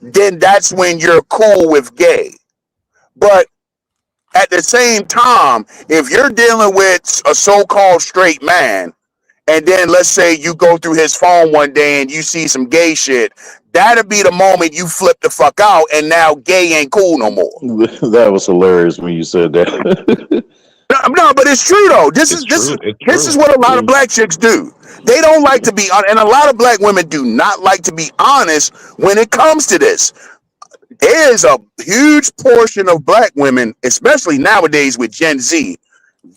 then that's when you're cool with gay. But at the same time, if you're dealing with a so-called straight man, and then let's say you go through his phone one day and you see some gay shit, that'll be the moment you flip the fuck out, and now gay ain't cool no more. That was hilarious when you said that. No, but it's true though. This is what a lot of Black chicks do. They don't like to be, and a lot of Black women do not like to be honest when it comes to this. There's a huge portion of Black women, especially nowadays with Gen Z,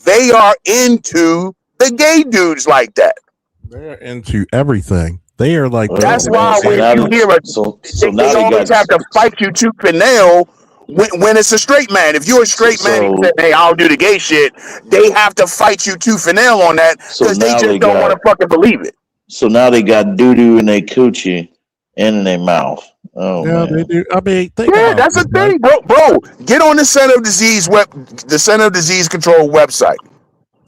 they are into the gay dudes like that. They're into everything. They are like. That's why when you hear they always have to fight you tooth and nail when it's a straight man. If you're a straight man and say, hey, I'll do the gay shit, they have to fight you tooth and nail on that because they just don't want to fucking believe it. So now they got doo-doo in their coochie and in their mouth. Oh, yeah, man. they do. I mean, that's the thing, bro. Get on the Center of Disease Control website.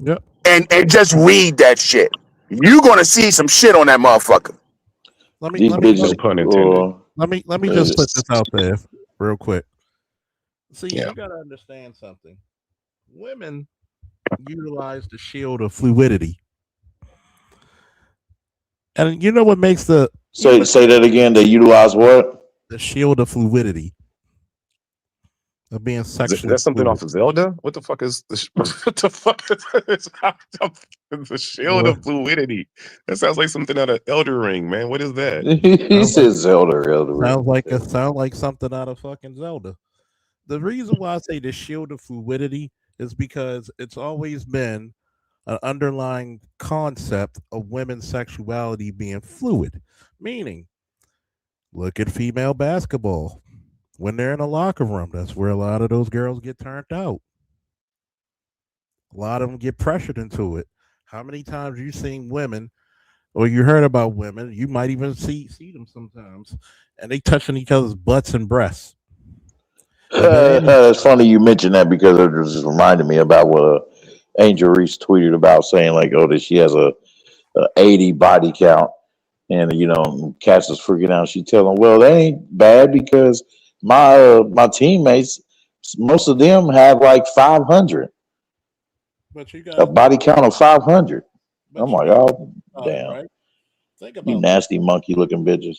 Yep. And just read that shit. You're gonna see some shit on that motherfucker. Let me just put this out there real quick. See, Yeah. you got to understand something. Women utilize the shield of fluidity. And you know what makes the Say that again. They utilize what? the shield of fluidity of being sexually That's something fluid. off of Zelda. What the fuck is this? What the fuck is the shield What? of fluidity? That sounds like something out of Elder Ring, man. What is that? He said Zelda. Sound like something out of fucking Zelda. The reason why I say the shield of fluidity is because it's always been an underlying concept of women's sexuality being fluid, meaning look at female basketball. When they're in a locker room, that's where a lot of those girls get turned out. A lot of them get pressured into it. How many times you seen women, or you heard about women? You might even see them sometimes, and they touching each other's butts and breasts. It's funny you mentioned that because it just reminded me about what Angel Reese tweeted about, saying like, "Oh, that she has a 80 body count," and Cass is freaking out. She tell him, "Well, that ain't bad because my teammates, most of them have like 500, But you a guys, body count of 500." I'm like, "Oh, damn, right? Think you about nasty monkey looking bitches."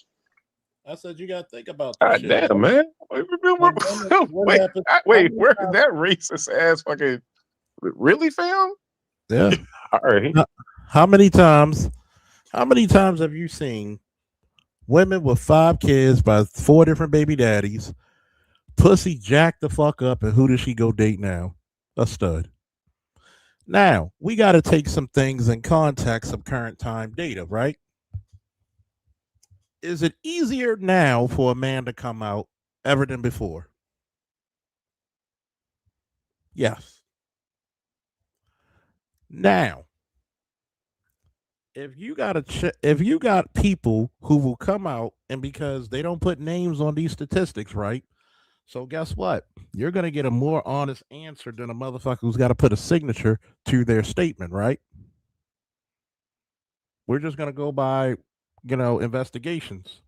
I said you got to think about this God shit. damn, man. Wait, What happens? wait, where is that racist ass fucking really found? Yeah. All right. How many times have you seen women with 5 kids by 4 different baby daddies, pussy jacked the fuck up, and who does she go date now? A stud. Now, we got to take some things in context of current time data, right? Is it easier now for a man to come out ever than before? Yes. Now, if you got people who will come out, and because they don't put names on these statistics, right? So guess what? You're going to get a more honest answer than a motherfucker who's got to put a signature to their statement, right? We're just going to go by, investigations.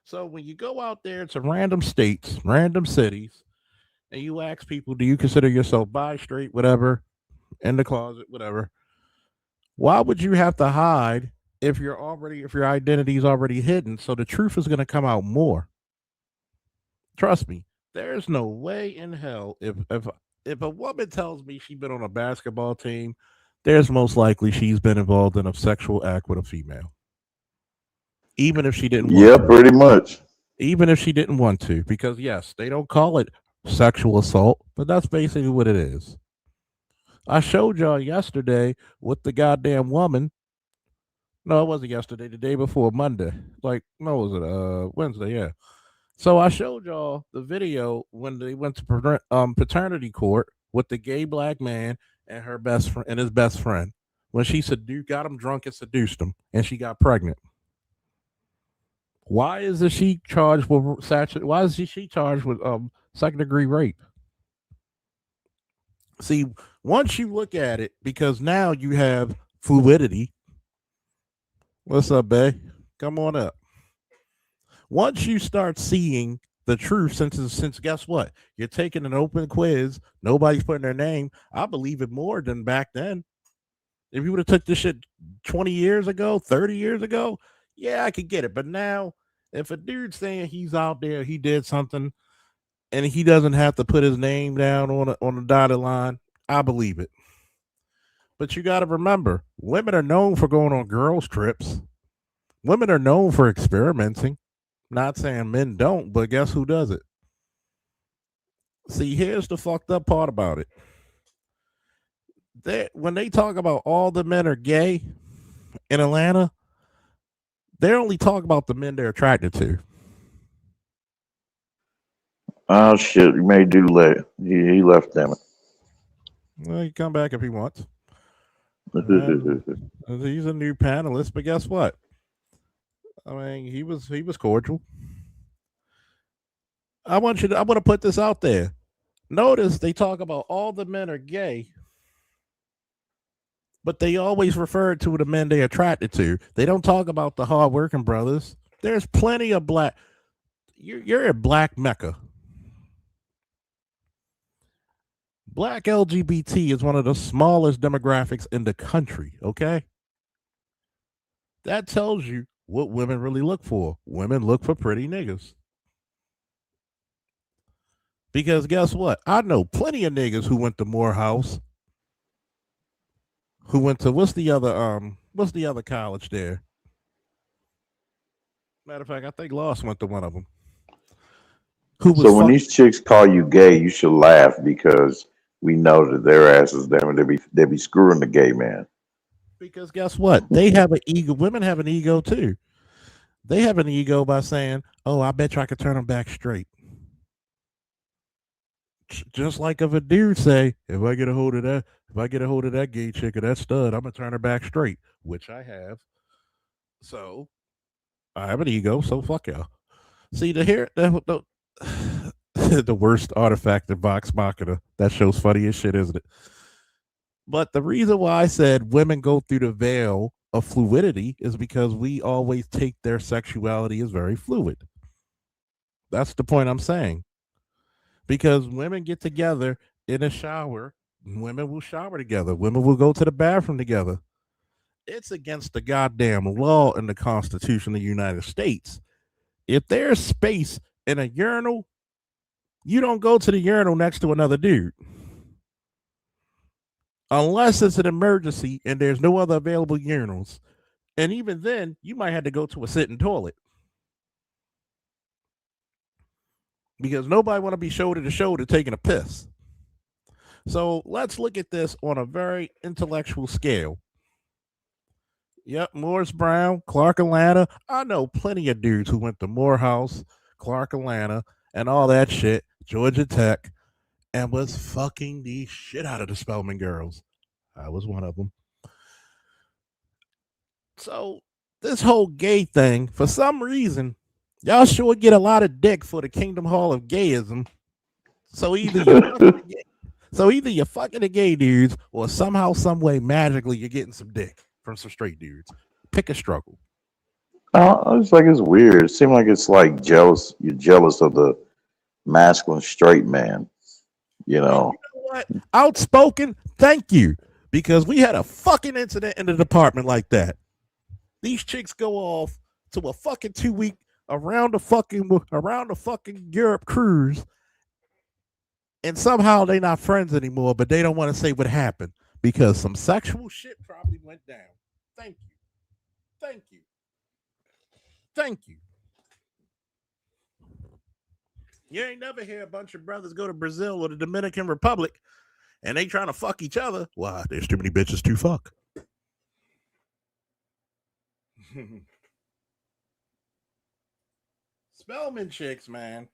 So when you go out there to random states, random cities, and you ask people, do you consider yourself bi, straight, whatever, in the closet, whatever, why would you have to hide if your identity is already hidden? So the truth is going to come out more. Trust me, there's no way in hell if a woman tells me she's been on a basketball team, there's most likely she's been involved in a sexual act with a female. Even if she didn't want Yeah, to. pretty much. Even if she didn't want to, because yes, they don't call it sexual assault, but that's basically what it is. I showed y'all yesterday with the goddamn woman. No, it wasn't yesterday, the day before, Monday. Like, no, was it Wednesday, yeah. So I showed y'all the video when they went to paternity court with the gay black man and her best friend and his best friend. When she got him drunk and seduced him, and she got pregnant. Why is she charged with second degree rape? See, once you look at it, because now you have fluidity. What's up, babe? Come on up. Once you start seeing the truth, since guess what? You're taking an open quiz, nobody's putting their name. I believe it more than back then. If you would have took this shit 20 years ago, 30 years ago, yeah, I could get it. But now, if a dude's saying he's out there, he did something, and he doesn't have to put his name down on a dotted line, I believe it. But you got to remember, women are known for going on girls' trips. Women are known for experimenting. Not saying men don't, but guess who does it? See, here's the fucked up part about it. When they talk about all the men are gay in Atlanta, they only talk about the men they're attracted to. Oh shit, you may do let he left, damn it. Well, he come back if he wants. He's a new panelist, but guess what? I mean, he was cordial. I want to put this out there. Notice they talk about all the men are gay, but they always refer to the men they're attracted to. They don't talk about the hardworking brothers. There's plenty of black. You're a black Mecca. Black LGBT is one of the smallest demographics in the country, okay? That tells you what women really look for. Women look for pretty niggas. Because guess what? I know plenty of niggas who went to Morehouse, who went to what's the other college there? Matter of fact, I think Lost went to one of them. Who was So when these chicks call you gay, you should laugh because we know that their asses, damn it, they be screwing the gay man. because guess what? They have an ego. Women have an ego too. They have an ego by saying, "Oh, I bet you I could turn them back straight." Just like if a dude say, if I get a hold of that gay chick or that stud, I'm gonna turn her back straight, which I have. So I have an ego, so fuck y'all. See the worst artifact in Vox Machina. That show's funny as shit, isn't it? But the reason why I said women go through the veil of fluidity is because we always take their sexuality as very fluid. That's the point I'm saying. Because women get together in a shower, women will shower together, women will go to the bathroom together. It's against the goddamn law in the Constitution of the United States. If there's space in a urinal, you don't go to the urinal next to another dude. Unless it's an emergency and there's no other available urinals. And even then, you might have to go to a sitting toilet. Because nobody want to be shoulder to shoulder taking a piss. So let's look at this on a very intellectual scale. Yep, Morris Brown, Clark Atlanta. I know plenty of dudes who went to Morehouse, Clark Atlanta, and all that shit, Georgia Tech, and was fucking the shit out of the Spelman girls. I was one of them. So this whole gay thing, for some reason, y'all sure get a lot of dick for the Kingdom Hall of Gayism. So either you're fucking the gay dudes, or somehow, some way, magically, you're getting some dick from some straight dudes. Pick a struggle. It's like it's weird. It seems like it's like jealous. You're jealous of the masculine straight man. You know. You know what? Outspoken. Thank you, because we had a fucking incident in the department like that. These chicks go off to a fucking 2-week around the fucking Europe cruise, and somehow they're not friends anymore, but they don't want to say what happened because some sexual shit probably went down. Thank you. Thank you. Thank you. You ain't never hear a bunch of brothers go to Brazil or the Dominican Republic and they trying to fuck each other. Why? There's too many bitches to fuck. Spelman chicks, man.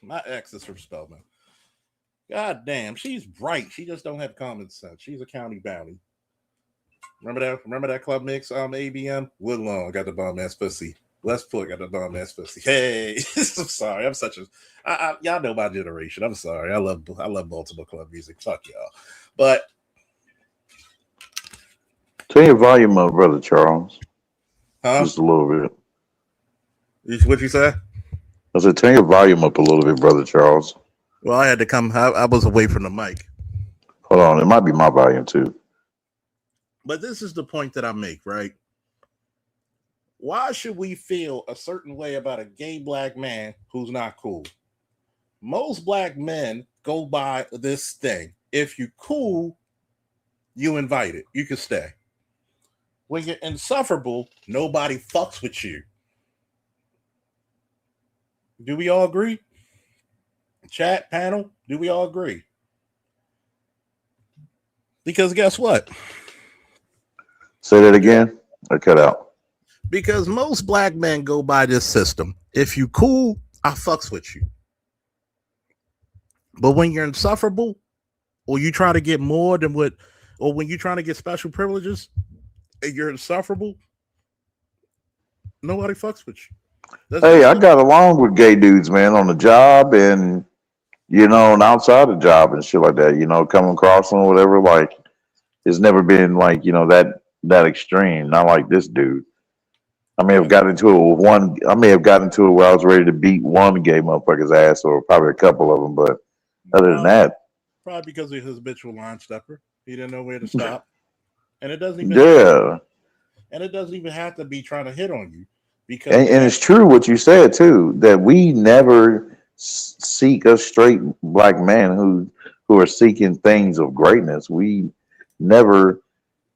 My ex is from Spelman. God damn, she's bright. She just don't have common sense. She's a county bounty. Remember that club mix ABM? Woodlawn got the bomb ass pussy. Westport got the bomb ass pussy. Hey, I'm sorry. I'm such a y'all know my generation. I'm sorry. I love Baltimore club music. Fuck y'all. But Turn your volume up, Brother Charles. huh? Just a little bit. What you say? I said, turn your volume up a little bit, Brother Charles. Well, I had to come. I was away from the mic. Hold on. It might be my volume, too. But this is the point that I make, right? Why should we feel a certain way about a gay black man who's not cool? Most black men go by this thing. If you cool, you invited. You can stay. When you're insufferable, nobody fucks with you. Do we all agree? Chat panel, do we all agree? Because guess what? Say that again. I cut out. Because most black men go by this system. If you cool, I fucks with you. But when you're insufferable, or you try to get more than what, or when you're trying to get special privileges, and you're insufferable, nobody fucks with you. Hey, I got along with gay dudes, man, on the job and, and outside the job and shit like that, coming across them or whatever. Like, it's never been like, that extreme. Not like this dude. I may have gotten into it where I was ready to beat one gay motherfucker's ass or probably a couple of them, but other than that. Probably because of his habitual line stepper. He didn't know where to stop. And it doesn't even have to be trying to hit on you. Because and it's true what you said too, that we never seek a straight black man who are seeking things of greatness. We never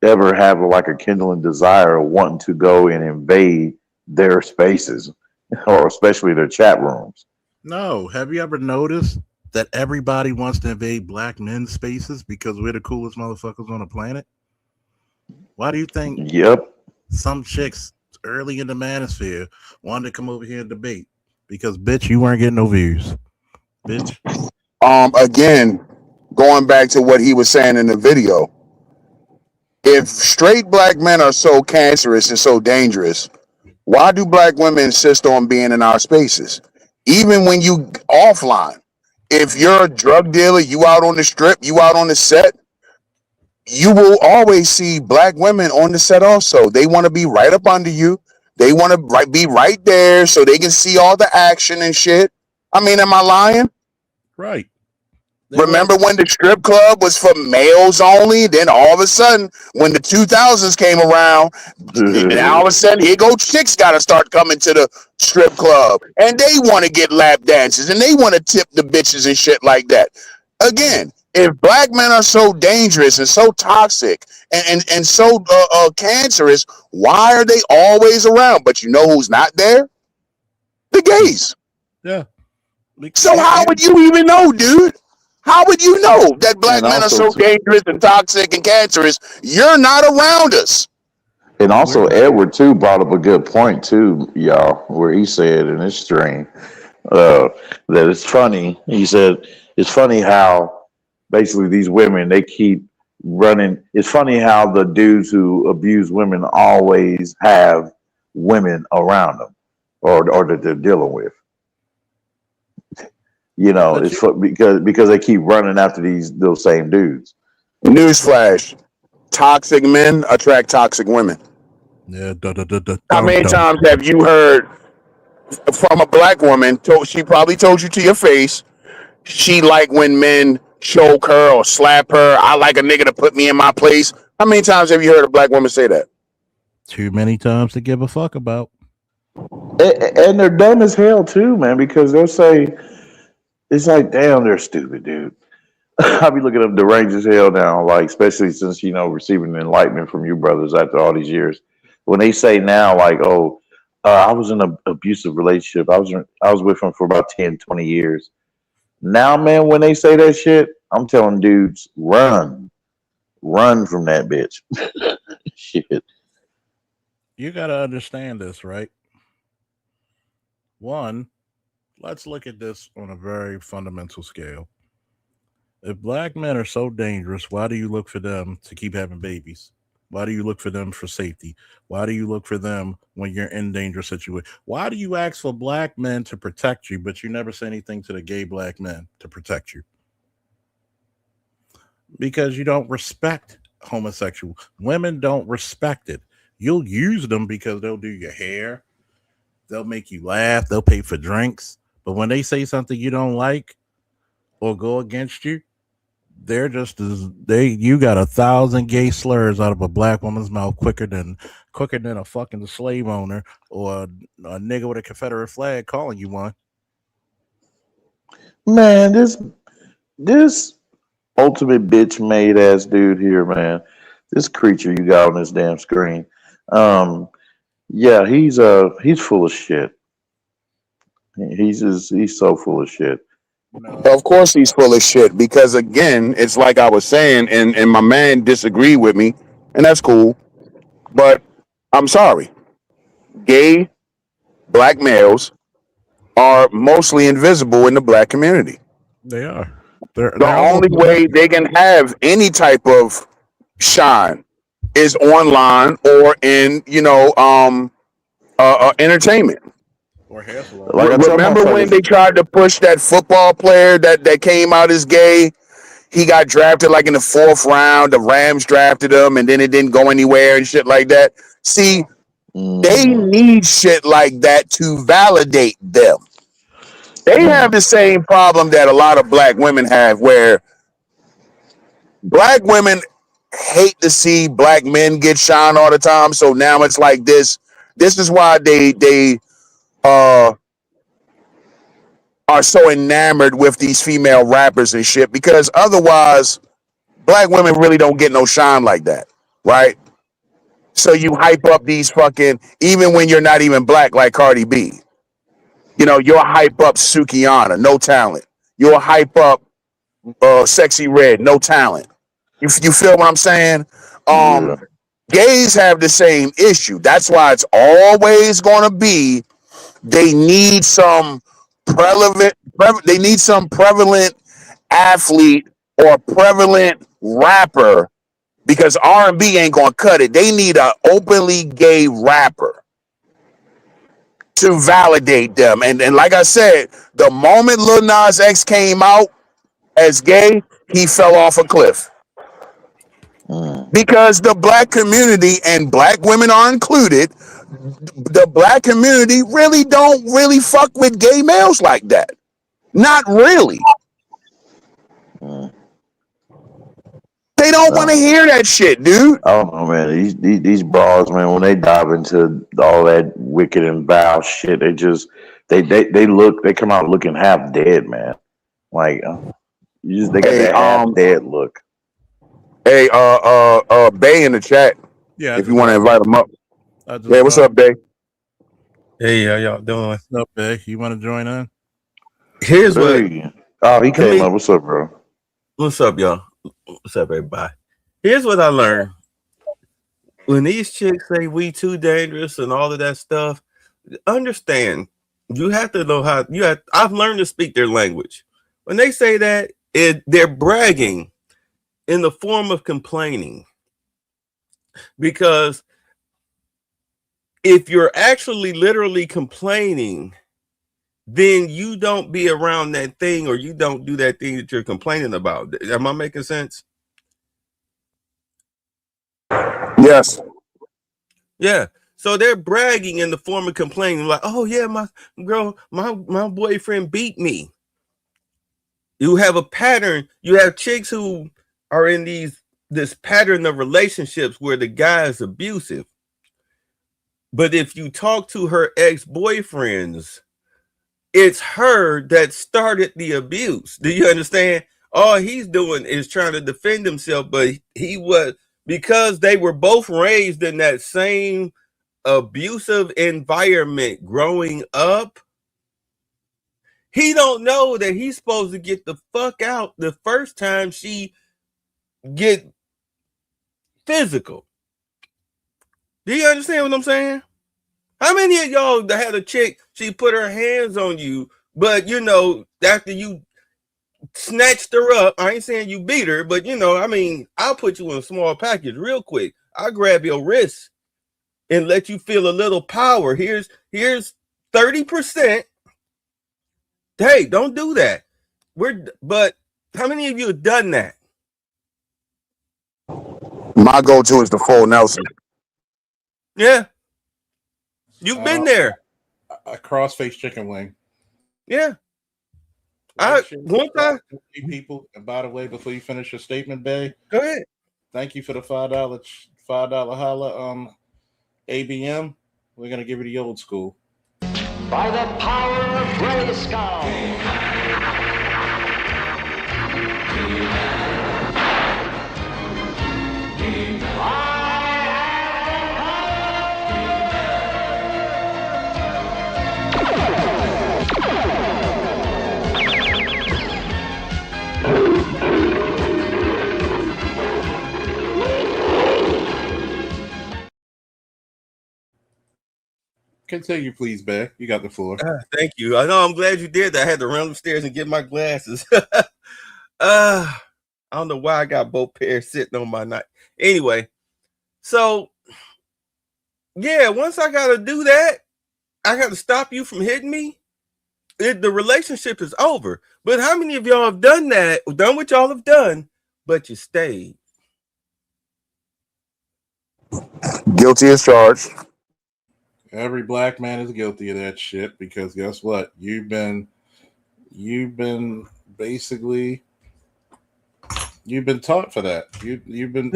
ever have like a kindling desire of wanting to go and invade their spaces or especially their chat rooms. No, have you ever noticed that everybody wants to invade black men's spaces because we're the coolest motherfuckers on the planet? Why do you think some chicks early in the manosphere wanted to come over here and debate? Because bitch, you weren't getting no views. Bitch. Again, going back to what he was saying in the video, if straight black men are so cancerous and so dangerous, why do black women insist on being in our spaces? Even when you offline, if you're a drug dealer, you out on the strip, you out on the set, you will always see black women on the set also. They want to be right up under you. They want to be right there so they can see all the action and shit. I mean, am I lying? Right. Remember when the strip club was for males only? Then all of a sudden, when the 2000s came around, now all of a sudden, here go chicks got to start coming to the strip club. And they want to get lap dances and they want to tip the bitches and shit like that. Again, if black men are so dangerous and so toxic and so cancerous, why are they always around? But you know who's not there? The gays. Yeah. So how would you even know, dude? How would you know that black men are so dangerous and toxic and cancerous? You're not around us. And also, Edward too brought up a good point too, y'all, where he said in his stream that it's funny. He said it's funny how basically these women, they keep running. It's funny how the dudes who abuse women always have women around them, or that they're dealing with. You know, it's because they keep running after those same dudes. Newsflash: toxic men attract toxic women. Yeah. How many times have you heard from a black woman? She probably told you to your face. She like when men choke her or slap her. I like a nigga to put me in my place. How many times have you heard a black woman say that? Too many times to give a fuck about. And they're dumb as hell too, man, because they'll say, it's like, damn, they're stupid, dude. I'll be looking up deranged as hell now, like, especially since, receiving enlightenment from you brothers after all these years. When they say now, like, I was in an abusive relationship. I was with him for about 10, 20 years. Now, man, when they say that shit, I'm telling dudes, run from that bitch. Shit. You got to understand this, right? One, let's look at this on a very fundamental scale. If black men are so dangerous, why do you look for them to keep having babies? Why do you look for them for safety? Why do you look for them when you're in dangerous situation? Why do you ask for black men to protect you, but you never say anything to the gay black men to protect you? Because you don't respect homosexual. Women don't respect it. You'll use them because they'll do your hair. They'll make you laugh. They'll pay for drinks. But when they say something you don't like or go against you, they're just you got 1,000 gay slurs out of a black woman's mouth quicker than a fucking slave owner or a nigga with a Confederate flag calling you one. Man, this ultimate bitch made ass dude here, man. This creature you got on this damn screen. Yeah, he's full of shit. He's so full of shit. Of course he's full of shit, because again, it's like I was saying, and my man disagreed with me, and that's cool. But I'm sorry. Gay black males are mostly invisible in the black community. They are. The only way they can have any type of shine is online or in, entertainment. Remember when they tried to push that football player that came out as gay? He got drafted like in the 4th round. The Rams drafted him, and then it didn't go anywhere and shit like that. See, they need shit like that to validate them. They have the same problem that a lot of black women have, where black women hate to see black men get shine all the time. So now it's like this. This is why they are so enamored with these female rappers and shit, because otherwise black women really don't get no shine like that, right? So you hype up these fucking, even when you're not even black, like Cardi B. You know, you'll hype up Sukihana, no talent. You'll hype up Sexy Red, no talent. You feel what I'm saying? Yeah. Gays have the same issue. That's why it's always going to be, they need some prevalent athlete or prevalent rapper, because R&B ain't gonna cut it. They need an openly gay rapper to validate them. And like I said, the moment Lil Nas X came out as gay, he fell off a cliff. Because the black community, and black women are included, the black community really don't really fuck with gay males like that. Not really. They don't want to hear that shit, dude. I don't know, man. These bras, man, when they dive into all that wicked and vile shit, they come out looking half dead, man. Like they got that half dead look. Hey, Bay in the chat. Yeah, if you want to invite him up. Hey, what's up, Bay? Hey, how y'all doing? What's up, Bay? You want to join in? Here's what. Oh, he came up. What's up, bro? What's up, y'all? What's up, everybody? Here's what I learned. When these chicks say we too dangerous and all of that stuff, understand, you have to know how I've learned to speak their language. When they say that, they're bragging in the form of complaining. Because if you're actually literally complaining, then you don't be around that thing, or you don't do that thing that you're complaining about. Am I making sense? Yes. Yeah. So they're bragging in the form of complaining, like, oh yeah, my boyfriend beat me. You have a pattern. You have chicks who are in this pattern of relationships where the guy is abusive. But if you talk to her ex-boyfriends, it's her that started the abuse. Do you understand? All he's doing is trying to defend himself, but because they were both raised in that same abusive environment growing up, he don't know that he's supposed to get the fuck out the first time she get physical. Do you understand what I'm saying? How many of y'all that had a chick, she put her hands on you, but after you snatched her up, I ain't saying you beat her, but I'll put you in a small package real quick. I'll grab your wrist and let you feel a little power. Here's 30%. Hey, don't do that. But how many of you have done that? My go-to is the full Nelson. Yeah. You've been there. A cross-face chicken wing. Yeah. One time. People, and by the way, before you finish your statement, Bay, go ahead. Thank you for the $5 holla. ABM, we're gonna give you the old school. By the power of Grayskull. Continue, please, Bay. You got the floor. Thank you. I know. I'm glad you did that. I had to run upstairs and get my glasses. I don't know why I got both pairs sitting on my night. Anyway, so yeah, once I got to do that, I got to stop you from hitting me. The relationship is over. But how many of y'all have done that? Done what y'all have done, but you stayed? Guilty as charged. Every black man is guilty of that shit, because guess what? You've been basically You've been taught for that. You've been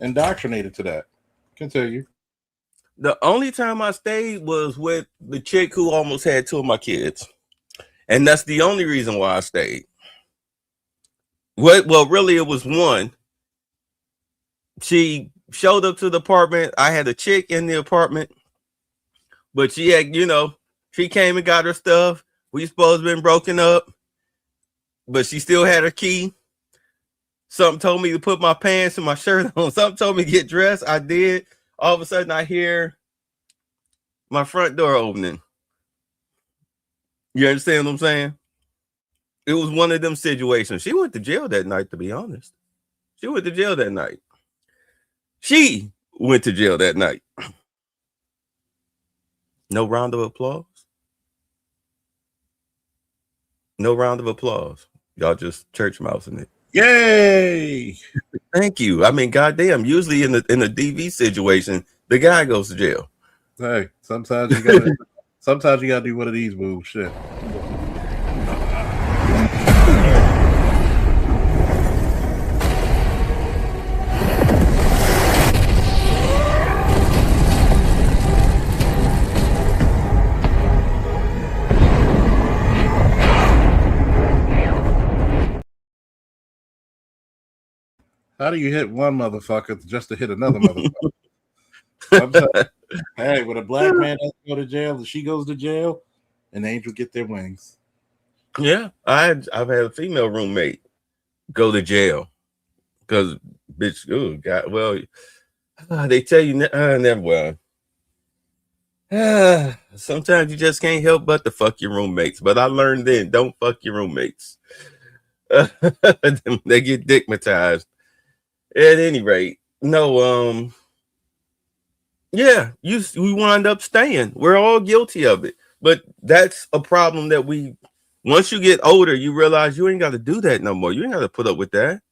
indoctrinated to that. Continue. The only time I stayed was with the chick who almost had 2 of my kids. And that's the only reason why I stayed. Well, really, it was one. She showed up to the apartment. I had a chick in the apartment, but she had, she came and got her stuff. We supposed to have been broken up, but she still had her key. Something told me to put my pants and my shirt on. Something told me to get dressed. I did. All of a sudden, I hear my front door opening. You understand what I'm saying? It was one of them situations. She went to jail that night, to be honest. She went to jail that night. No round of applause. No round of applause. Y'all just church mousing it. Yay! Thank you. I mean, goddamn. Usually in a DV situation, the guy goes to jail. Hey, sometimes you gotta do one of these moves. Shit. How do you hit one motherfucker just to hit another motherfucker? Hey, when a black man has to go to jail and she goes to jail, an angel get their wings. Yeah, I've had a female roommate go to jail because bitch. Oh God, well, they tell you never well. Sometimes you just can't help but to fuck your roommates. But I learned then, don't fuck your roommates. They get dickmatized. At any rate, no, yeah, we wind up staying. We're all guilty of it. But that's a problem that once you get older, you realize you ain't got to do that no more. You ain't got to put up with that.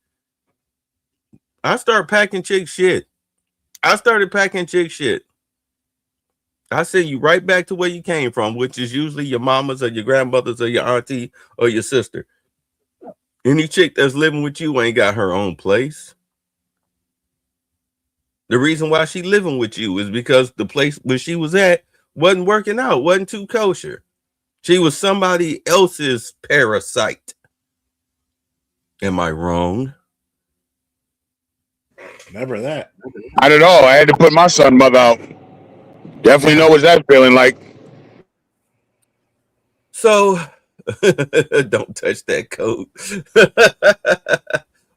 I started packing chick shit. I send you right back to where you came from, which is usually your mama's or your grandmother's or your auntie or your sister. Any chick that's living with you ain't got her own place. The reason why she living with you is because the place where she was at wasn't working out, wasn't too kosher. She was somebody else's parasite. Am I wrong? Never that. Not at all. I had to put my son mother out. Definitely know what that feeling like. So, don't touch that coat.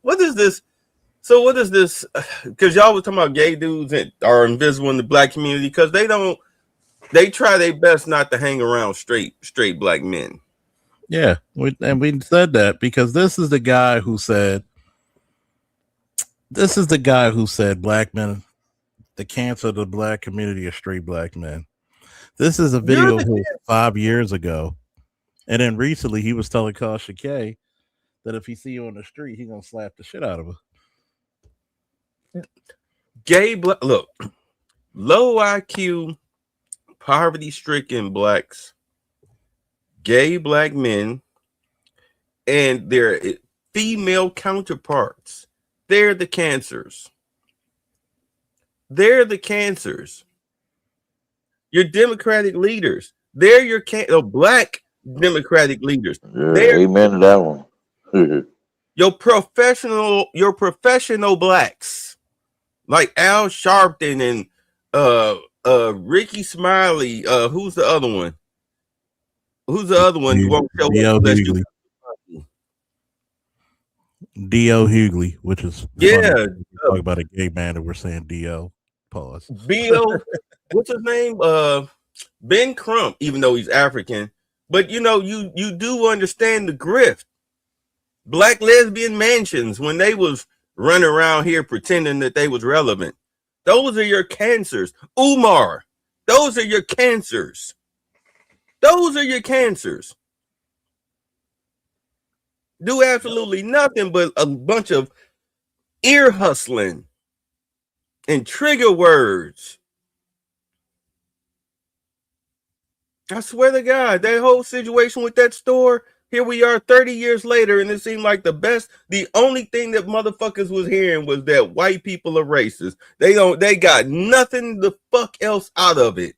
What is this? So what is this? Because y'all was talking about gay dudes that are invisible in the black community because they try their best not to hang around straight black men. Yeah, we said that because this is the guy who said black men, the cancer of the black community are straight black men. This is a video of his 5 years ago. And then recently he was telling Kasha K that if he see you on the street, he's gonna slap the shit out of her. Look, low IQ, poverty-stricken blacks, gay black men, and their female counterparts, they're the cancers. Your Democratic leaders, they're your black Democratic leaders. Yeah, amen to that one. Your professional blacks. Like Al Sharpton and Ricky Smiley. Who's the other one? D.O. Hughley, which is talk about a gay man that we're saying D.O. Pause. B.O. What's his name? Ben Crump, even though he's African. But you do understand the grift. Black lesbian mansions when they was running around here pretending that they was relevant. Those are your cancers. Umar, those are your cancers. Do absolutely nothing but a bunch of ear hustling and trigger words. I swear to God, that whole situation with that store, here we are 30 years later, and it seemed like the only thing that motherfuckers was hearing was that white people are racist. They got nothing the fuck else out of it.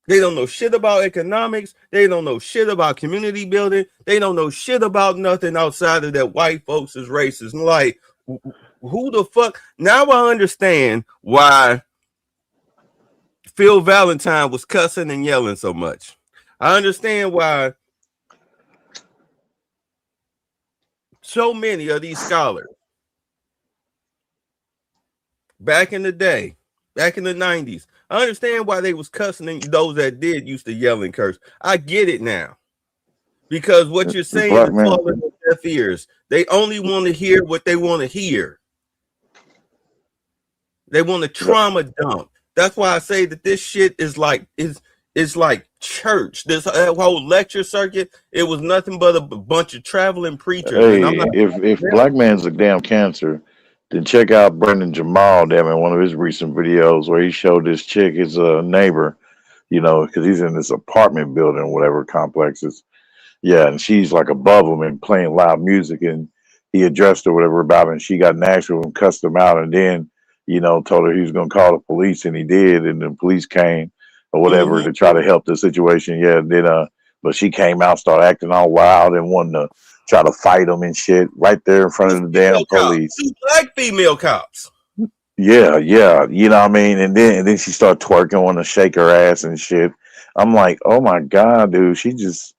They don't know shit about economics. They don't know shit about community building. They don't know shit about nothing outside of that white folks is racist. And like, who the fuck? Now I understand why Phil Valentine was cussing and yelling so much. I understand why so many of these scholars back in the day, back in the 90s, I understand why they was cussing, and those that did used to yell and curse. I get it now. Because what you're saying is falling on deaf ears. They only want to hear what they want to hear. They want to trauma dump. That's why I say that this shit is like church. This whole lecture circuit, it was nothing but a bunch of traveling preachers. Hey, And I'm not, if black man's a damn cancer, then check out Brendan Jamal damn in one of his recent videos where he showed this chick, his neighbor, you know, because he's in this apartment building, whatever complexes. Yeah, and she's like above him and playing loud music, and he addressed her whatever about it, and she got natural and cussed him out, and then, you know, told her he was gonna call the police, and he did, and the police came or whatever to try to help the situation. Yeah, then but she came out, started acting all wild and wanting to try to fight him and shit right there in front of the damn police. 2 black female cops. Yeah, you know what I mean? And then she started twerking, wanting to shake her ass and shit. I'm like, oh my God, dude, she just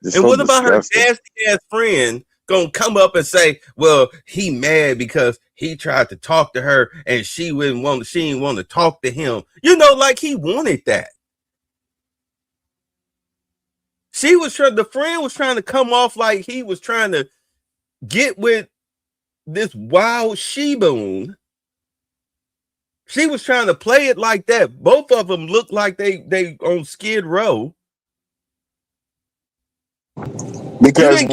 And so what about disgusting. her nasty ass friend gonna come up and say, well, he mad because he tried to talk to her and she didn't want to talk to him. You know, like he wanted that. The friend was trying to come off like he was trying to get with this wild she-boon. She was trying to play it like that. Both of them looked like they on Skid Row. Because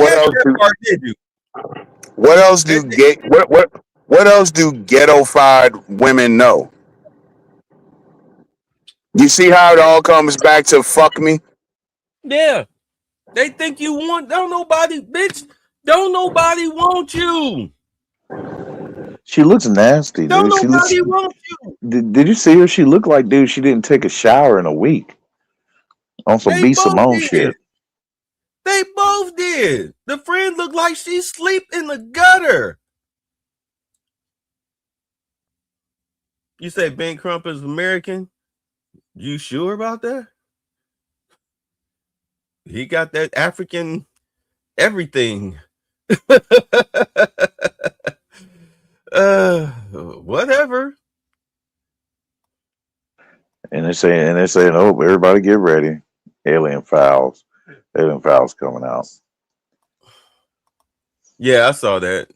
what else do ghetto-fied women know? You see how it all comes back to fuck me? Yeah. They think you want, don't nobody want you. She looks nasty, dude. Don't nobody want you. Did you see her? She looked like, dude, she didn't take a shower in a week. On some B. Simone shit. They both did. The friend looked like she sleep in the gutter. You say Ben Crump is American? You sure about that? He got that African everything. Whatever. And they're saying, oh, everybody get ready. Alien Files coming out. Yeah, I saw that.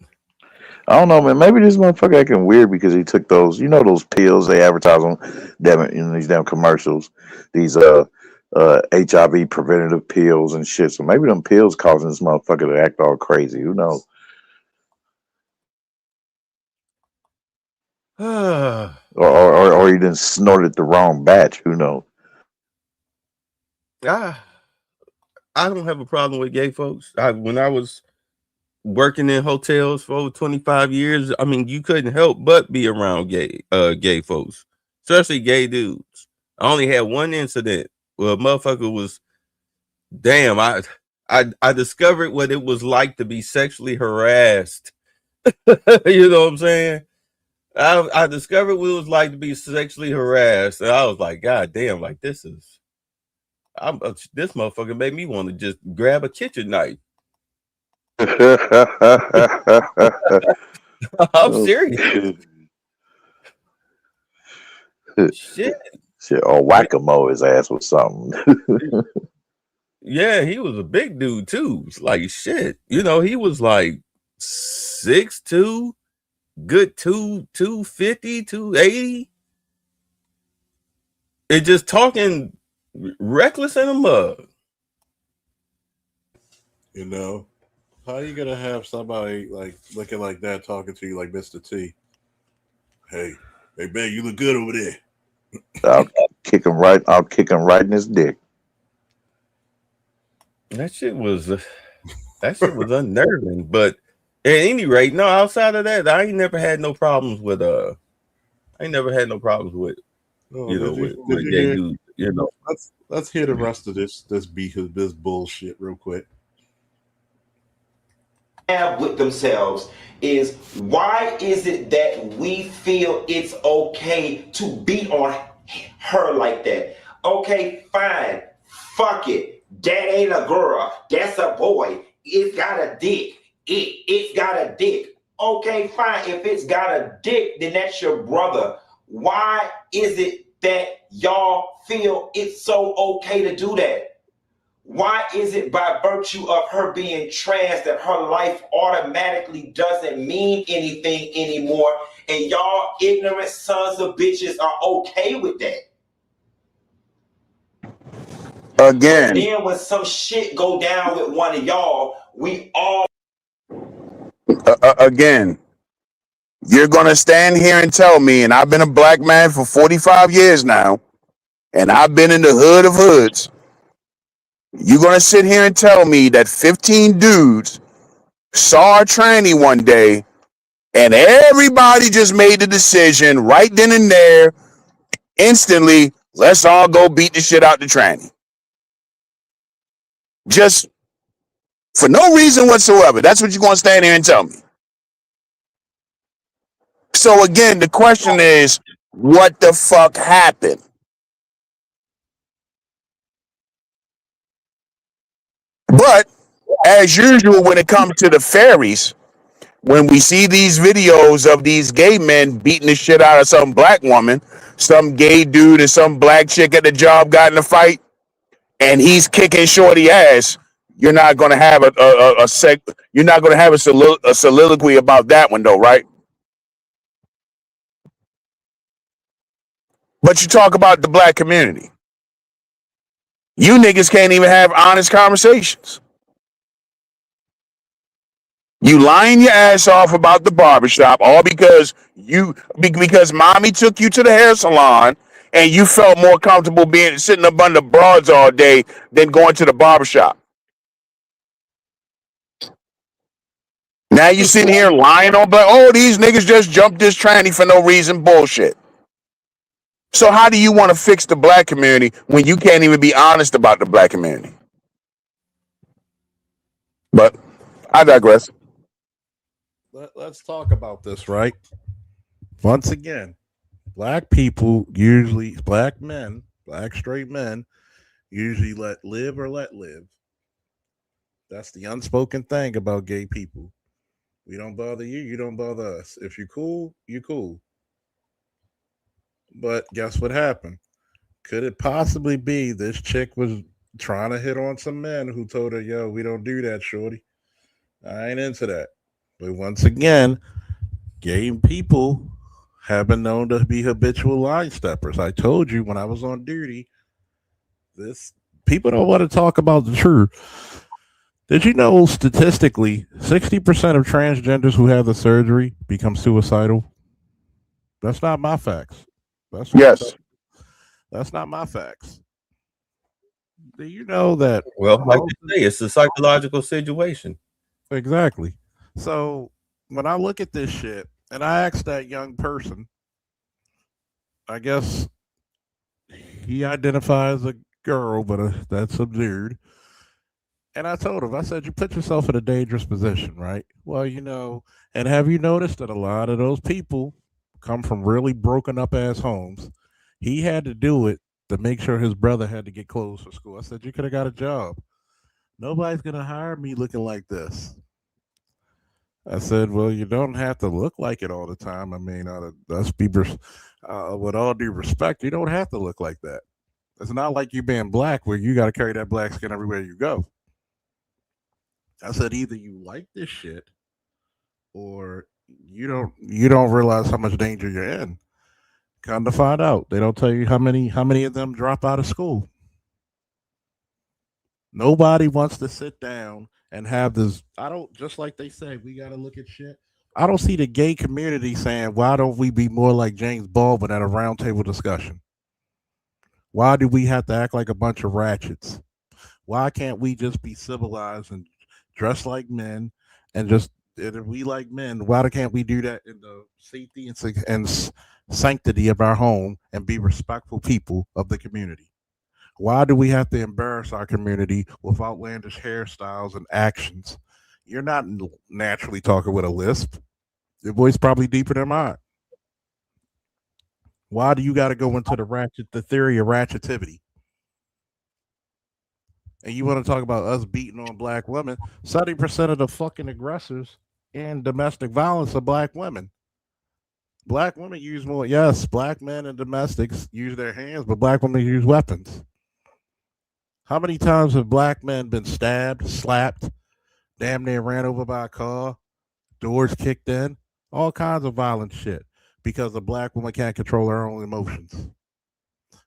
I don't know, man. Maybe this motherfucker acting weird because he took those, you know, those pills they advertise on in these damn commercials. These HIV preventative pills and shit. So maybe them pills causing this motherfucker to act all crazy. Who knows? or he didn't snorted the wrong batch. Who knows? I don't have a problem with gay folks. When I was working in hotels for over 25 years, I mean, you couldn't help but be around gay folks, especially gay dudes. I only had one incident where a motherfucker was, damn, I discovered what it was like to be sexually harassed. You know what I'm saying? I discovered what it was like to be sexually harassed, and I was like, God damn, like this motherfucker made me want to just grab a kitchen knife. I'm serious. Shit. Or whack-a-mole his ass with something. Yeah, he was a big dude too. It's like shit. You know, he was like 6'2", good 250, 280. It just talking reckless in a mug. You know, how are you gonna have somebody like looking like that talking to you like Mr. T? Hey, man, you look good over there. I'll kick him right in his dick. That shit was unnerving. But at any rate, no. Outside of that, I ain't never had no problems with Oh, with gay dudes. You know. Let's hear the rest of this bullshit real quick. Have with themselves is why is it that we feel it's okay to beat on her like that? Okay, fine. Fuck it. That ain't a girl. That's a boy. It's got a dick. It's got a dick. Okay, fine. If it's got a dick, then that's your brother. Why is it that y'all feel it's so okay to do that? Why is it by virtue of her being trans that her life automatically doesn't mean anything anymore? And y'all ignorant sons of bitches are okay with that. Again, Then when some shit go down with one of y'all, we all again, you're gonna stand here and tell me, and I've been a black man for 45 years now, and I've been in the hood of hoods. You're gonna sit here and tell me that 15 dudes saw a tranny one day, and everybody just made the decision right then and there, instantly, let's all go beat the shit out the tranny. Just for no reason whatsoever. That's what you're gonna stand here and tell me. So again, the question is, what the fuck happened? But as usual, when it comes to the fairies, when we see these videos of these gay men beating the shit out of some black woman, some gay dude and some black chick at the job got in a fight, and he's kicking shorty ass, you're not going to have you're not going to have a soliloquy about that one though, right? But you talk about the black community. You niggas can't even have honest conversations. You lying your ass off about the barbershop, all because mommy took you to the hair salon and you felt more comfortable being sitting up under broads all day than going to the barbershop. Now you sitting here lying on black. Oh, these niggas just jumped this tranny for no reason. Bullshit. So how do you want to fix the black community when you can't even be honest about the black community? But I digress. Let's talk about this, right? Once again, black people usually, black men, black straight men, usually let live or let live. That's the unspoken thing about gay people. We don't bother you, you don't bother us. If you're cool, you're cool. But guess what happened? Could it possibly be this chick was trying to hit on some men who told her, yo, we don't do that, shorty. I ain't into that. But once again, gay people have been known to be habitual line steppers. I told you when I was on duty, this people don't want to talk about the truth. Did you know statistically 60% of transgenders who have the surgery become suicidal? That's not my facts. That's not my facts. Do you know that? Well, like you say, it's a psychological situation. Exactly. So when I look at this shit and I asked that young person, I guess he identifies a girl, but that's a dude. And I told him, I said, you put yourself in a dangerous position, right? Well, you know, and have you noticed that a lot of those people come from really broken up ass homes? He had to do it to make sure his brother had to get clothes for school. I said, you could have got a job. Nobody's going to hire me looking like this. I said, well, you don't have to look like it all the time. I mean, with all due respect, you don't have to look like that. It's not like you being black where you got to carry that black skin everywhere you go. I said, either you like this shit or you don't realize how much danger you're in. Come to find out, they don't tell you how many of them drop out of school. Nobody wants to sit down and have this. I don't, just like they say, we got to look at shit. I don't see the gay community saying, why don't we be more like James Baldwin at a roundtable discussion? Why do we have to act like a bunch of ratchets? Why can't we just be civilized and dress like men and just and if we like men, why can't we do that in the safety and sanctity of our home and be respectful people of the community? Why do we have to embarrass our community with outlandish hairstyles and actions? You're not naturally talking with a lisp. Your voice probably deeper than mine. Why do you got to go into the theory of ratchetivity? And you want to talk about us beating on black women? 70% of the fucking aggressors in domestic violence are black women. Black women use more. Yes, black men and domestics use their hands, but black women use weapons. How many times have black men been stabbed, slapped, damn near ran over by a car, doors kicked in, all kinds of violent shit because a black woman can't control her own emotions.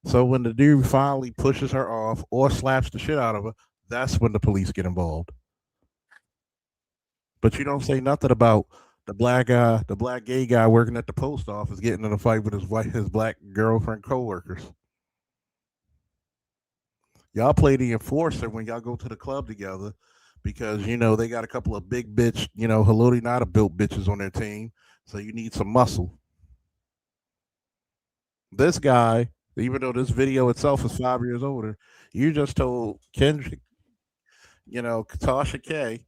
So when the dude finally pushes her off or slaps the shit out of her, that's when the police get involved. But you don't say nothing about the black gay guy working at the post office getting in a fight with his black girlfriend coworkers. Y'all play the enforcer when y'all go to the club together because, you know, they got a couple of big bitch, you know, Haloti Nada built bitches on their team. So you need some muscle. This guy, even though this video itself is 5 years older, you just told Kendrick, you know, Tasha K,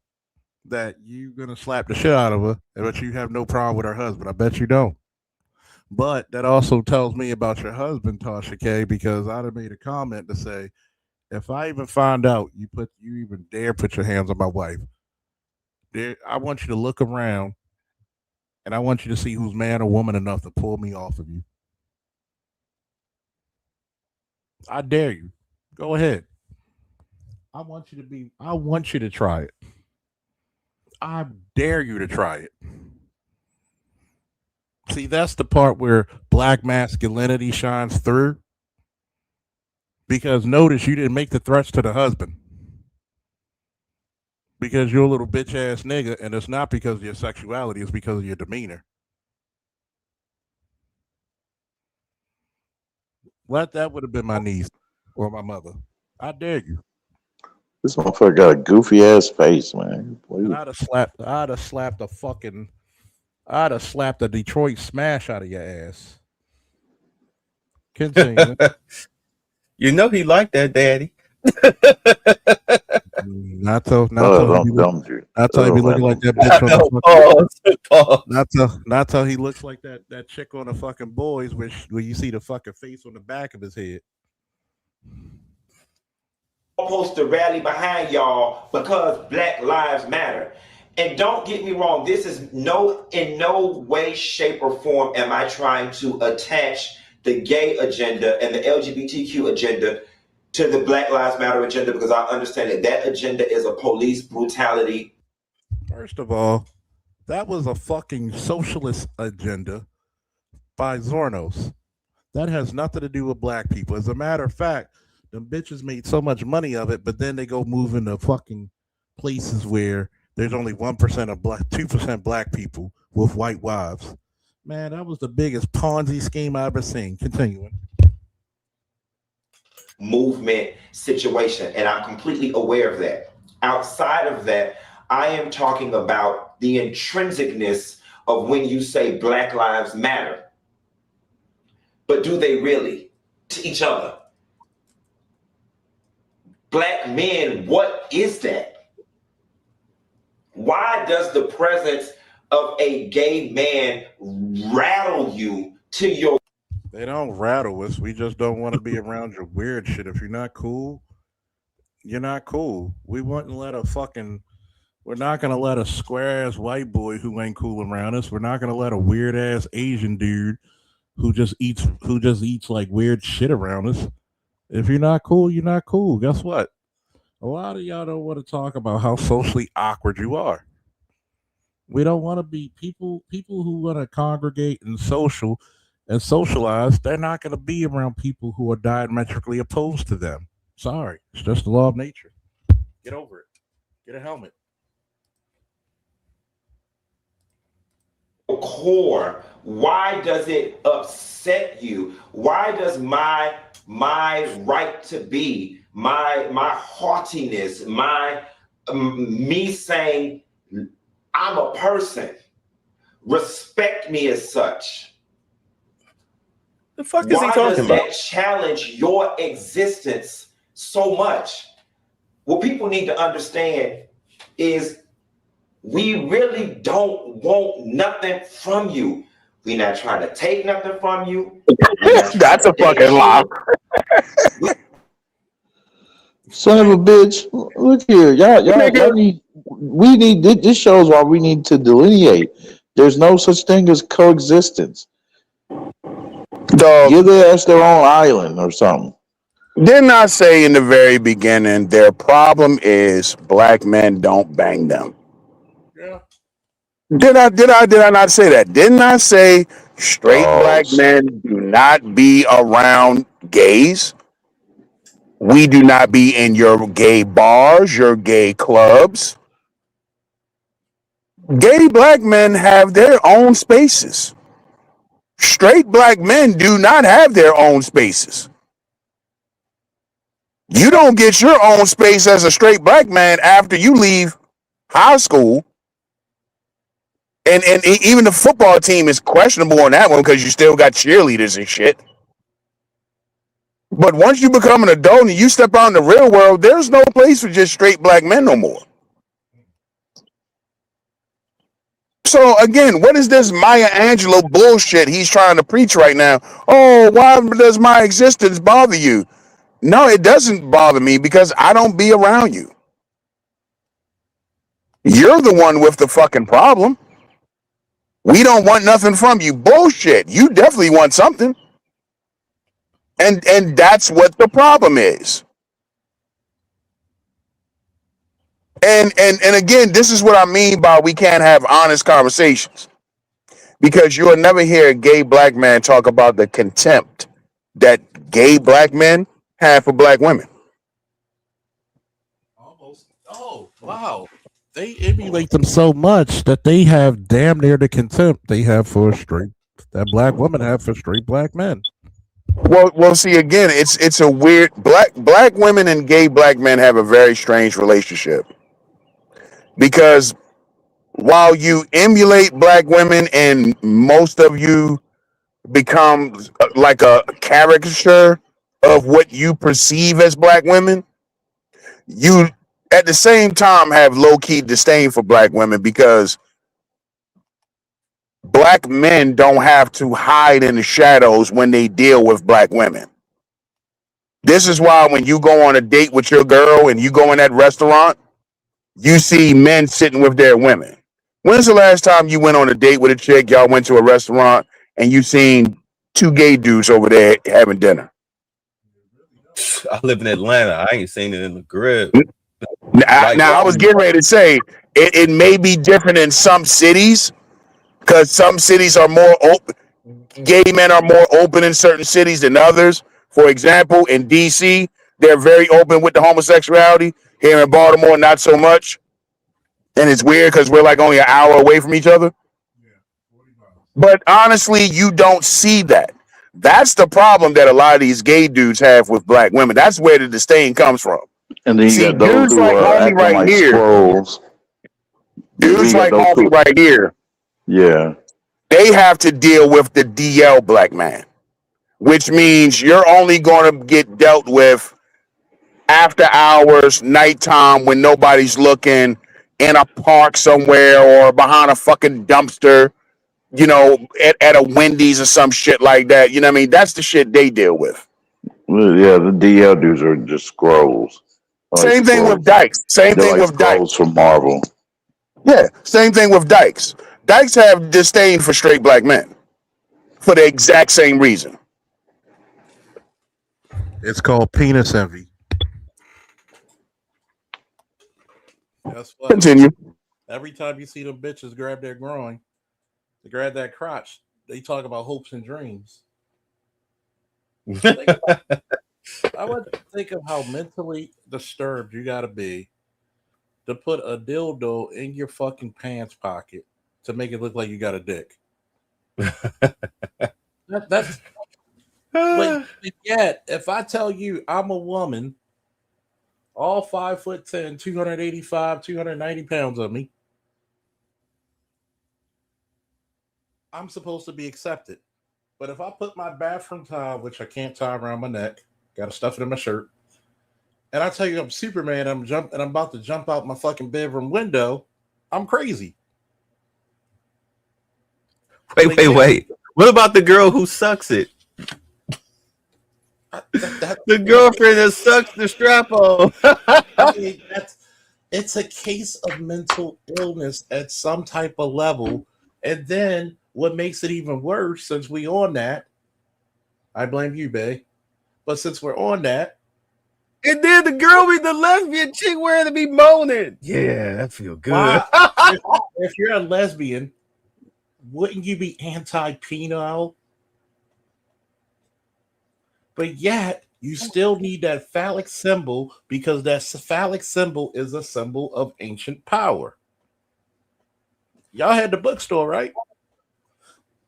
that you're going to slap the shit out of her, but you have no problem with her husband. I bet you don't. But that also tells me about your husband, Tasha K, because I'd have made a comment to say, if I even find out you even dare put your hands on my wife, I want you to look around and I want you to see who's man or woman enough to pull me off of you. I dare you. Go ahead. I want you to try it. I dare you to try it. See, that's the part where black masculinity shines through. Because notice you didn't make the threats to the husband. Because you're a little bitch ass nigga, and it's not because of your sexuality, it's because of your demeanor. That would have been my niece or my mother. I dare you. This motherfucker got a goofy ass face, man. And I'd have slapped the Detroit smash out of your ass. Continue. You know he liked that, Daddy. Not till he be looking like that bitch on the fucking, not till he looks like that chick on the fucking Boys, where you see the fucking face on the back of his head. Supposed to rally behind y'all because Black Lives Matter. And don't get me wrong, this is in no way, shape, or form am I trying to attach the gay agenda and the LGBTQ agenda to the Black Lives Matter agenda, because I understand that agenda is a police brutality. First of all, that was a fucking socialist agenda by Zornos. That has nothing to do with black people. As a matter of fact, them bitches made so much money of it, but then they go move into fucking places where there's only 1% of 2% black people with white wives. Man, that was the biggest Ponzi scheme I ever seen. Continuing. Movement situation, and I'm completely aware of that. Outside of that, I am talking about the intrinsicness of when you say Black Lives Matter. But do they really? To each other. Black men, what is that? Why does the presence of a gay man rattle you to your... They don't rattle us. We just don't want to be around your weird shit. If you're not cool, you're not cool. We wouldn't let we're not going to let a square ass white boy who ain't cool around us. We're not going to let a weird ass Asian dude who just eats like weird shit around us. If you're not cool, you're not cool. Guess what? A lot of y'all don't want to talk about how socially awkward you are. We don't want to be people who want to congregate and socialize. They're not going to be around people who are diametrically opposed to them. Sorry. It's just the law of nature. Get over it. Get a helmet. Core, why does it upset you? Why does my right to be, my haughtiness, my me saying I'm a person, respect me as such. The fuck is he Why talking does about? that challenge your existence so much? What people need to understand is we really don't want nothing from you. We're not trying to take nothing from you. We're not trying That's to a fucking lie. Son of a bitch. Look here. Y'all need, we need, this shows why we need to delineate. There's no such thing as coexistence. Dog, Give their ass their own island or something. didn't I say in the very beginning their problem is black men don't bang them? Yeah. Did I not say that? Didn't I say straight black Pause. men do not be around gays? We do not be in your gay bars, your gay clubs. Gay black men have their own spaces. Straight black men do not have their own spaces. You don't get your own space as a straight black man after you leave high school. And even the football team is questionable on that one because you still got cheerleaders and shit. But once you become an adult and you step out in the real world, there's no place for just straight black men no more. So again, what is this Maya Angelou bullshit he's trying to preach right now? Oh, why does my existence bother you? No, it doesn't bother me because I don't be around you. You're the one with the fucking problem. We don't want nothing from you. Bullshit. You definitely want something. And that's what the problem is. And again, this is what I mean by we can't have honest conversations. Because you'll never hear a gay black man talk about the contempt that gay black men have for black women. Almost. Oh, wow. They emulate them so much that they have damn near the contempt they have for that black women have for straight black men. Well, see, again, it's a weird black women and gay black men have a very strange relationship. Because while you emulate black women and most of you become like a caricature of what you perceive as black women, you at the same time have low-key disdain for black women because black men don't have to hide in the shadows when they deal with black women. This is why when you go on a date with your girl and you go in that restaurant, you see men sitting with their women. When's the last time you went on a date with a chick, y'all went to a restaurant, and you seen two gay dudes over there having dinner? I live in Atlanta. I ain't seen it in the crib. Now I was getting ready to say, it may be different in some cities, because some cities are more open. Gay men are more open in certain cities than others. For example, in DC, they're very open with the homosexuality. Here in Baltimore, not so much. And it's weird because we're like only an hour away from each other. But honestly, you don't see that. That's the problem that a lot of these gay dudes have with black women. That's where the disdain comes from. And then you See, got those dudes who like are homie acting right like here. scrolls. Dudes like homie right here. Yeah. They have to deal with the DL black man, which means you're only going to get dealt with after hours, nighttime, when nobody's looking, in a park somewhere or behind a fucking dumpster, you know, at a Wendy's or some shit like that. You know what I mean? That's the shit they deal with. Well, yeah, the DL dudes are just scrolls. Same thing with Dykes. Same thing with Dykes. From Marvel. Yeah, same thing with Dykes. Dykes have disdain for straight black men for the exact same reason. It's called penis envy. That's funny. Continue. Every time you see them bitches grab their groin, they grab that crotch, they talk about hopes and dreams. I would think of how mentally disturbed you gotta be to put a dildo in your fucking pants pocket to make it look like you got a dick. That's but yet, if I tell you I'm a woman all 5'10", 285, 290 pounds of me, I'm supposed to be accepted. But if I put my bathroom towel, which I can't tie around my neck, got to stuff it in my shirt, and I tell you I'm Superman, I'm about to jump out my fucking bedroom window, I'm crazy. Wait. What about the girl who sucks it? The girlfriend that sucks the strap on. I mean, it's a case of mental illness at some type of level. And then what makes it even worse, since we on that, I blame you, babe. But since we're on that, and then the girl with the lesbian chick wearing to be moaning. Yeah, that feel good. if you're a lesbian, wouldn't you be anti-penile? But yet, you still need that phallic symbol because that phallic symbol is a symbol of ancient power. Y'all had the bookstore, right?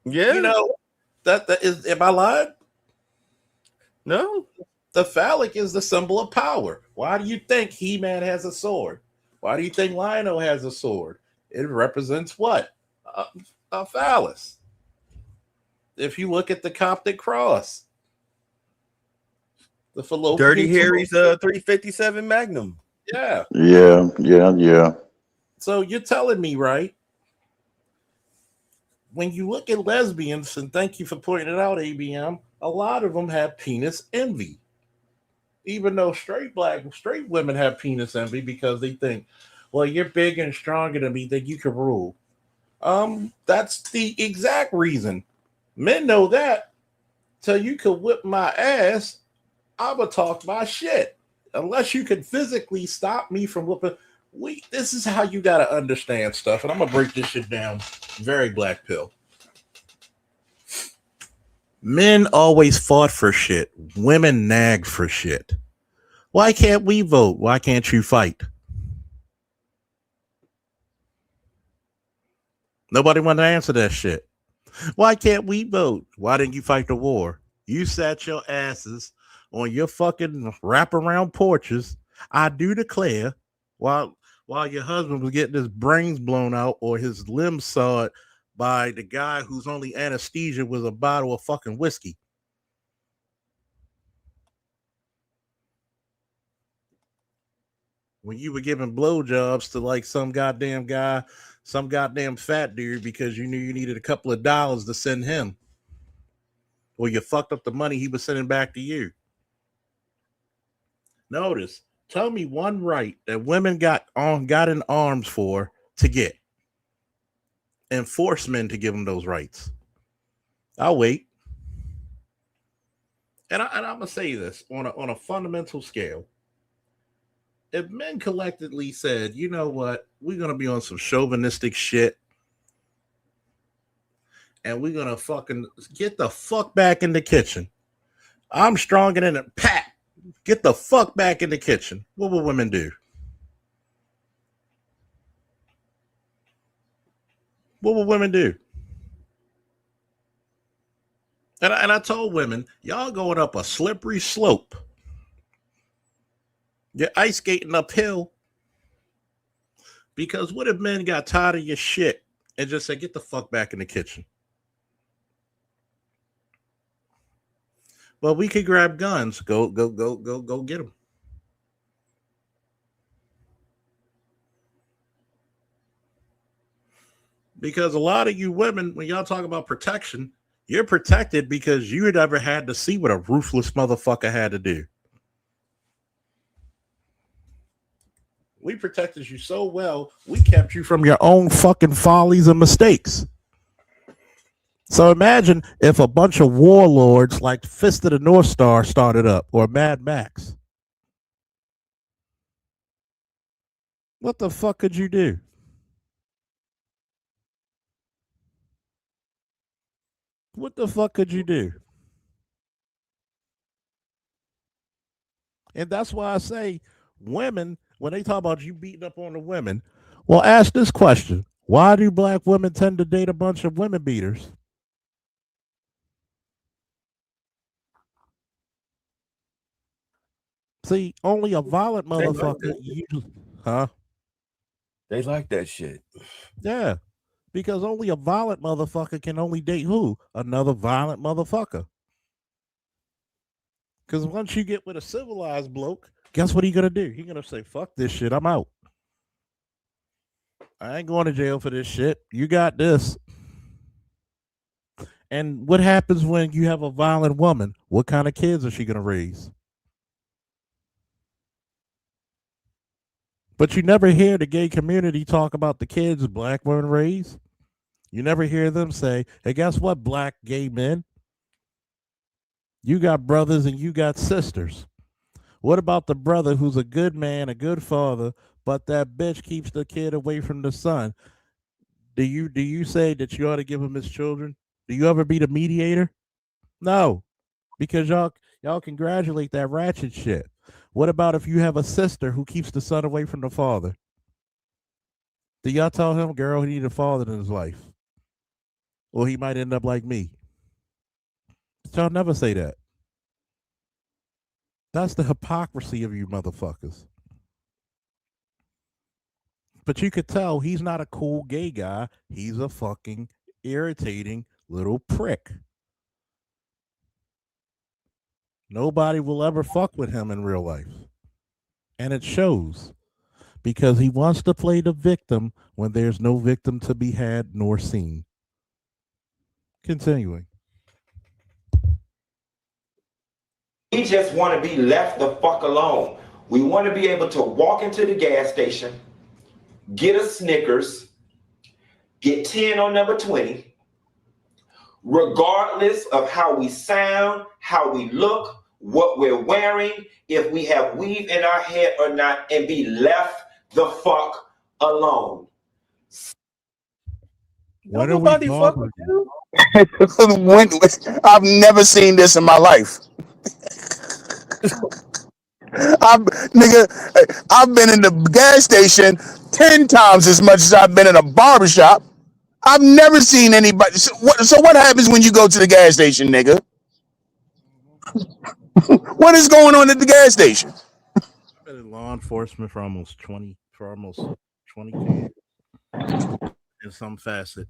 Yeah. You know, that is, am I lying? No. The phallic is the symbol of power. Why do you think He-Man has a sword? Why do you think Lion-O has a sword? It represents what? A phallus. If you look at the Coptic cross, the fallopian Dirty tube. Harry's 357 Magnum. Yeah. Yeah. So you're telling me, right? When you look at lesbians, and thank you for pointing it out, ABM, a lot of them have penis envy. Even though straight women have penis envy because they think, well, you're bigger and stronger than me, that you can rule. That's the exact reason. Men know that. Till you can whip my ass, I'ma talk my shit. Unless you can physically stop me from whooping. This is how you gotta understand stuff, and I'm gonna break this shit down very black pill. Men always fought for shit. Women nagged for shit. Why can't we vote? Why can't you fight? Nobody wanted to answer that shit. Why can't we vote? Why didn't you fight the war? You sat your asses on your fucking wraparound porches, I do declare, while your husband was getting his brains blown out or his limbs sawed by the guy whose only anesthesia was a bottle of fucking whiskey. When you were giving blowjobs to like some goddamn guy, some goddamn fat dude because you knew you needed a couple of dollars to send him. Or you fucked up the money he was sending back to you. Notice, tell me one right that women got in arms for to get. And force men to give them those rights. I'll wait. And I'm gonna say this on a fundamental scale. If men collectively said, you know what, we're gonna be on some chauvinistic shit, and we're gonna fucking get the fuck back in the kitchen. I'm stronger than a pat. Get the fuck back in the kitchen. What will women do? What will women do? And I told women, y'all going up a slippery slope. You're ice skating uphill. Because what if men got tired of your shit and just said, get the fuck back in the kitchen? Well, we could grab guns. Go get them. Because a lot of you women, when y'all talk about protection, you're protected because you never had to see what a ruthless motherfucker had to do. We protected you so well, we kept you from your own fucking follies and mistakes. So imagine if a bunch of warlords like Fist of the North Star started up, or Mad Max. What the fuck could you do? What the fuck could you do? And that's why I say women, when they talk about you beating up on the women, well, ask this question. Why do black women tend to date a bunch of women beaters? See, only a violent They like motherfucker that. usually, huh? They like that shit. Yeah, because only a violent motherfucker can only date who? Another violent motherfucker. Because once you get with a civilized bloke, guess what he gonna do? He gonna say, "Fuck this shit, I'm out. I ain't going to jail for this shit. You got this." And what happens when you have a violent woman? What kind of kids is she gonna raise? But you never hear the gay community talk about the kids black women raise. You never hear them say, "Hey, guess what, black gay men? You got brothers and you got sisters." What about the brother who's a good man, a good father, but that bitch keeps the kid away from the son? Do you say that you ought to give him his children? Do you ever be the mediator? No, because y'all congratulate that ratchet shit. What about if you have a sister who keeps the son away from the father? Do y'all tell him, "Girl, he need a father in his life, or he might end up like me"? But y'all never say that. That's the hypocrisy of you motherfuckers. But you could tell he's not a cool gay guy. He's a fucking irritating little prick. Nobody will ever fuck with him in real life. And it shows because he wants to play the victim when there's no victim to be had nor seen. Continuing. We just want to be left the fuck alone. We want to be able to walk into the gas station, get a Snickers, get 10 on number 20, regardless of how we sound, how we look, what we're wearing, if we have weave in our head or not, and be left the fuck alone. What are we Nobody fuck bothering with you? you. I've never seen this in my life. I've been in the gas station 10 times as much as I've been in a barbershop. I've never seen anybody. So what happens when you go to the gas station, nigga? What is going on at the gas station? I've been in law enforcement for almost 22 years in some facet.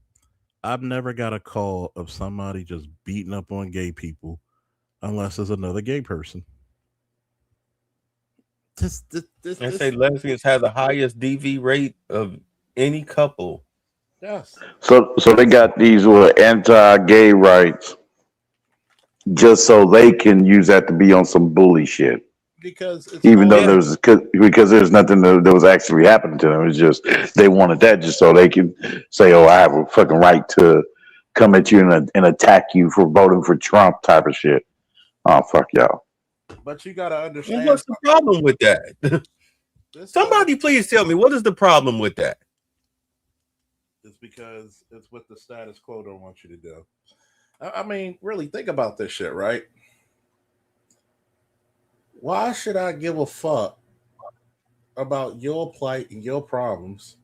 I've never got a call of somebody just beating up on gay people unless there's another gay person. They say lesbians have the highest DV rate of any couple. Yes. So they got these anti-gay rights just so they can use that to be on some bully shit. Because it's Even all- though because there's nothing that was actually happening to them. It's just they wanted that just so they can say, "Oh, I have a fucking right to come at you and attack you for voting for Trump," type of shit. Oh, fuck y'all. But you gotta And understand. what's the problem with that? Somebody please tell me, what is the problem with that? It's because it's what the status quo don't want you to do. I mean, really think about this shit, right? Why should I give a fuck about your plight and your problems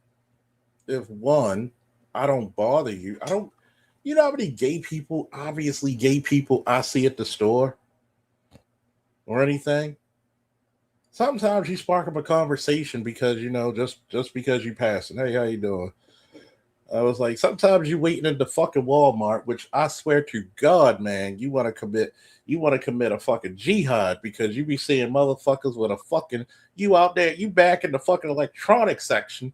if one, I don't bother you? You know how many gay people, obviously gay people, I see at the store or anything? Sometimes you spark up a conversation because, just because you passing. Hey, how you doing? I was like, sometimes you waiting at the fucking Walmart, which I swear to God, man, you want to commit a fucking jihad because you be seeing motherfuckers with a fucking, you out there, you back in the fucking electronics section,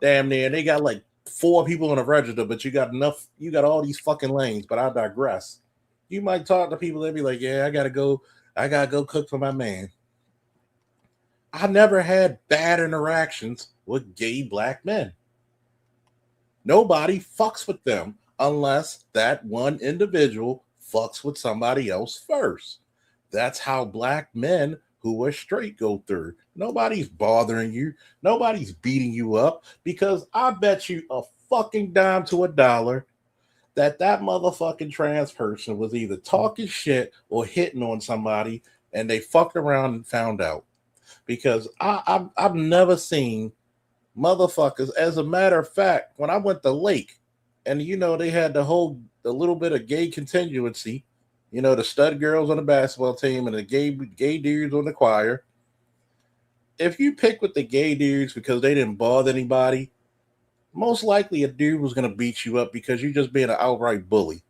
damn near, and they got like 4 people in a register, but you got all these fucking lanes, but I digress. You might talk to people, they'll be like, yeah, I gotta go cook for my man. I never had bad interactions with gay black men. Nobody fucks with them unless that one individual fucks with somebody else first. That's how black men who are straight go through. Nobody's bothering you. Nobody's beating you up because I bet you a fucking dime to a dollar that motherfucking trans person was either talking shit or hitting on somebody and they fucked around and found out. Because I've never seen motherfuckers. As a matter of fact, when I went to Lake, and they had the little bit of gay contingency, the stud girls on the basketball team and the gay dudes on the choir, if you pick with the gay dudes because they didn't bother anybody, most likely a dude was gonna beat you up because you're just being an outright bully.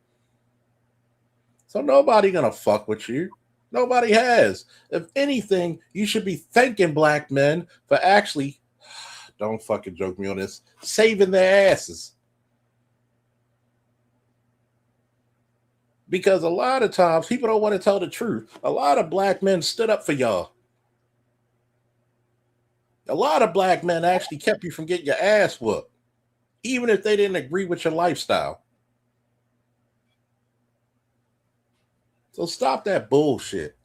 So nobody gonna fuck with you. Nobody has. If anything, you should be thanking black men for actually, don't fucking joke me on this, saving their asses. Because a lot of times people don't want to tell the truth. A lot of black men stood up for y'all. A lot of black men actually kept you from getting your ass whooped, even if they didn't agree with your lifestyle. So stop that bullshit.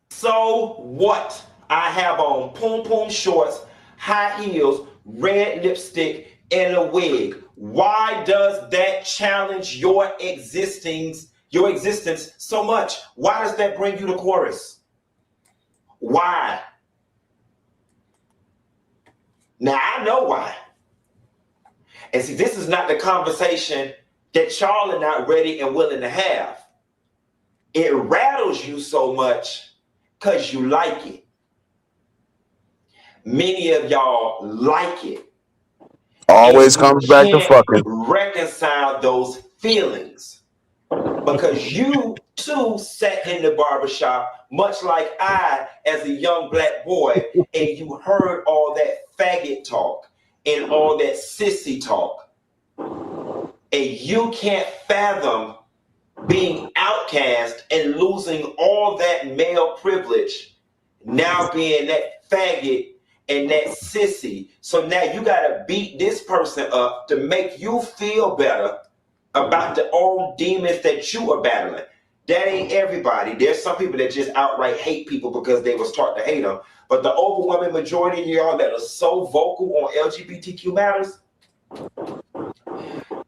So what? I have on poom poom shorts, high heels, red lipstick, and a wig. Why does that challenge your existence so much? Why does that bring you to chorus? Why? Now I know why. And see, this is not the conversation that y'all are not ready and willing to have. It rattles you so much because you like it. Many of y'all like it. Always comes back to fucking. Reconcile those feelings because you too sat in the barbershop, much like I, as a young black boy, and you heard all that faggot talk and all that sissy talk, and you can't fathom being outcast and losing all that male privilege, now being that faggot and that sissy. So now you gotta beat this person up to make you feel better about the old demons that you are battling. That ain't everybody. There's some people that just outright hate people because they was taught to hate them. But the overwhelming majority of y'all that are so vocal on LGBTQ matters,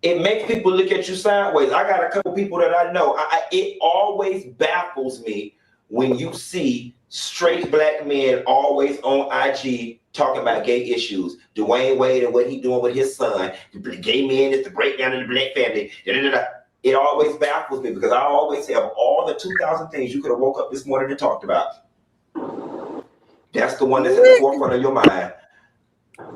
it makes people look at you sideways. I got a couple people that I know. It always baffles me when you see straight black men always on IG talking about gay issues. Dwayne Wade and what he doing with his son. The gay men is the breakdown of the black family. Da-da-da-da. It always baffles me because I always say of all the 2,000 things you could have woke up this morning and talked about, that's the one that's at the forefront of your mind.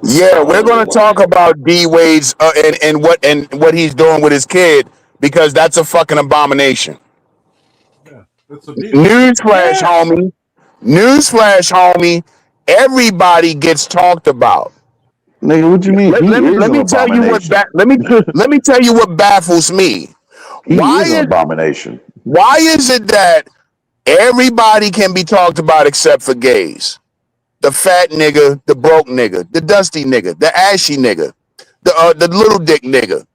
Yeah, we're going to talk about D Wade's and what he's doing with his kid because that's a fucking abomination. It's abuse. Newsflash, homie. Newsflash, homie. Everybody gets talked about. Nigga, what you mean? Let me tell you what. Let me tell you what baffles me. He is an abomination. Why is it that everybody can be talked about except for gays? The fat nigga, the broke nigga, the dusty nigga, the ashy nigga, the little dick nigga,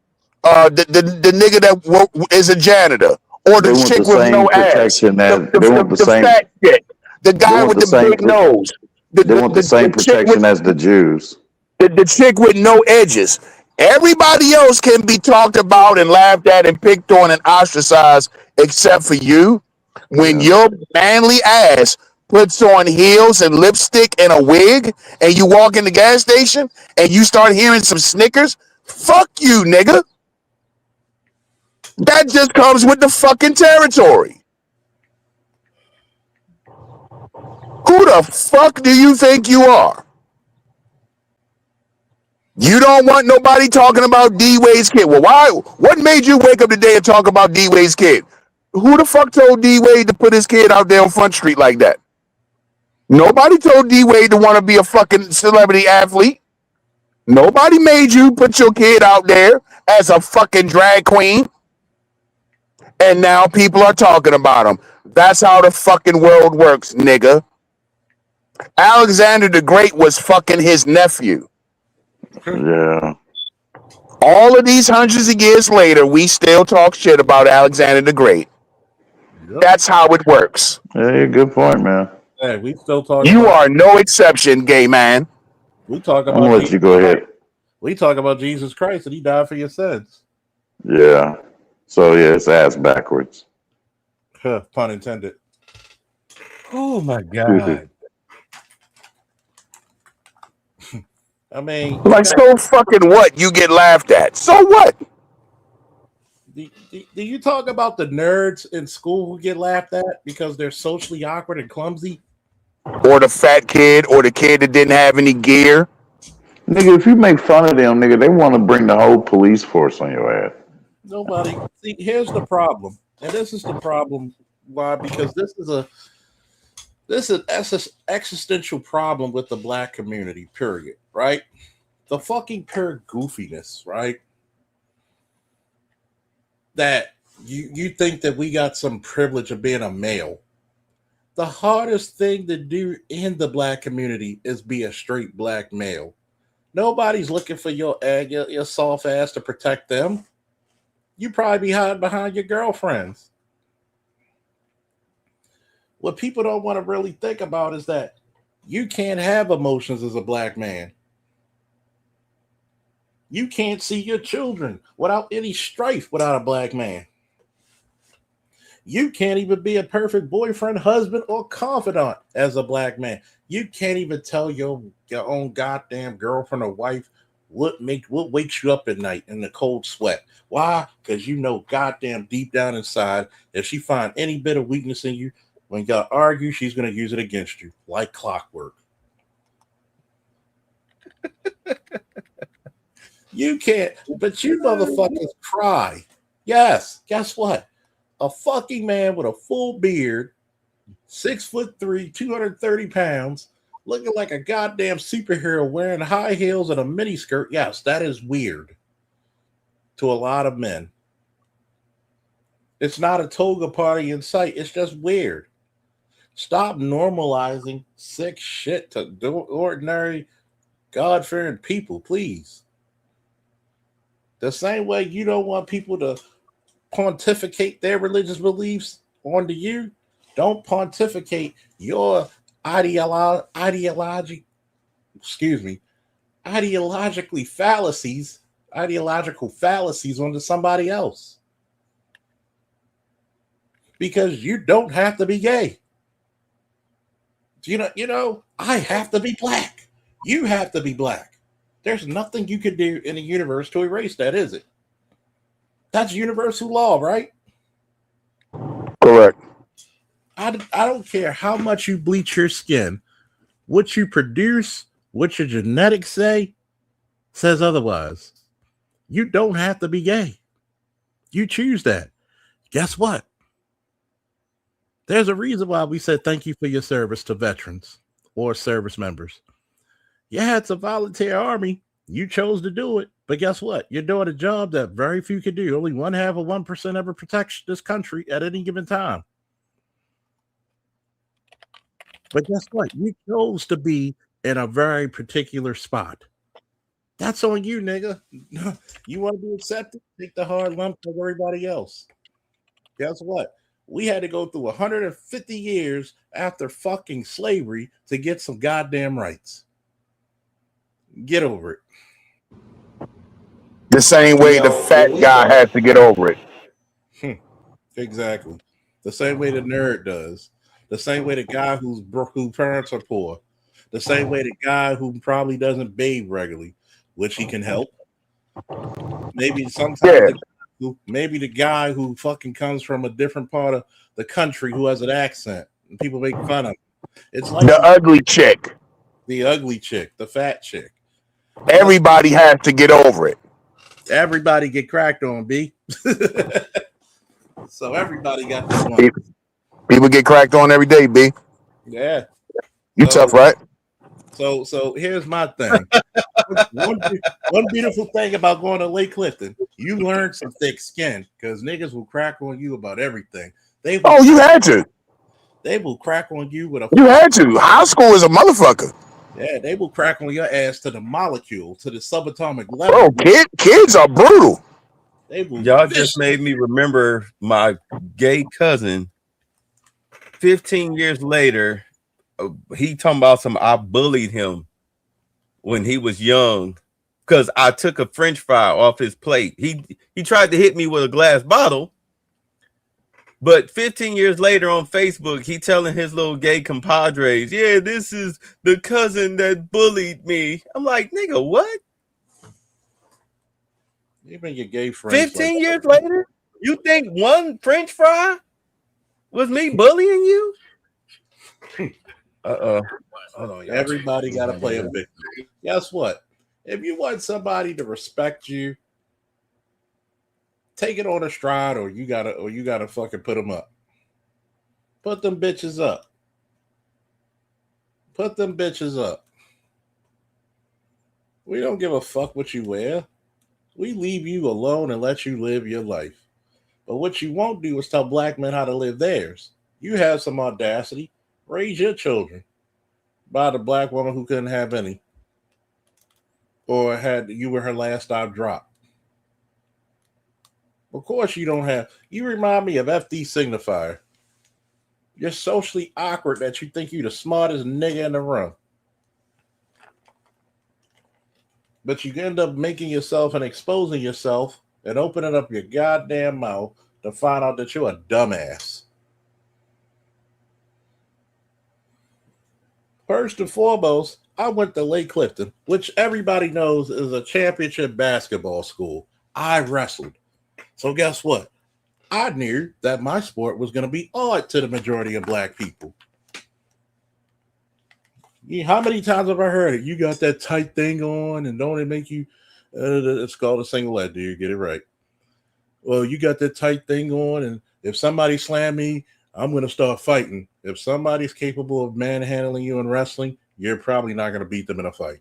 the nigga that is a janitor, or the chick with no ass, the fat chick, the guy with the big nose. They want the same protection as the Jews. The chick with no edges. Everybody else can be talked about and laughed at and picked on and ostracized except for you. When your manly ass puts on heels and lipstick and a wig and you walk in the gas station and you start hearing some Snickers, fuck you, nigga. That just comes with the fucking territory. Who the fuck do you think you are? You don't want nobody talking about D Wade's kid. Well, why? What made you wake up today and talk about D Wade's kid? Who the fuck told D Wade to put his kid out there on Front Street like that? Nobody told D Wade to want to be a fucking celebrity athlete. Nobody made you put your kid out there as a fucking drag queen. And now people are talking about him. That's how the fucking world works, nigga. Alexander the Great was fucking his nephew. Yeah. All of these hundreds of years later, we still talk shit about Alexander the Great. Yep. That's how it works. Yeah, good point, man. Hey, we still talk. You are no exception, gay man. We talk about. I'm gonna let you go ahead. We talk about Jesus Christ and he died for your sins. Yeah. So yeah, it's ass backwards. Pun intended. Oh my God. I mean, like, so fucking what? You get laughed at. So what? Do you talk about the nerds in school who get laughed at because they're socially awkward and clumsy? or the fat kid or the kid that didn't have any gear. Nigga, if you make fun of them, nigga, they want to bring the whole police force on your ass. Nobody. See, here's the problem, and this is the problem. Why? Because this is an existential problem with the black community. Period. Right? The fucking pure goofiness. Right? That you think that we got some privilege of being a male. The hardest thing to do in the black community is be a straight black male. Nobody's looking for your egg, your soft ass to protect them. You probably be hiding behind your girlfriends. What people don't want to really think about is that you can't have emotions as a black man. You can't see your children without any strife without a black man. You can't even be a perfect boyfriend, husband, or confidant as a black man. You can't even tell your own goddamn girlfriend or wife what wakes you up at night in the cold sweat. Why? Because you know goddamn deep down inside, if she find any bit of weakness in you, when y'all argue, she's going to use it against you like clockwork. You can't, but you motherfuckers cry. Yes, guess what? A fucking man with a full beard, 6'3", 230 pounds, looking like a goddamn superhero wearing high heels and a miniskirt. Yes, that is weird to a lot of men. It's not a toga party in sight. It's just weird. Stop normalizing sick shit to ordinary, God-fearing people, please. The same way you don't want people to pontificate their religious beliefs onto you, don't pontificate your ideological fallacies onto somebody else. Because you don't have to be gay. You know, I have to be black. You have to be black. There's nothing you can do in the universe to erase that, is it? That's universal law, right? Correct. I don't care how much you bleach your skin. What you produce, what your genetics say, says otherwise. You don't have to be gay. You choose that. Guess what? There's a reason why we said thank you for your service to veterans or service members. Yeah, it's a volunteer army. You chose to do it. But guess what? You're doing a job that very few can do. Only 0.5% ever protects this country at any given time. But guess what? You chose to be in a very particular spot. That's on you, nigga. You want to be accepted? Take the hard lump like everybody else. Guess what? We had to go through 150 years after fucking slavery to get some goddamn rights. Get over it. The same way the fat guy had to get over it. Exactly. The same way the nerd does. The same way the guy whose parents are poor. The same way the guy who probably doesn't bathe regularly, which he can help. Maybe sometimes maybe the guy who fucking comes from a different part of the country who has an accent and people make fun of him. It's like the ugly chick. The ugly chick, the fat chick. Everybody has to get over it. Everybody get cracked on, B. So everybody got this one. People get cracked on every day, B. Yeah. You tough, right? So here's my thing. one beautiful thing about going to Lake Clifton, you learn some thick skin because niggas will crack on you about everything. You had to. They will crack on you with a. You had to. High school is a motherfucker. Yeah, they will crack on your ass to the molecule, to the subatomic level. Bro, kids are brutal. Y'all just made me remember my gay cousin. 15 years later, he talking about I bullied him when he was young because I took a French fry off his plate. He tried to hit me with a glass bottle, but 15 years later on Facebook, he telling his little gay compadres, yeah, this is the cousin that bullied me. I'm like, nigga, what? Even your gay friends. 15 years later, you think one French fry was me bullying you? Uh-oh. Hold on, everybody got to play a victim. Guess what? If you want somebody to respect you, take it on a stride, or you gotta fucking put them up. Put them bitches up. Put them bitches up. We don't give a fuck what you wear. We leave you alone and let you live your life. But what you won't do is tell black men how to live theirs. You have some audacity. Raise your children by the black woman who couldn't have any, or you were her last stop drop. Of course you don't have. You remind me of FD Signifier. You're socially awkward that you think you're the smartest nigga in the room. But you end up making yourself and exposing yourself and opening up your goddamn mouth to find out that you're a dumbass. First and foremost, I went to Lake Clifton, which everybody knows is a championship basketball school. I wrestled. So guess what? I knew that my sport was going to be odd to the majority of black people. How many times have I heard it? You got that tight thing on, and don't it make you? It's called a singlet, dude. Get it right. Well, you got that tight thing on, and if somebody slam me, I'm going to start fighting. If somebody's capable of manhandling you in wrestling, you're probably not going to beat them in a fight,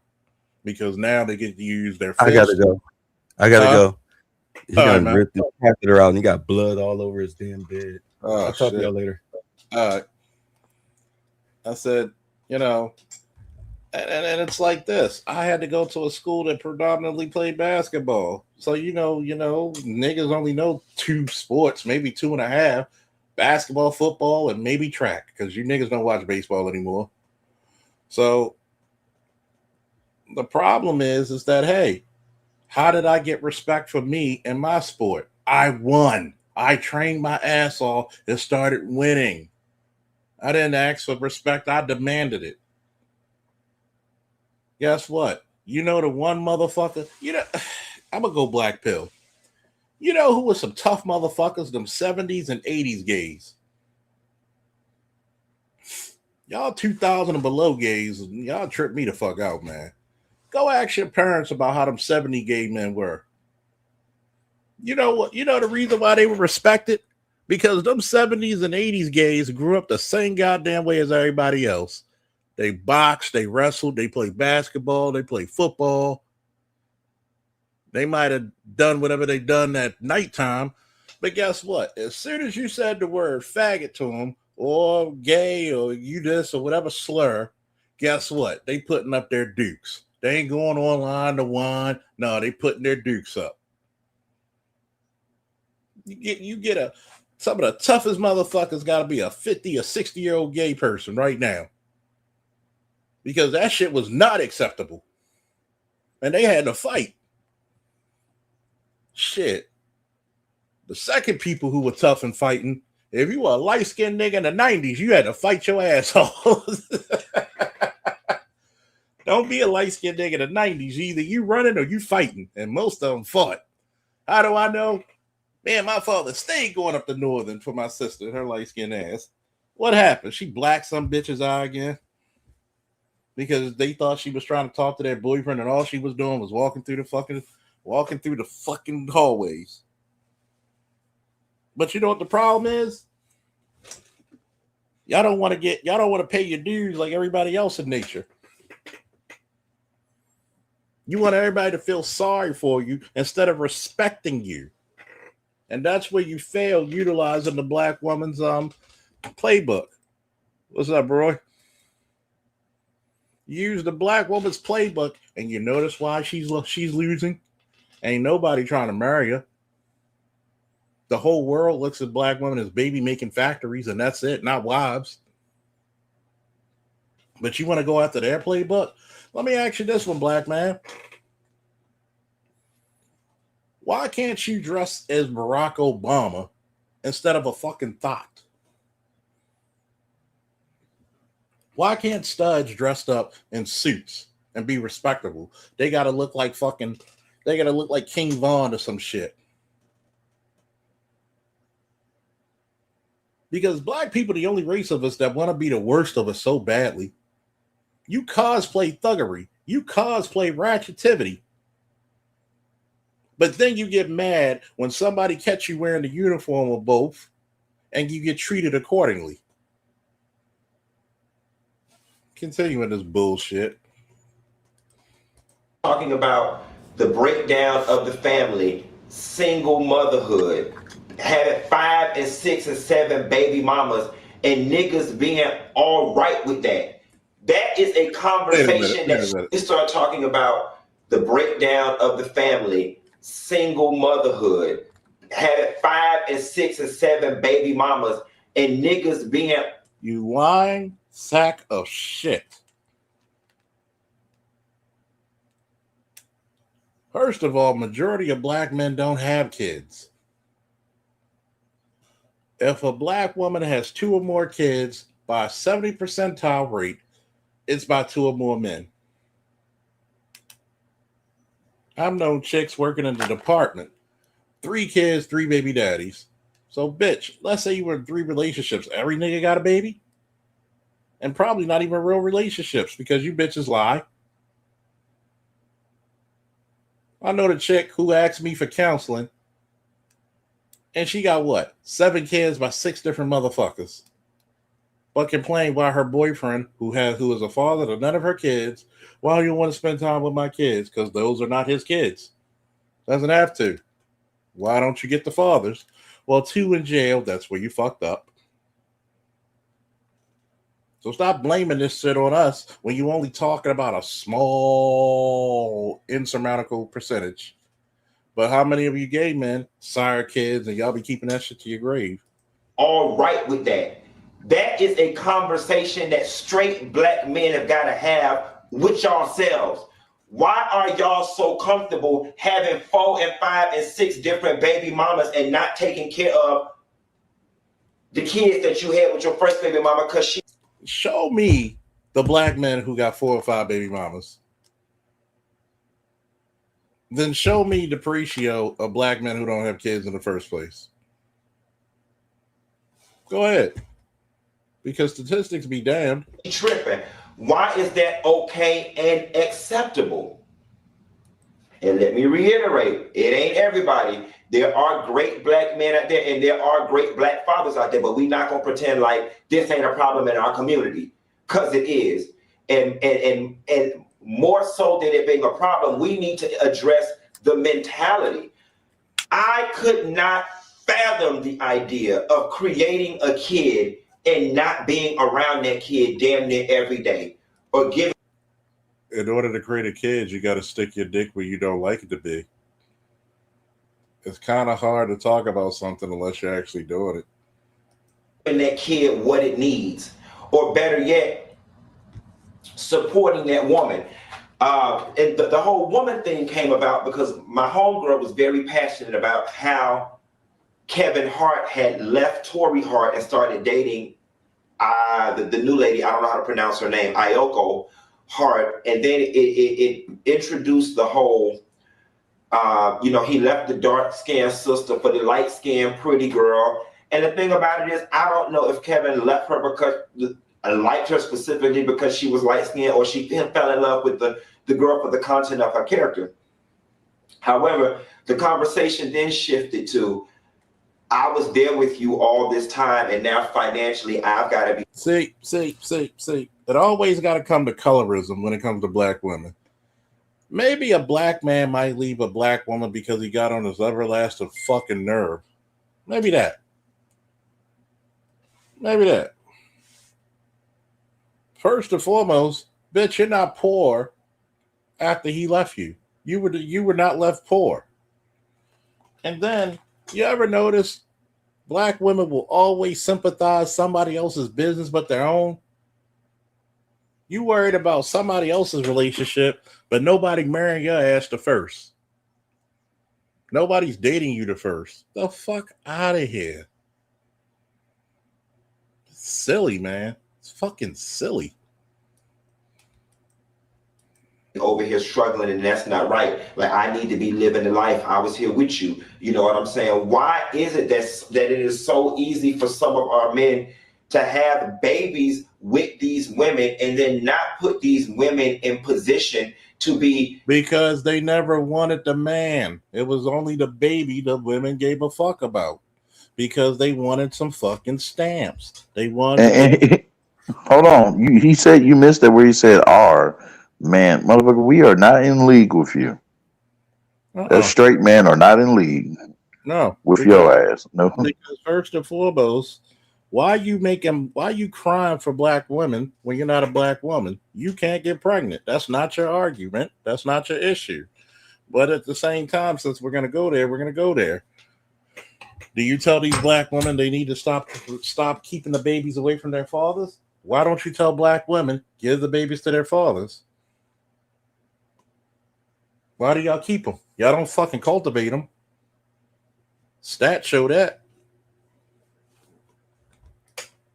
because now they get to use their fists. I gotta go. Go. He All got right, ripped the catheter out and he got blood all over his damn bed. I'll talk to y'all later. I said, and it's like this. I had to go to a school that predominantly played basketball. So, niggas only know 2 sports, maybe 2.5, basketball, football, and maybe track, because you niggas don't watch baseball anymore. So the problem is that, hey, how did I get respect for me and my sport? I won. I trained my ass off and started winning. I didn't ask for respect. I demanded it. Guess what? You know the one motherfucker? I'm going to go black pill. You know who was some tough motherfuckers? Them 70s and 80s gays. Y'all 2000 and below gays, y'all trip me the fuck out, man. Go ask your parents about how them 70 gay men were. You know what? You know the reason why they were respected? Because them 70s and 80s gays grew up the same goddamn way as everybody else. They boxed, they wrestled, they played basketball, they played football. They might have done whatever they done at nighttime. But guess what? As soon as you said the word faggot to them, or gay, or you this, or whatever slur, guess what? They putting up their dukes. They ain't going online to whine. No, they putting their dukes up. You get some of the toughest motherfuckers got to be a 50 or 60-year-old gay person right now, because that shit was not acceptable, and they had to fight. Shit. The second people who were tough and fighting, if you were a light-skinned nigga in the 90s, you had to fight your ass off. Don't be a light-skinned nigga in the 90s. Either you running or you fighting. And most of them fought. How do I know? Man, my father stayed going up to Northern for my sister and her light-skinned ass. What happened? She blacked some bitch's eye again? Because they thought she was trying to talk to their boyfriend, and all she was doing was walking through the fucking hallways. But you know what the problem is? Y'all don't want to pay your dues like everybody else in nature. You want everybody to feel sorry for you instead of respecting you. And that's where you fail utilizing the black woman's playbook. What's up, Roy? Use the black woman's playbook, and you notice why she's losing? Ain't nobody trying to marry her. The whole world looks at black women as baby-making factories, and that's it, not wives. But you want to go after their playbook? Let me ask you this one, black man. Why can't you dress as Barack Obama instead of a fucking thought? Why can't studs dressed up in suits and be respectable? They got to look like King Von or some shit. Because black people are the only race of us that want to be the worst of us so badly. You cosplay thuggery. You cosplay ratchetivity. But then you get mad when somebody catch you wearing the uniform of both and you get treated accordingly. Continuing this bullshit. Talking about the breakdown of the family, single motherhood, having 5 and 6 and 7 baby mamas, and niggas being all right with that. That is a conversation that we start talking about the breakdown of the family, single motherhood, having 5 and 6 and 7 baby mamas, and niggas being you lying sack of shit. First of all, majority of black men don't have kids. If a black woman has 2 or more kids by a 70 percentile rate, it's by 2 or more men. I've known chicks working in the department, 3 kids, 3 baby daddies. So, bitch, let's say you were in 3 relationships. Every nigga got a baby? And probably not even real relationships because you bitches lie. I know the chick who asked me for counseling, and she got what? 7 kids by 6 different motherfuckers. But complained why her boyfriend, who is a father to none of her kids, why do you want to spend time with my kids? Because those are not his kids. Doesn't have to. Why don't you get the fathers? Well, 2 in jail, that's where you fucked up. So stop blaming this shit on us when you only talking about a small, insurmountable percentage. But how many of you gay men sire kids and y'all be keeping that shit to your grave? all right with that. That is a conversation that straight black men have got to have with yourselves. Why are y'all so comfortable having 4 and 5 and 6 different baby mamas and not taking care of the kids that you had with your first baby mama? Because she show me the black men who got 4 or 5 baby mamas. Then show me the ratio of black men who don't have kids in the first place. Go ahead. Because statistics be damned. tripping. Why is that okay and acceptable? And let me reiterate, it ain't everybody. There are great black men out there and there are great black fathers out there, but we're not gonna pretend like this ain't a problem in our community, because it is. And more so than it being a problem, we need to address the mentality. I could not fathom the idea of creating a kid and not being around that kid damn near every day, or giving. In order to create a kid, you got to stick your dick where you don't like it to be. It's kind of hard to talk about something unless you're actually doing it. And that kid what it needs, or better yet, supporting that woman. And the whole woman thing came about because my homegirl was very passionate about how Kevin Hart had left Tori Hart and started dating the new lady. I don't know how to pronounce her name, Ayoko Hart. And then it introduced the whole, he left the dark-skinned sister for the light-skinned pretty girl. And the thing about it is, I don't know if Kevin left her because I liked her specifically because she was light-skinned, or she fell in love with the girl for the content of her character. However, the conversation then shifted to, I was there with you all this time, and now financially I've got to be. See. It always got to come to colorism when it comes to black women. Maybe a black man might leave a black woman because he got on his everlasting fucking nerve. Maybe that. First and foremost, bitch, you're not poor after he left you. You were not left poor. And then, you ever notice black women will always sympathize somebody else's business but their own? You worried about somebody else's relationship, but nobody marrying your ass the first. Nobody's dating you the first. The fuck out of here. It's silly, man. It's fucking silly. Over here struggling, and that's not right. Like, I need to be living the life. I was here with you. You know what I'm saying? Why is it that it is so easy for some of our men to have babies with these women and then not put these women in position to be? Because they never wanted the man. It was only the baby the women gave a fuck about. Because they wanted some fucking stamps. They wanted. And hold on, he said you missed it where he said "are." Man, motherfucker, we are not in league with you. As straight men are not in league. No, with your ass. No. Because first and foremost, why you crying for black women when you're not a black woman? You can't get pregnant. That's not your argument. That's not your issue. But at the same time, since we're gonna go there. Do you tell these black women they need to stop keeping the babies away from their fathers? Why don't you tell black women give the babies to their fathers? Why do y'all keep them? Y'all don't fucking cultivate them. Stats show that.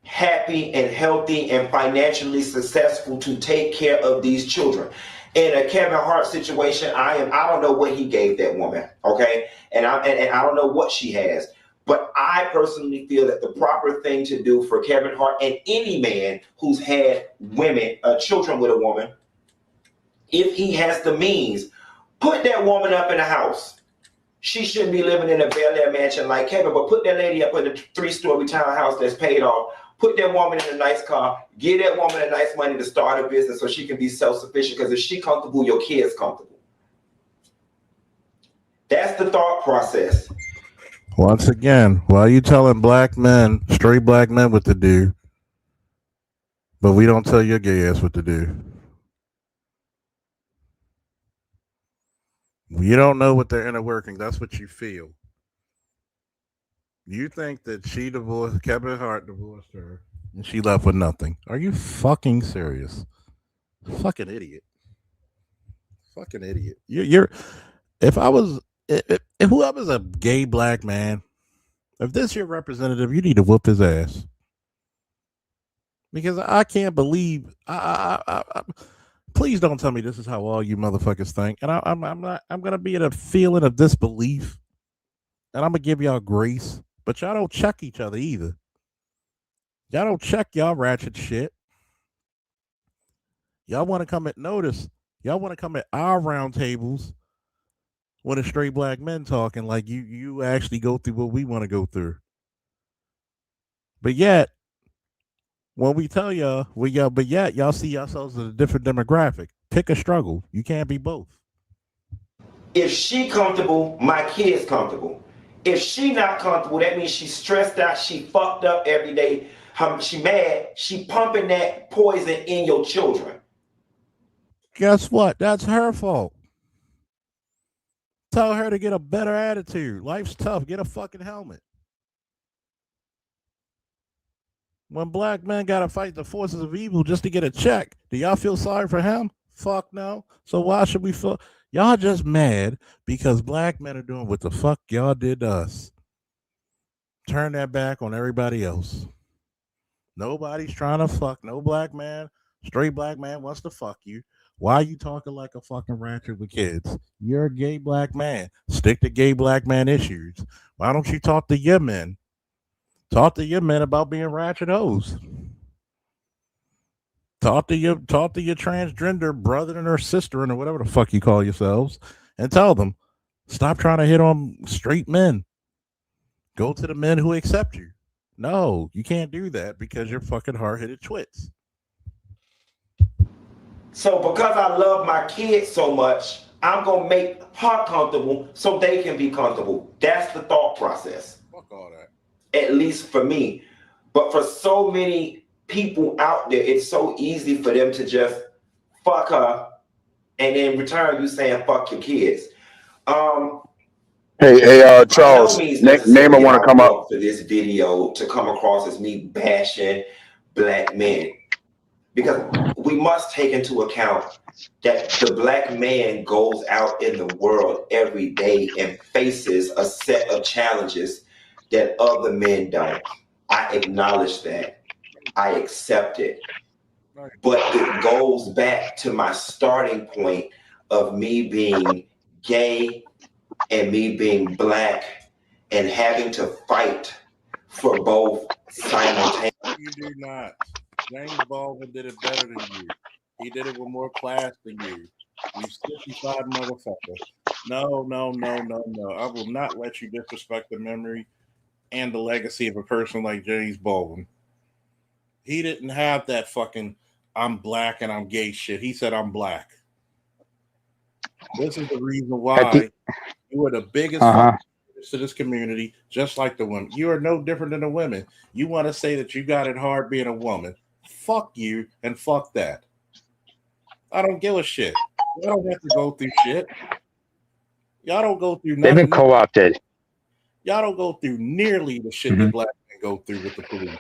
Happy and healthy and financially successful to take care of these children. In a Kevin Hart situation, I don't know what he gave that woman, okay? And I don't know what she has. But I personally feel that the proper thing to do for Kevin Hart and any man who's had children with a woman, if he has the means, put that woman up in a house. She shouldn't be living in a Bel Air mansion like Kevin, but put that lady up in a 3-story townhouse that's paid off. Put that woman in a nice car. Give that woman a nice money to start a business so she can be self-sufficient. Because if she comfortable, your kid's comfortable. That's the thought process. Once again, why are you telling black men, straight black men, what to do, but we don't tell your gay ass what to do? You don't know what their inner working. That's what you feel. You think that Kevin Hart divorced her, and she left with nothing. Are you fucking serious? Fucking idiot. Fucking idiot. If whoever's a gay black man, if this is your representative, you need to whoop his ass. Because I can't believe please don't tell me this is how all you motherfuckers think. And I'm gonna be in a feeling of disbelief. And I'm gonna give y'all grace. But y'all don't check each other either. Y'all don't check y'all ratchet shit. Y'all want to come at notice. Y'all want to come at our round tables when it's straight black men talking like you actually go through what we want to go through. But yet, when we tell y'all, but yet y'all see yourselves as a different demographic. Pick a struggle. You can't be both. If she comfortable, my kid's comfortable. If she not comfortable, that means she's stressed out, she fucked up every day. She mad, she pumping that poison in your children. Guess what? That's her fault. Tell her to get a better attitude. Life's tough. Get a fucking helmet. When black men gotta fight the forces of evil just to get a check, do y'all feel sorry for him? Fuck no. So why should we feel? Y'all just mad because black men are doing what the fuck y'all did to us. Turn that back on everybody else. Nobody's trying to fuck no black man. Straight black man wants to fuck you. Why are you talking like a fucking ratchet with kids? You're a gay black man. Stick to gay black man issues. Why don't you talk to your men? Talk to your men about being ratchet hoes. Talk to your transgender brother or sister or whatever the fuck you call yourselves and tell them, stop trying to hit on straight men. Go to the men who accept you. No, you can't do that because you're fucking hard-headed twits. So because I love my kids so much, I'm going to make her comfortable so they can be comfortable. That's the thought process. Fuck all that. At least for me. But for so many people out there, it's so easy for them to just fuck her and in return you saying fuck your kids. Hey, Charles, name I want to come up for this video to come across as me bashing black men, because we must take into account that the black man goes out in the world every day and faces a set of challenges that other men don't. I acknowledge that. I accept it. But it goes back to my starting point of me being gay and me being black and having to fight for both simultaneously. You do not. James Baldwin did it better than you. He did it with more class than you. You 65 motherfucker. No. I will not let you disrespect the memory and the legacy of a person like James Baldwin. He didn't have that fucking I'm black and I'm gay shit. He said I'm black. This is the reason why you are the biggest fucking to this community, just like the women. You are no different than the women. You want to say that you got it hard being a woman. Fuck you and fuck that. I don't give a shit. Y'all don't have to go through shit. Y'all don't go through nothing. They've been co-opted. Y'all don't go through nearly the shit that black men go through with the police.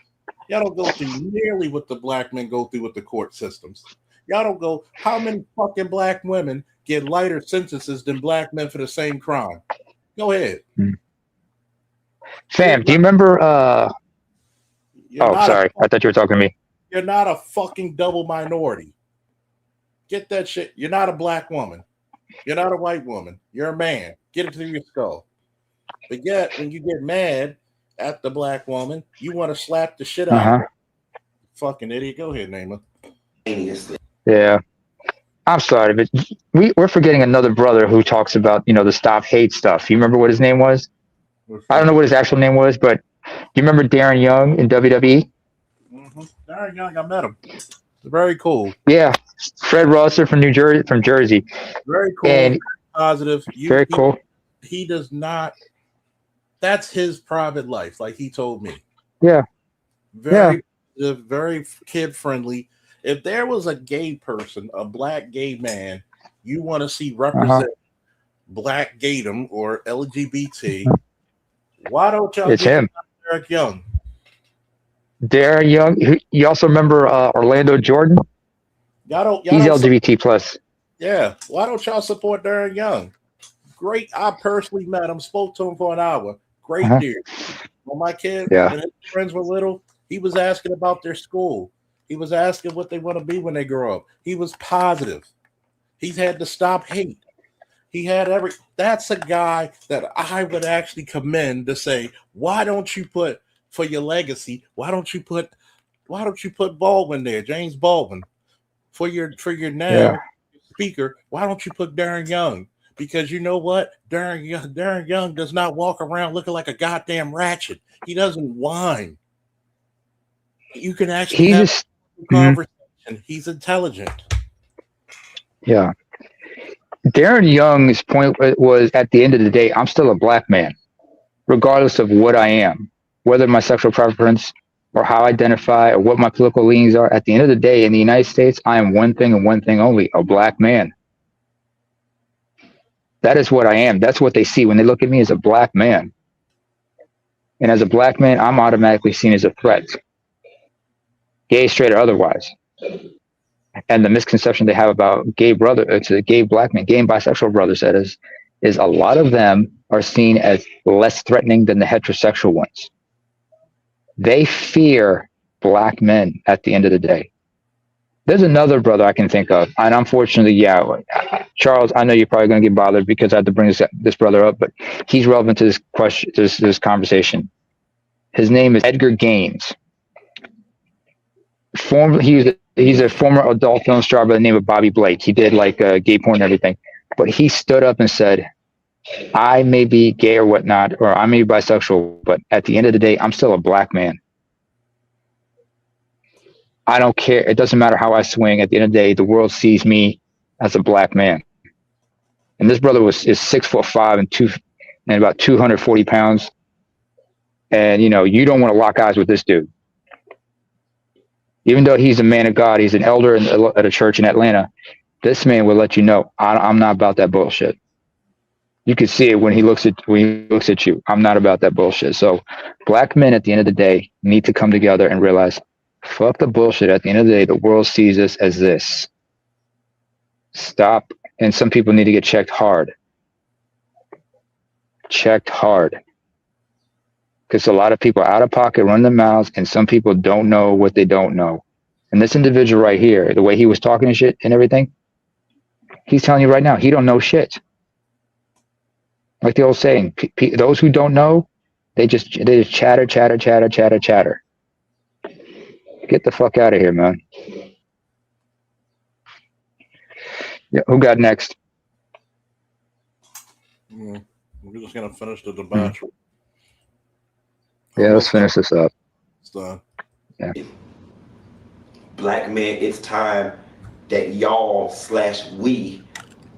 Y'all don't go through nearly what the black men go through with the court systems. Y'all don't go, how many fucking black women get lighter sentences than black men for the same crime? Go ahead. Fam, do you remember sorry. I thought you were talking to me. You're not a fucking double minority. Get that shit. You're not a black woman. You're not a white woman. You're a man. Get it through your skull. But yet, when you get mad at the black woman, you want to slap the shit out of her. Fucking idiot. Go ahead, Naima. Yeah. I'm sorry, but we're forgetting another brother who talks about, the stop hate stuff. You remember what his name was? I don't know what his actual name was, but do you remember Darren Young in WWE? Darren Young, I met him. Very cool. Yeah. Fred Rosser from Jersey. Very cool. And positive. Very cool. He does not. That's his private life, like he told me. Yeah. Very kid friendly. If there was a gay person, a black gay man, you want to see represent black gaydom or LGBT, why don't y'all It's him. Derek Young? Darren Young. You also remember Orlando Jordan? He's LGBT plus. Yeah. Why don't y'all support Darren Young? Great. I personally met him, spoke to him for an hour. Great dude. When my kid and his friends were little, he was asking about their school. He was asking what they want to be when they grow up. He was positive. He's had to stop hate. He had that's a guy that I would actually commend to say, why don't you put for your legacy? Why don't you put Baldwin there, James Baldwin, for your now speaker? Why don't you put Darren Young? Because you know what? Darren Young does not walk around looking like a goddamn ratchet. He doesn't whine. You can actually have a conversation. He's intelligent. Yeah. Darren Young's point was, at the end of the day, I'm still a black man, regardless of what I am, whether my sexual preference or how I identify or what my political leanings are. At the end of the day, in the United States, I am one thing and one thing only, a black man. That is what I am. That's what they see when they look at me, as a black man. And as a black man, I'm automatically seen as a threat, gay, straight, or otherwise. And the misconception they have about gay black men, gay and bisexual brothers, that is a lot of them are seen as less threatening than the heterosexual ones. They fear black men at the end of the day. There's another brother I can think of, and unfortunately, Charles, I know you're probably going to get bothered because I have to bring this brother up, but he's relevant to this question, this conversation. His name is Edgar Gaines. He's a former adult film star by the name of Bobby Blake. He did gay porn and everything, but he stood up and said, I may be gay or whatnot, or I may be bisexual, but at the end of the day, I'm still a black man. I don't care. It doesn't matter how I swing. At the end of the day, the world sees me as a black man. And this brother is 6'5" and about 240 pounds. And you don't want to lock eyes with this dude. Even though he's a man of God, he's an elder at a church in Atlanta. This man will let you know, I'm not about that bullshit. You can see it when he looks at you. I'm not about that bullshit. So black men at the end of the day need to come together and realize, fuck the bullshit. At the end of the day, the world sees us as this. Stop. And some people need to get checked hard. Because a lot of people out of pocket run their mouths, and some people don't know what they don't know. And this individual right here, the way he was talking and shit and everything, He's telling you right now, he don't know shit. Like the old saying, those who don't know, they just chatter. Get the fuck out of here, man. Yeah, who got next? We're just gonna finish the debauchery. Yeah, let's finish this up. It's done. Yeah. Black men, it's time that y'all/we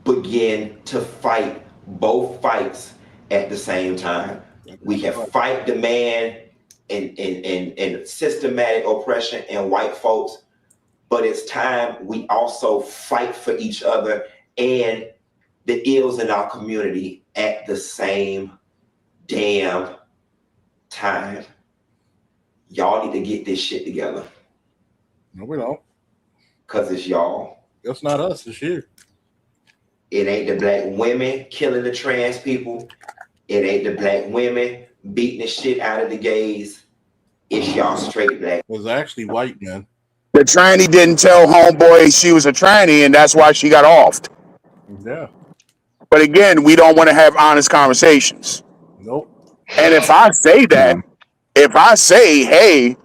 begin to fight both fights at the same time. We can fight the man and systematic oppression and white folks, but it's time we also fight for each other and the ills in our community at the same damn time. Y'all need to get this shit together. No, we don't. Cause it's y'all. It's not us, it's you. It ain't the black women killing the trans people. It ain't the black women beating the shit out of the gays. It's y'all straight black. It was actually white men. The tranny didn't tell homeboy she was a tranny, and that's why she got offed. Yeah. But again, we don't want to have honest conversations. Nope. And if I say that, if I say, hey,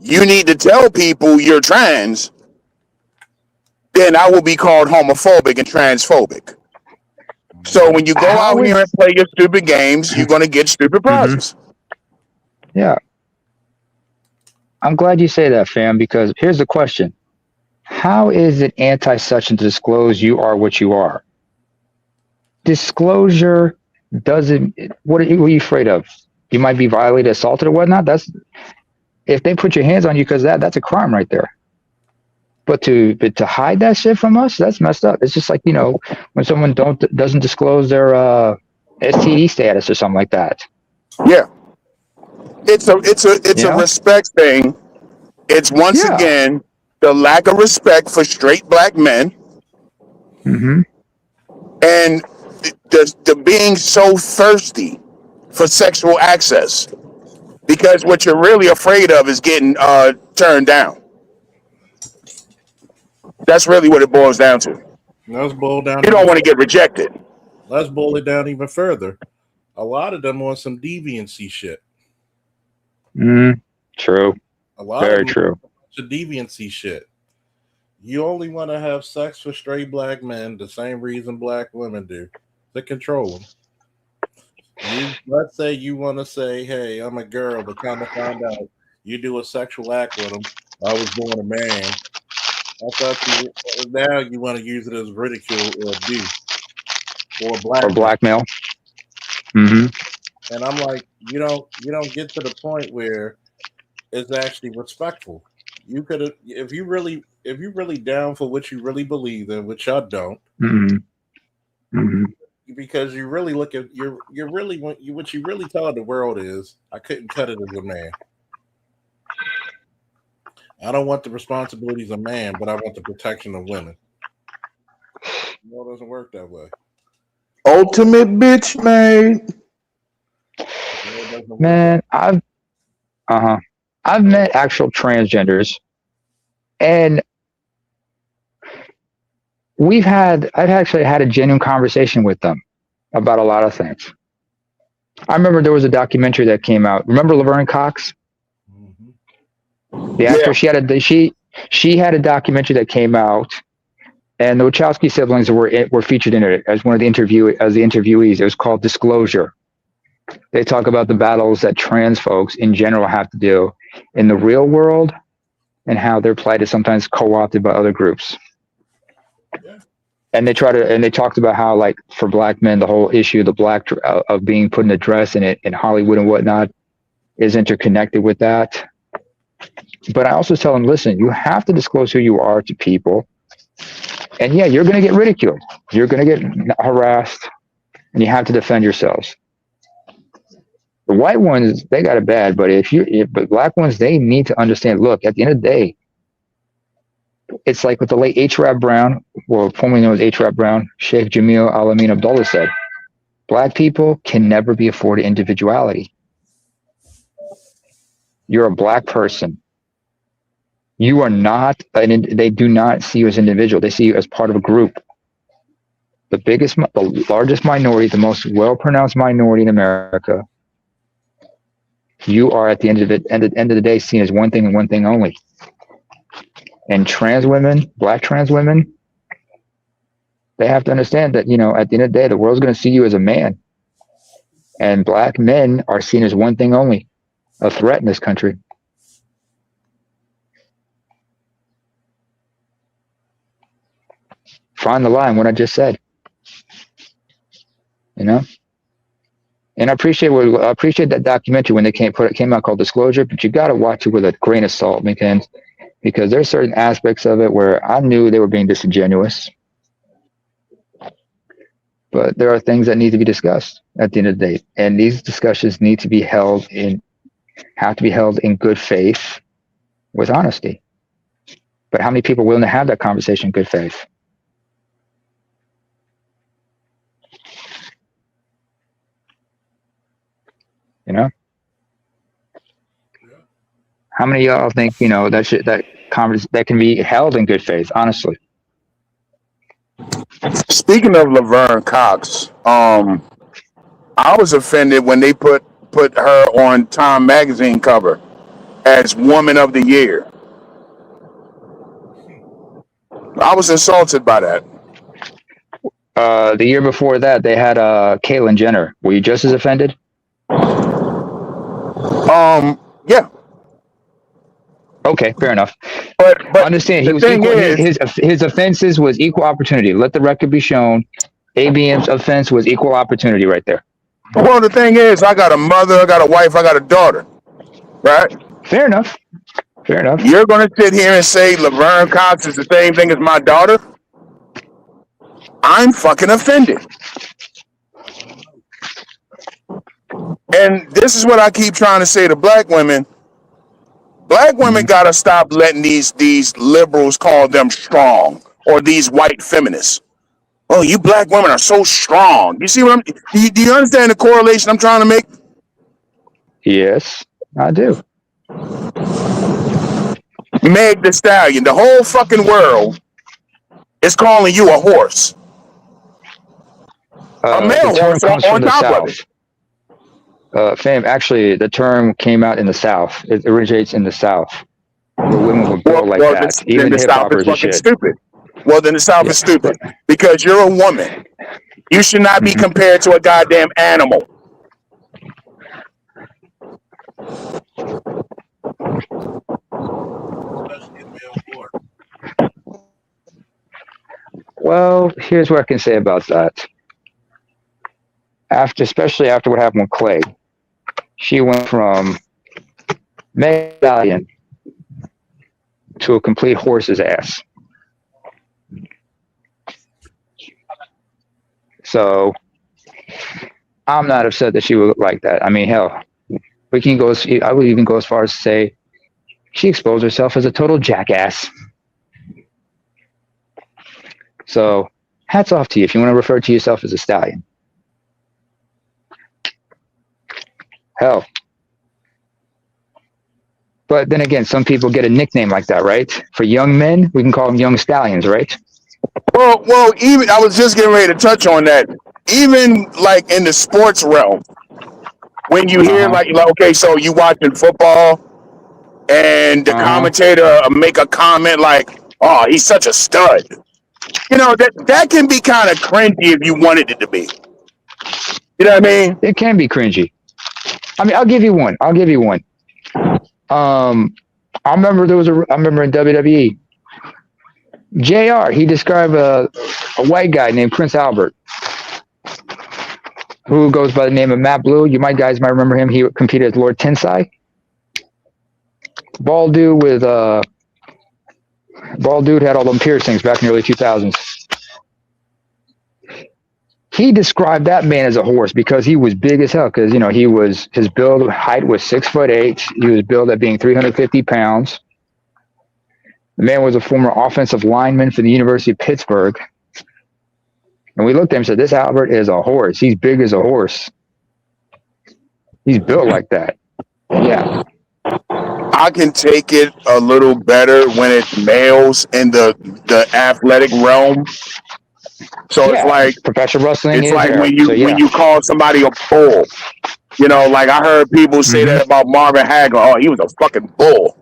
you need to tell people you're trans, then I will be called homophobic and transphobic. So when you go out here and play your stupid games, you're going to get stupid prizes. Yeah. I'm glad you say that, fam, because here's the question. How is it anti-such to disclose you are what you are? Disclosure doesn't, what are you afraid of? You might be violated, assaulted, or whatnot. That's, if they put your hands on you because that's a crime right there. But to hide that shit from us, that's messed up. It's just like, you know, when someone doesn't disclose their STD status or something like that. Yeah. It's a respect thing. It's once again the lack of respect for straight black men. Mm-hmm. And the being so thirsty for sexual access. Because what you're really afraid of is getting turned down. That's really what it boils down to. Let's boil down. You don't want to get rejected. Let's boil it down even further. A lot of them on some deviancy shit. True. A lot Very of them true. on deviancy shit. You only want to have sex with straight black men the same reason black women do, to control them. Let's say you want to say, hey, I'm a girl, but kind of find out you do a sexual act with them. I was born a man. I thought now you want to use it as ridicule or abuse or blackmail. Mm-hmm. And I'm like, you don't get to the point where it's actually respectful. You could, if you really down for what you really believe in, which I don't, because you really look at what you really tell the world is, I couldn't cut it as a man. I don't want the responsibilities of man, but I want the protection of women. No, it doesn't work that way. Ultimate bitch made. Man, I've met actual transgenders, and I've actually had a genuine conversation with them about a lot of things. I remember there was a documentary that came out. Remember Laverne Cox? The actor, she had a documentary that came out, and the Wachowski siblings were featured in it as one of the interviewees. It was called Disclosure. They talk about the battles that trans folks in general have to do in the real world and how their plight is sometimes co-opted by other groups. And they talked about how, like, for black men, the whole issue of being put in a dress in Hollywood and whatnot is interconnected with that. But I also tell them, listen, you have to disclose who you are to people. And yeah, you're going to get ridiculed. You're going to get harassed, and you have to defend yourselves. The white ones, they got it bad, but but black ones, they need to understand, look, at the end of the day, it's like what the late H. Rap Brown, or formerly known as H. Rap Brown, Sheikh Jamil Al-Amin Abdullah said, black people can never be afforded individuality. You're a black person. You are not, they do not see you as an individual. They see you as part of a group. the largest minority, the most well-pronounced minority in America, you are at the end of the day seen as one thing and one thing only. And trans women, black trans women, they have to understand that, at the end of the day, the world's going to see you as a man. And black men are seen as one thing only, a threat in this country. Find the line, what I just said. And I appreciate that documentary when they came out called Disclosure, but you got to watch it with a grain of salt, because there's certain aspects of it where I knew they were being disingenuous. But there are things that need to be discussed at the end of the day. And these discussions have to be held in good faith with honesty. But how many people are willing to have that conversation in good faith? How many of y'all think, that can be held in good faith, honestly? Speaking of Laverne Cox, I was offended when they put her on Time magazine cover as Woman of the Year. I was insulted by that. The year before that, they had Caitlyn Jenner. Were you just as offended? Yeah. Okay, fair enough. But understand, his offenses was equal opportunity. Let the record be shown. ABM's offense was equal opportunity right there. Well, the thing is, I got a mother, I got a wife, I got a daughter, right? Fair enough. You're going to sit here and say Laverne Cox is the same thing as my daughter? I'm fucking offended. And this is what I keep trying to say to black women. Black women got to stop letting these liberals call them strong, or these white feminists. Oh, you black women are so strong. You see what do you understand the correlation I'm trying to make? Yes, I do. Meg Thee Stallion, the whole fucking world is calling you a horse. A male horse on top of it. Fam, actually, the term came out in the South. It originates in the South. Where women were built like that. Even the South is fucking stupid. Well, then the South is stupid because you're a woman. You should not be compared to a goddamn animal. Well, here's what I can say about that. Especially after what happened with Clay, she went from Meg Stallion to a complete horse's ass. So I'm not upset that she would look like that. I mean, hell, I would even go as far as to say she exposed herself as a total jackass. So hats off to you if you want to refer to yourself as a stallion. Hell. But then again, some people get a nickname like that, right? For young men, we can call them young stallions, right? Well, even I was just getting ready to touch on that. Even like in the sports realm, when you hear like okay, so you watching football, and the commentator make a comment like, "Oh, he's such a stud." You know that can be kind of cringy if you wanted it to be. You know what I mean? It can be cringy. I mean, I'll give you one. I remember in WWE, JR, he described a white guy named Prince Albert, who goes by the name of Matt Blue. You guys might remember him. He competed as Lord Tensai. Bald dude had all them piercings back in the early 2000s. He described that man as a horse because he was big as hell. Because his height was 6'8". He was billed at being 350 pounds. The man was a former offensive lineman for the University of Pittsburgh. And we looked at him and said, "This Albert is a horse. He's big as a horse. He's built like that." Yeah. I can take it a little better when it's males in the athletic realm. So it's Yeah, like professional wrestling it's is like there. when you So yeah. when you call somebody a bull. You know, like I heard people say Mhm. that about Marvin Hagler. Oh, he was a fucking bull.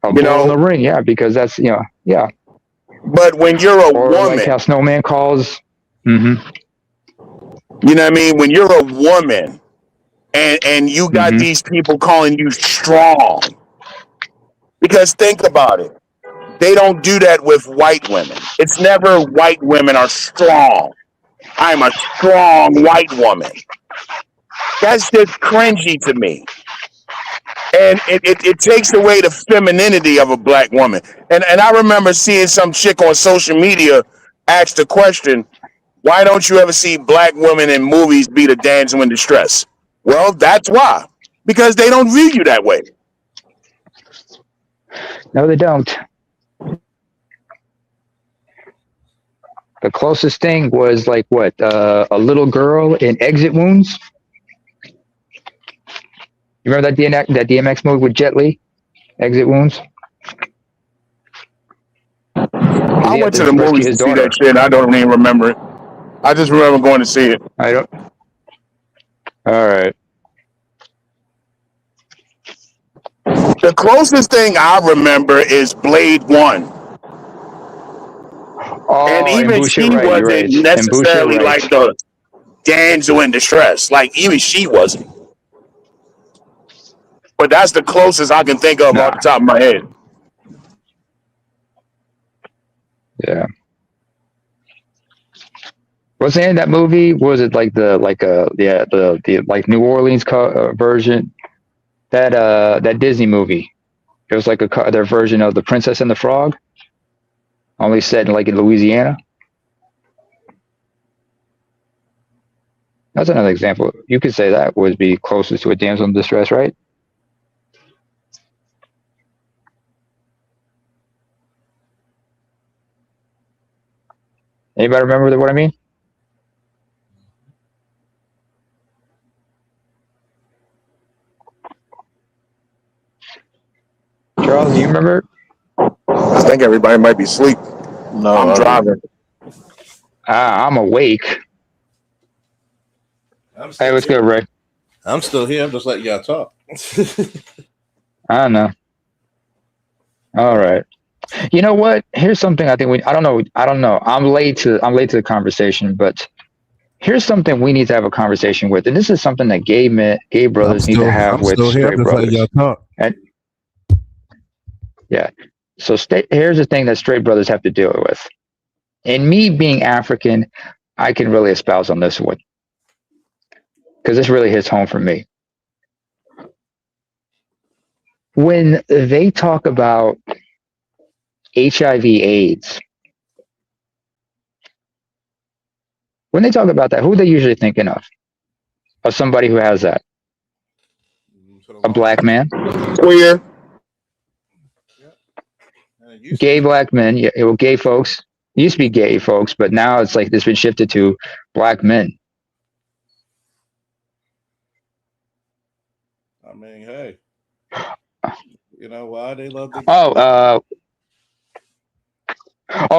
A You bull in know, the ring, yeah, because that's yeah. but when you're a Or like woman, how Snowman calls. you know what I mean? When you're a woman and you got these people calling you strong, because think about it. They don't do that with white women. It's never white women are strong. I'm a strong white woman. That's just cringy to me. And it takes away the femininity of a black woman. And I remember seeing some chick on social media ask the question, why don't you ever see black women in movies be the damsel in distress? Well, that's why. Because they don't view you that way. No, they don't. The closest thing was like what? A little girl in Exit Wounds. You remember that DMX movie with Jet Li? Exit Wounds. I went to the rescue movies to his see daughter. that shit. I don't even remember it. I just remember going to see it. I don't. All right. The closest thing I remember is Blade 1. Oh, And and even Boucher she right. You're wasn't right. And Boucher necessarily right. like the damsel in distress. Like, even she wasn't. But that's the closest I can think of off the top of my head. Yeah. Wasn't in that movie? Was it like the like New Orleans version? That Disney movie. It was like their version of The Princess and the Frog, only set in like in Louisiana. That's another example. You could say that would be closest to a damsel in distress, right? Anybody remember what I mean? Charles, do you remember? I think everybody might be asleep. No, I'm driving. I'm awake. Hey, what's good, Ray? I'm still here. I'm just letting y'all talk. I know. All right. You know what? Here's something I think I don't know. I'm late to the conversation, but here's something we need to have a conversation with. And this is something that gay brothers need to have with straight brothers. And yeah. So here's the thing that straight brothers have to deal with. And me being African, I can really espouse on this one. Because this really hits home for me. When they talk about HIV/AIDS, when they talk about that, who are they usually thinking of? Of somebody who has that? A black man? Queer. Gay black men, yeah, well, gay folks. It used to be gay folks, but now it's like it's been shifted to black men. I mean, hey, you know why they love the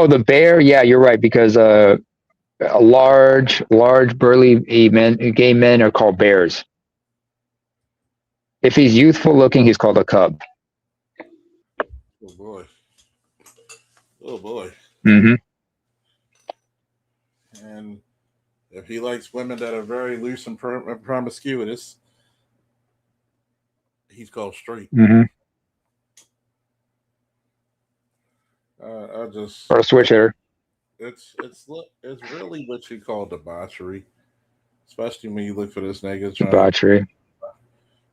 the bear. Yeah, you're right, because a large burly gay men are called bears. If he's youthful looking, he's called a cub. Oh boy. Oh boy. Mm-hmm. And if he likes women that are very loose and promiscuous, he's called straight. Mm-hmm. I just Or a switch hitter. It's really what you call debauchery, especially when you look for this nigga trying Debauchery.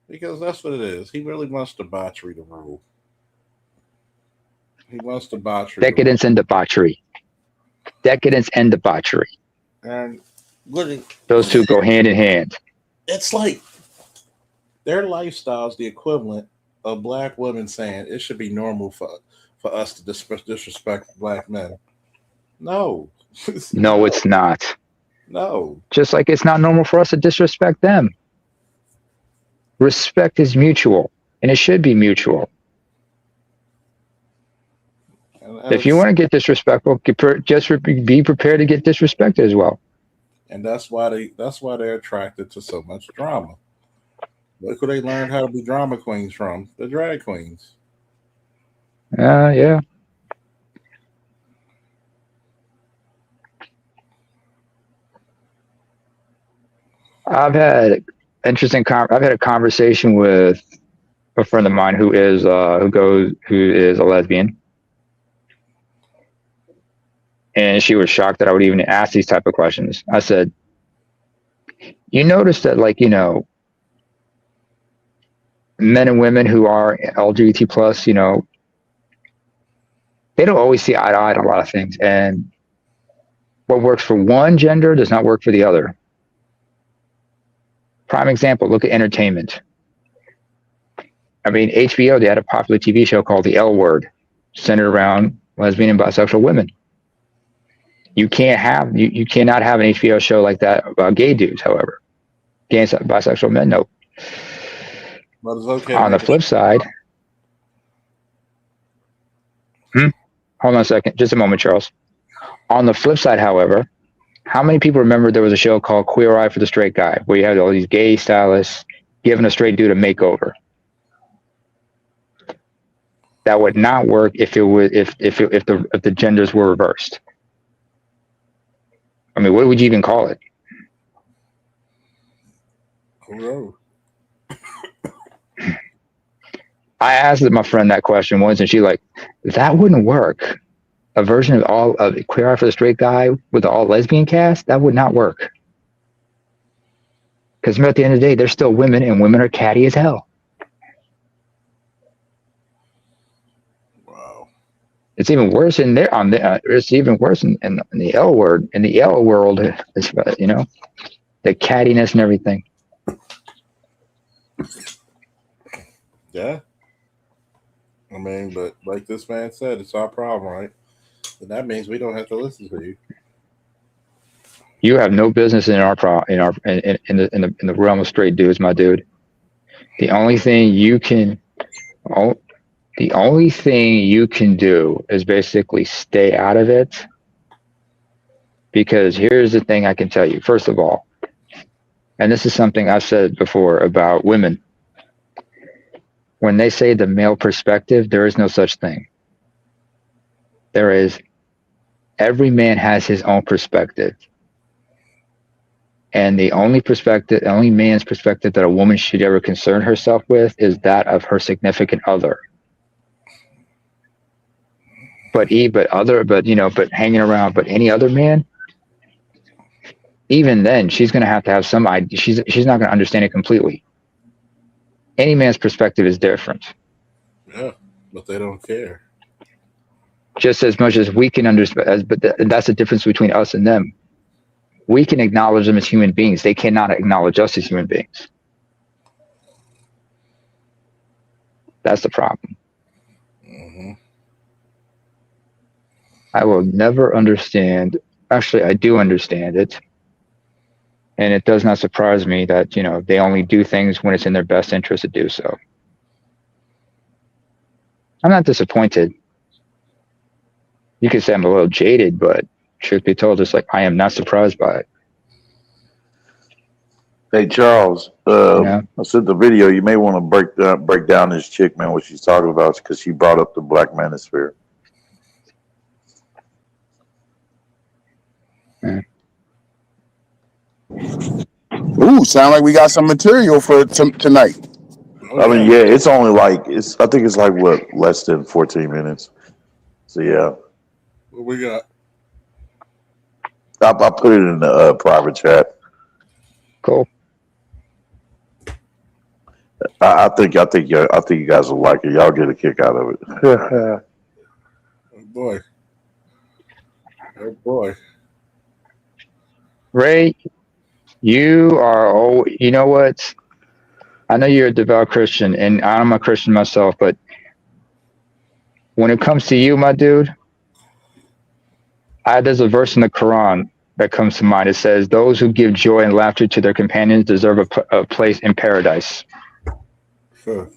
because that's what it is. He really wants debauchery to rule. He wants debauchery. Decadence and debauchery. Decadence and debauchery. And look, those two go hand in hand. It's like their lifestyle is the equivalent of black women saying it should be normal for us to disrespect black men. No. No, it's not. No. Just like it's not normal for us to disrespect them. Respect is mutual, and it should be mutual. If you want to get disrespectful, be prepared to get disrespected as well. And that's why they're attracted to so much drama. Look who they learned how to be drama queens from, the drag queens. Yeah. I've had a conversation with a friend of mine who is a lesbian, and she was shocked that I would even ask these type of questions. I said, "You notice that, like, you know, men and women who are LGBT plus, you know, they don't always see eye to eye on a lot of things, and what works for one gender does not work for the other." Prime example, look at entertainment. I mean, HBO, they had a popular TV show called The L Word, centered around lesbian and bisexual women. You cannot have an HBO show like that about gay dudes, however. Gay and bisexual men, no. But it's okay. On the flip side, hold on a second, just a moment, Charles. On the flip side, however, how many people remember there was a show called Queer Eye for the Straight Guy, where you had all these gay stylists giving a straight dude a makeover? That would not work if the genders were reversed. I mean, what would you even call it? Who I asked my friend that question once, and she like, that wouldn't work. A version of Queer Eye for the Straight Guy with the all lesbian cast, that would not work. Because at the end of the day, they're still women, and women are catty as hell. Wow. It's even worse in there. It's even worse in the L Word. In the L world, it's, you know, the cattiness and everything. Yeah. I mean, but like this man said, it's our problem, right? And that means we don't have to listen to you. You have no business in the realm of straight dudes, my dude. The only thing you can do is basically stay out of it. Because here's the thing I can tell you. First of all, and this is something I've said before about women. When they say the male perspective, there is no such thing. There is, every man has his own perspective. And the only man's perspective that a woman should ever concern herself with is that of her significant other. But hanging around, but any other man, even then, she's going to have some idea. She's not going to understand it completely. Any man's perspective is different. Yeah, but they don't care. Just as much as we can understand, but that's the difference between us and them. We can acknowledge them as human beings. They cannot acknowledge us as human beings. That's the problem. Mm-hmm. I will never understand. Actually, I do understand it. And it does not surprise me that, you know, they only do things when it's in their best interest to do so. I'm not disappointed. You could say I'm a little jaded, but truth be told, it's like I am not surprised by it. Hey Charles, I sent the video. You may want to break down this chick, man, what she's talking about, because she brought up the Black Manosphere. Ooh, sound like we got some material for tonight. I mean, yeah, it's only like I think it's like what, less than 14 minutes. So yeah. What we got? I put it in the private chat. Cool. I think you guys will like it. Y'all get a kick out of it. Oh boy. Oh boy. Ray, you know what? I know you're a devout Christian, and I'm a Christian myself, but when it comes to you, my dude, there's a verse in the Quran that comes to mind. It says, those who give joy and laughter to their companions deserve a place in paradise. Sure.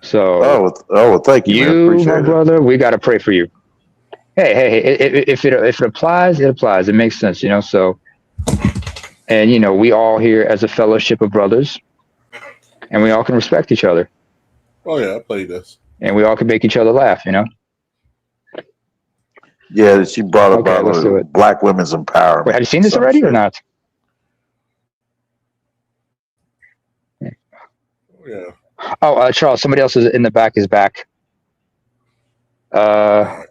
So, well, thank you, man. You, Appreciate my it. brother, we got to pray for you. If it applies, it applies. It makes sense, you know. So, and you know, we all here as a fellowship of brothers, and we all can respect each other, Oh yeah, I played this. and we all can make each other laugh, you know. Yeah, she brought up Okay, let's do it. black women's empowerment. Wait, have you seen this some already or shit. not? Yeah. Oh, Charles, somebody else is in the back. Is back. Yeah,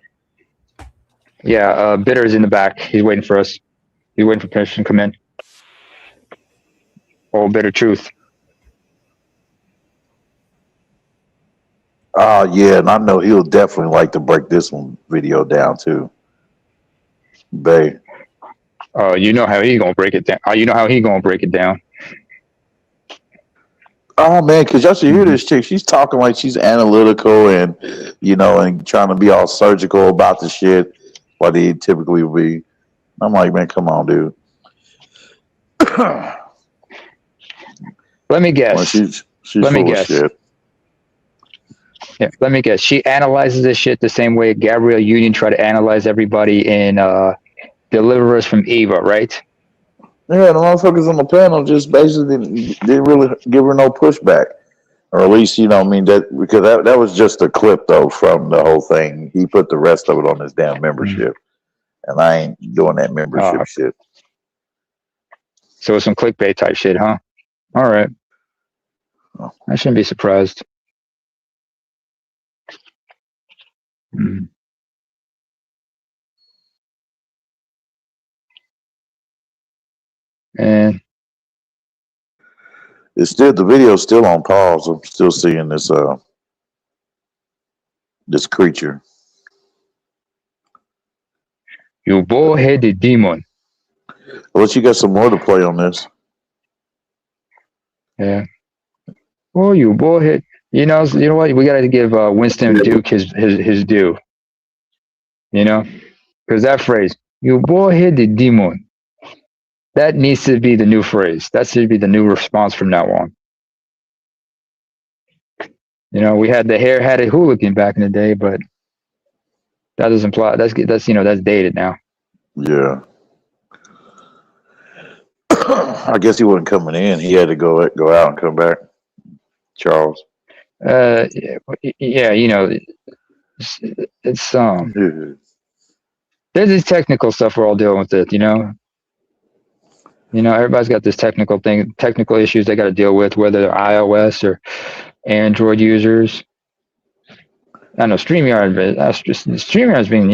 Bitter is in the back. He's waiting for us. He's waiting for permission to come in. Oh, Bitter Truth. Oh yeah, and I know he'll definitely like to break this one video down too. Bay. Oh, you know how he's gonna break it down. Oh, you know how he's gonna break it down. Oh man, because y'all should hear this chick. She's talking like she's analytical and you know, and trying to be all surgical about the shit, what they typically would be. I'm like, man, come on, dude. Let me guess. Well, she's Let me full of guess. shit. Yeah, let me guess. She analyzes this shit the same way Gabrielle Union tried to analyze everybody in Deliver Us from Eva, right? Yeah, the motherfuckers on the panel just basically didn't really give her no pushback, or at least you know, I mean that because that was just a clip though from the whole thing. He put the rest of it on his damn membership, and I ain't doing that membership shit. So it's some clickbait type shit, huh? All right. I shouldn't be surprised. Hmm. And It's still the video's still on pause. I'm still seeing this this creature. you bullheaded demon. Unless you got some more to play on this. Yeah. Oh, you bullhead. You know what? We gotta give Winston Duke his due. You know, because that phrase, "you bullheaded demon," that needs to be the new phrase. That should be the new response from now on. You know, we had the hair-hatted hooligan back in the day, but that doesn't apply. That's that's dated now. Yeah. I guess he wasn't coming in. He had to go out and come back. Charles. Yeah, you know, it's there's this technical stuff we're all dealing with. It, you know, everybody's got this technical issues they got to deal with, whether they're iOS or Android users. I know StreamYard's been,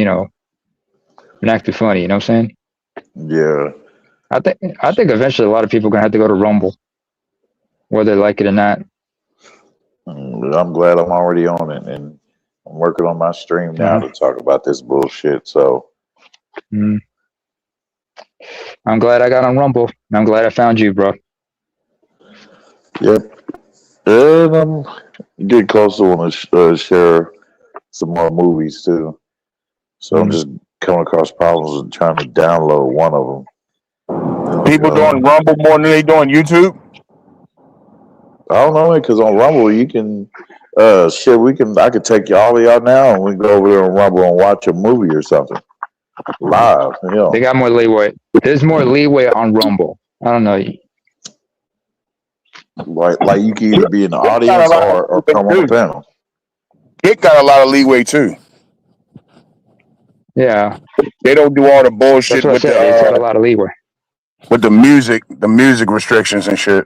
been acting funny. You know what I'm saying? Yeah. I think eventually a lot of people are gonna have to go to Rumble, whether they like it or not. I'm glad I'm already on it, and I'm working on my stream now to talk about this bullshit. So I'm glad I got on Rumble, and I'm glad I found you, bro. Yep. And I'm getting close to want to share some more movies too. So I'm just coming across problems and trying to download one of them. People doing Rumble more than they doing YouTube? I don't know, because on Rumble you can I could take all of y'all now and we can go over there on Rumble and watch a movie or something. Live. They got more leeway. There's more leeway on Rumble. I don't know. Like you can either be in the audience or come on the panel. It got a lot of leeway too. Yeah. They don't do all the bullshit with it's got a lot of leeway. With the music restrictions and shit.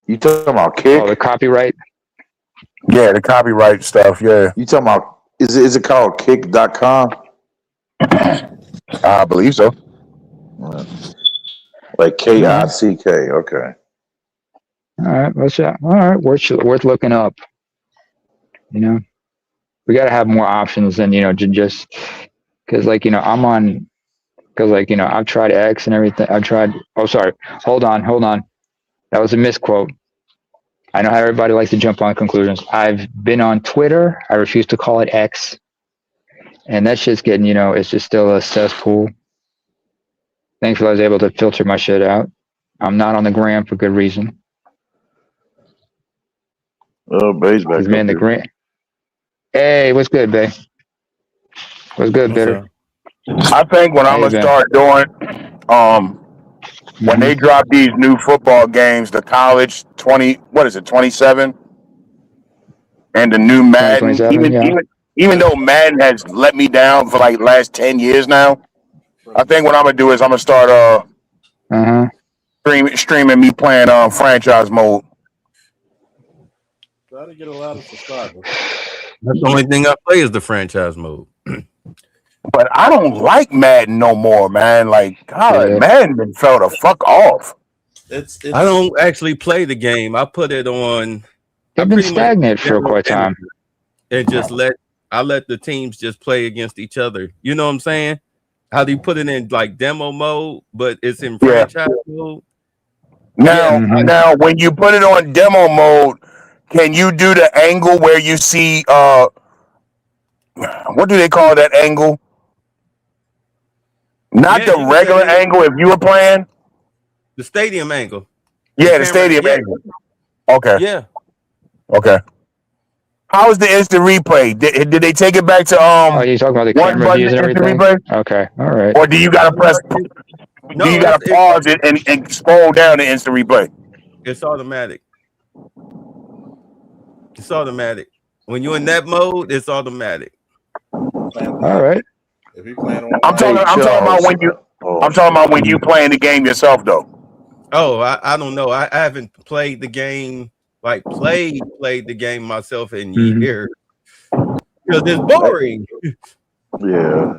You talking about Kick? Oh, the copyright? Yeah, the copyright stuff, yeah. You talking about is it called kick.com? I believe so. Like KICK, okay. All right, worth looking up. You know, we got to have more options than just because I've tried X and everything. I've tried. Oh, sorry. Hold on. That was a misquote. I know how everybody likes to jump on conclusions. I've been on Twitter. I refuse to call it X, and that shit's getting it's just still a cesspool. Thankfully, I was able to filter my shit out. I'm not on the gram for good reason. Oh, Bay's back. Man, the gram. Hey, what's good, Bay? What's good, What's Bitter? up? I think what How I'm you gonna been? start doing, when they drop these new football games, the college 27, and the new Madden, 2027, yeah. even though Madden has let me down for like last 10 years now, I think what I'm gonna do is I'm gonna start streaming me playing franchise mode. Try to get a lot of subscribers. That's the only thing I play is the franchise mode. But I don't like Madden no more, man. Like, God, Yeah. Madden done fell the fuck off. It's I don't actually play the game. I put it on. I I've been pretty much stagnant for quite a time. and just let the teams just play against each other. You know what I'm saying? How do you put it in like demo mode, but it's in Yeah. franchise mode? Now, Yeah. now, when you put it on demo mode, can you do the angle where you see what do they call that angle? Not Yeah, the you can regular say angle if you were playing. the stadium angle. Yeah, the camera- stadium yeah. angle. Okay. Yeah. Okay. How is the instant replay? Did they take it back to Oh, you talking about the one camera button views and instant everything? replay? Okay, all right. Or do you gotta press No, do you gotta it's pause it and scroll down to instant replay? It's automatic. It's automatic. When you're in that mode, it's automatic. All right. If you playing on, I'm talking about when you playing the game yourself though. Oh, I don't know. I haven't played the game, like played the game myself in Mhm. years. Because it's boring. Yeah.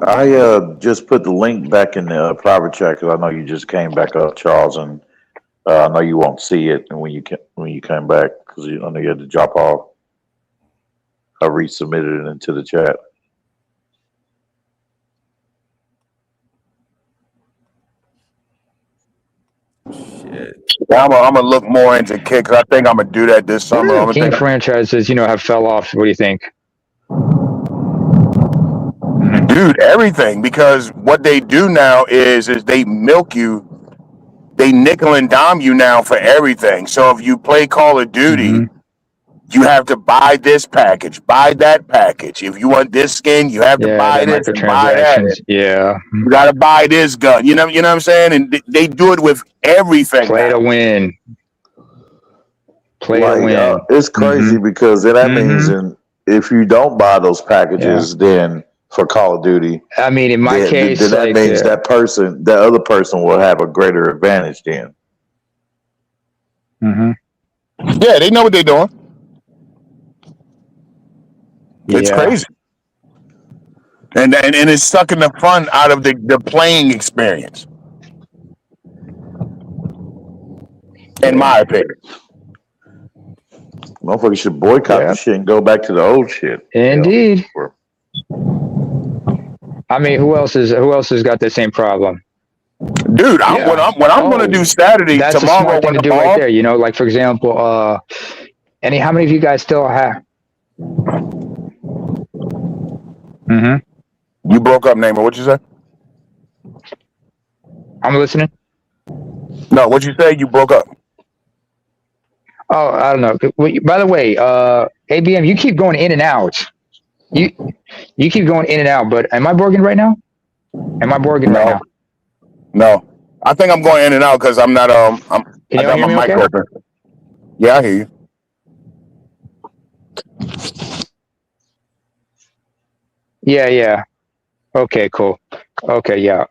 I just put the link back in the private chat because I know you just came back up, Charles, and I know you won't see it when you came back because I know you had to drop off. I resubmitted it into the chat. Shit. I'm gonna look more into kicks. I think I'm gonna do that this What summer. are I'm the gonna King think, franchises, have fell off? What do you think? dude, everything, because what they do now is they milk you. They nickel and dime you now for everything. So if you play Call of Duty, you have to buy this package, buy that package. If you want this skin, you have to Yeah, buy the this and buy that. microtransactions. Yeah. You gotta buy this gun. You know what I'm saying? And they do it with everything. Play to win. Play to win. It's crazy because then that means Mhm. if you don't buy those packages, then for Call of Duty, I mean, in my case, then that like, means that other person will have a greater advantage then. Yeah, they know what they're doing. It's Yeah. crazy. And it's sucking the fun out of the playing experience. In my opinion. Motherfuckers should boycott the shit and go back to the old shit. Indeed. I mean, who else has got the same problem? Dude, what I'm gonna do Saturday That's a tomorrow smart thing to do right there. Like for example, how many of you guys still have? You broke up, Namer. What you say? I'm listening. No, what you say? You broke up. Oh, I don't know. By the way, ABM, you keep going in and out. You keep going in and out. But am I Borging right now? Am I Borging right now? No, I think I'm going in and out because I'm not. I Can you got hear my me mic okay? open. Yeah, I hear you. Yeah. Okay, cool. Okay, yeah.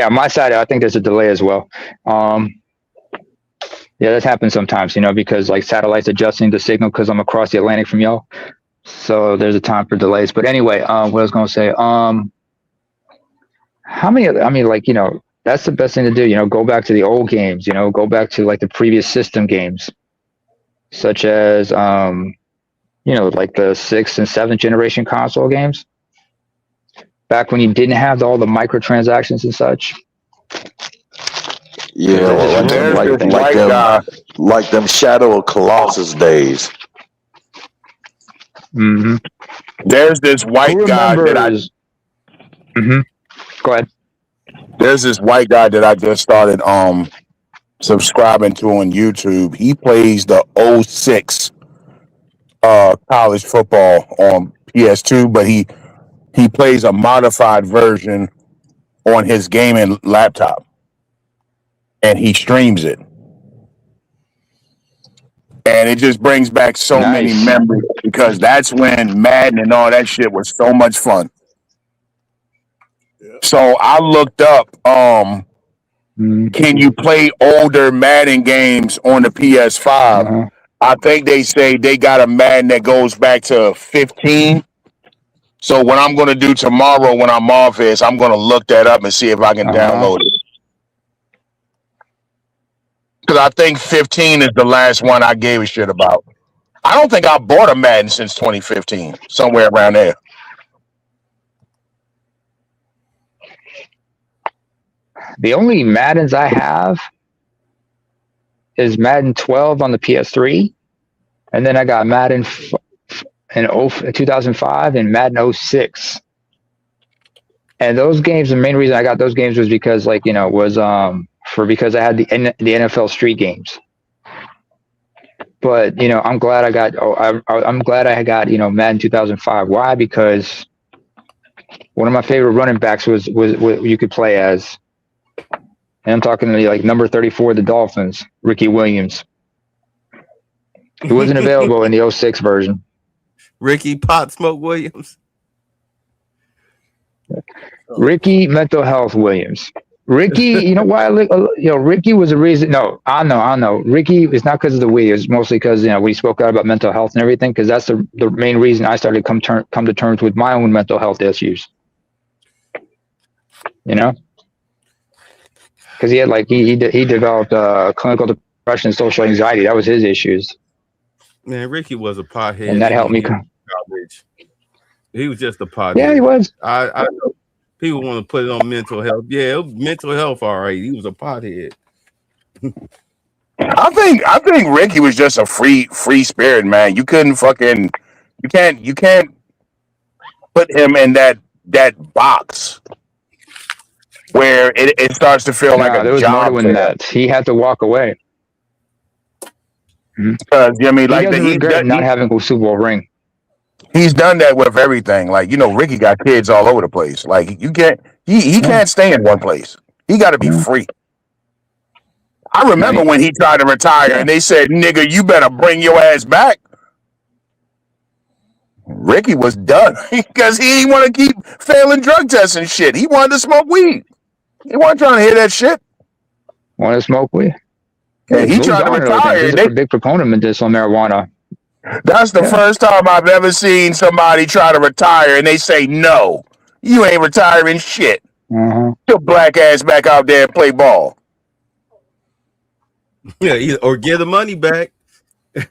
My side, I think there's a delay as well. Yeah, that happens sometimes, because like satellites adjusting the signal because I'm across the Atlantic from y'all. So there's a time for delays. But anyway, what I was gonna say, that's the best thing to do, go back to the old games, go back to like the previous system games, such as like the 6th and 7th generation console games. Back when you didn't have all the microtransactions and such. Yeah, like them Shadow of Colossus days. There's this white guy that Go ahead. There's this white guy that I just started subscribing to on YouTube. He plays the 06 college football on PS2, but he he plays a modified version on his gaming laptop, and he streams it. And it just brings back so many Nice. memories because that's when Madden and all that shit was so much fun. So I looked up, can you play older Madden games on the PS5? Uh-huh. I think they say they got a Madden that goes back to 15. So what I'm going to do tomorrow when I'm off is I'm going to look that up and see if I can download it. Because I think 15 is the last one I gave a shit about. I don't think I bought a Madden since 2015, somewhere around there. The only Maddens I have is Madden 12 on the PS3, and then I got Madden in 2005 and Madden 06. And those games, the main reason I got those games was because, like, you know, because I had the NFL Street games. But, you know, I'm glad I got you know, Madden 2005. Why? Because one of my favorite running backs was you could play as. And I'm talking to like number 34 of the Dolphins, Ricky Williams. He wasn't available in the 06 version. Ricky Pot Smoke Williams. Ricky Mental Health Williams. Ricky, you know why? Ricky was a reason. No, I know. Ricky is not because of the weed. It's mostly because, you know, we spoke out about mental health and everything. Because that's the main reason I started come to terms with my own mental health issues. You know, because he had he developed clinical depression and social anxiety. That was his issues. Man, Ricky was a pothead, and that helped me. College. He was just a pothead. Yeah, he was. I know people want to put it on mental health. Yeah, it was mental health, all right. He was a pothead. I think Ricky was just a free spirit, man. You can't put him in that box where it starts to feel like there a was job. more than that. He had to walk away. You know what I mean, he doesn't regret not having a Super Bowl ring. He's done that with everything. Like, you know, Ricky got kids all over the place. Like, you can't. He can't stay in one place. He got to be free. I remember when he tried to retire, and they said, "Nigga, you better bring your ass back." Ricky was done because he didn't want to keep failing drug tests and shit. He wanted to smoke weed. He wasn't trying to hear that shit. Want to smoke weed? Yeah, he tried to retire. He's a big proponent of this on marijuana. That's the first time I've ever seen somebody try to retire and they say, "No, you ain't retiring shit. Your black ass back out there and play ball." Yeah, or get the money back.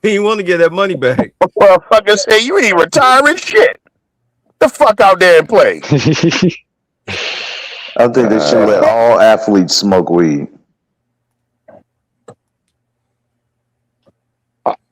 He want to get that money back. Motherfucker say you ain't retiring shit. The fuck out there and play. I think they should let all athletes smoke weed.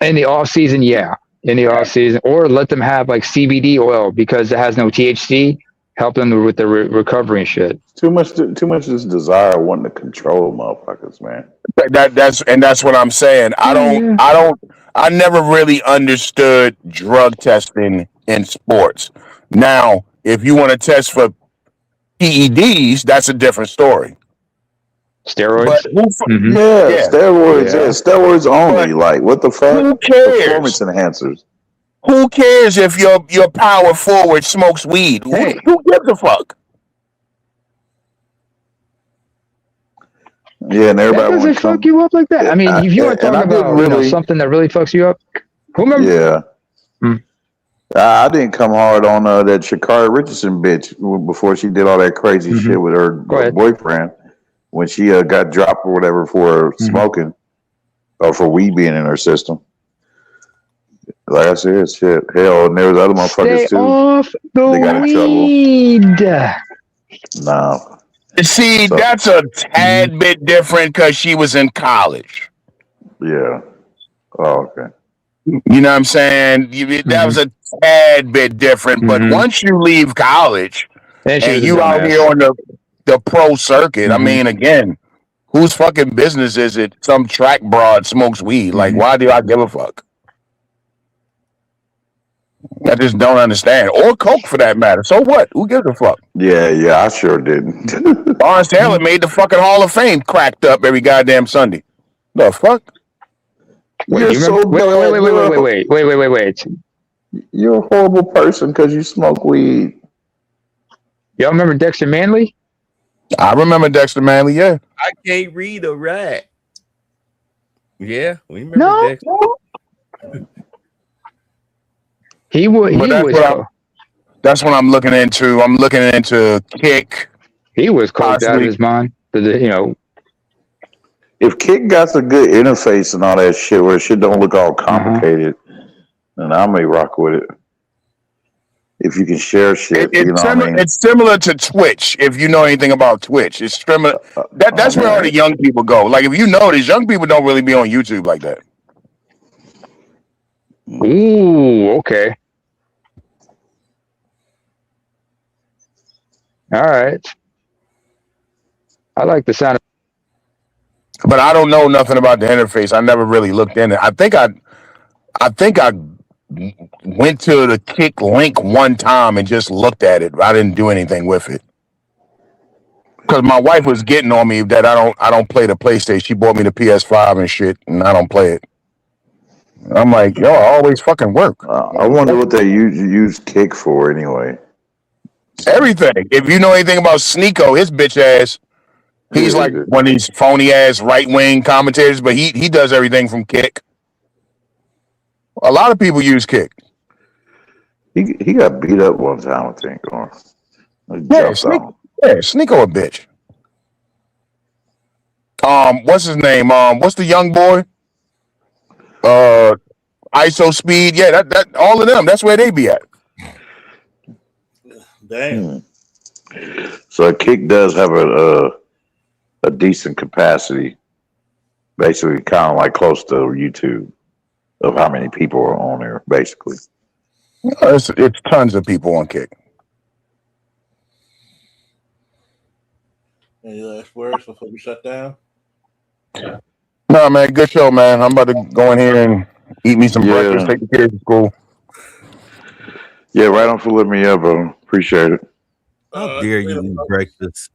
In the off season, yeah. In the off season, or let them have like CBD oil because it has no THC, help them with the recovery and shit. Too much this desire wanting to control motherfuckers, man. That's what I'm saying. I never really understood drug testing in sports. Now, if you want to test for PEDs, that's a different story. Steroids? But Steroids. Yeah, steroids only. Like, what the fuck? Who cares? Performance enhancers. Who cares if your power forward smokes weed? Hey. Who gives a fuck? Yeah, and everybody That doesn't fuck you up like that. I mean, if you want to talk about something that really fucks you up, who remember? Yeah. I didn't come hard on that Sha'Carri Richardson bitch before she did all that crazy shit with her boyfriend when she got dropped or whatever for smoking or for weed being in her system. Like I said, shit. Hell, and there was other motherfuckers too. Off the they got weed. in trouble. No. See, that's a tad bit different because she was in college. Yeah. Oh, okay. You know what I'm saying? That was a tad bit different. But once you leave college and you out here on the pro circuit, I mean, again, whose fucking business is it some track broad smokes weed? Like, why do I give a fuck? I just don't understand. Or Coke for that matter. So what? Who gives a fuck? Yeah, I sure didn't. Lawrence Taylor made the fucking Hall of Fame cracked up every goddamn Sunday. The fuck? You're you so remember, bad. wait. You're a horrible person because you smoke weed. Y'all remember Dexter Manley? I remember Dexter Manley, yeah. I can't read or write. Yeah, we remember No. Dexter. He was. But that's what I'm looking into. I'm looking into Kick. He was coked out of his mind. If Kick got a good interface and all that shit, where shit don't look all complicated, then I may rock with it. If you can share shit, It's similar to Twitch. If you know anything about Twitch, it's similar. That's where all the young people go. Like if you notice, young people don't really be on YouTube like that. Ooh, okay. All right. I like the sound. But I don't know nothing about the interface. I never really looked in it. I think I went to the Kick link one time and just looked at it. I didn't do anything with it. Because my wife was getting on me that I don't play the PlayStation. She bought me the PS5 and shit, and I don't play it. I'm like, yo, I always fucking work. I wonder what they use Kick for anyway. Everything. If you know anything about Sneeko, his bitch ass, he's like one of these phony ass right wing commentators, but he does everything from Kick. A lot of people use Kick. He got beat up one time, I think. Sneeko a bitch. What's his name? What's the young boy? ISO Speed. Yeah, that all of them. That's where they be at. Damn. So Kick does have a decent capacity, basically, kind of like close to YouTube, of how many people are on there, basically. It's tons of people on Kick. Any last words before we shut down? No, man, good show, man. I'm about to go in here and eat me some breakfast, take the kids to school. Yeah, right on for letting me up, bro. Appreciate it. How dare you eat breakfast?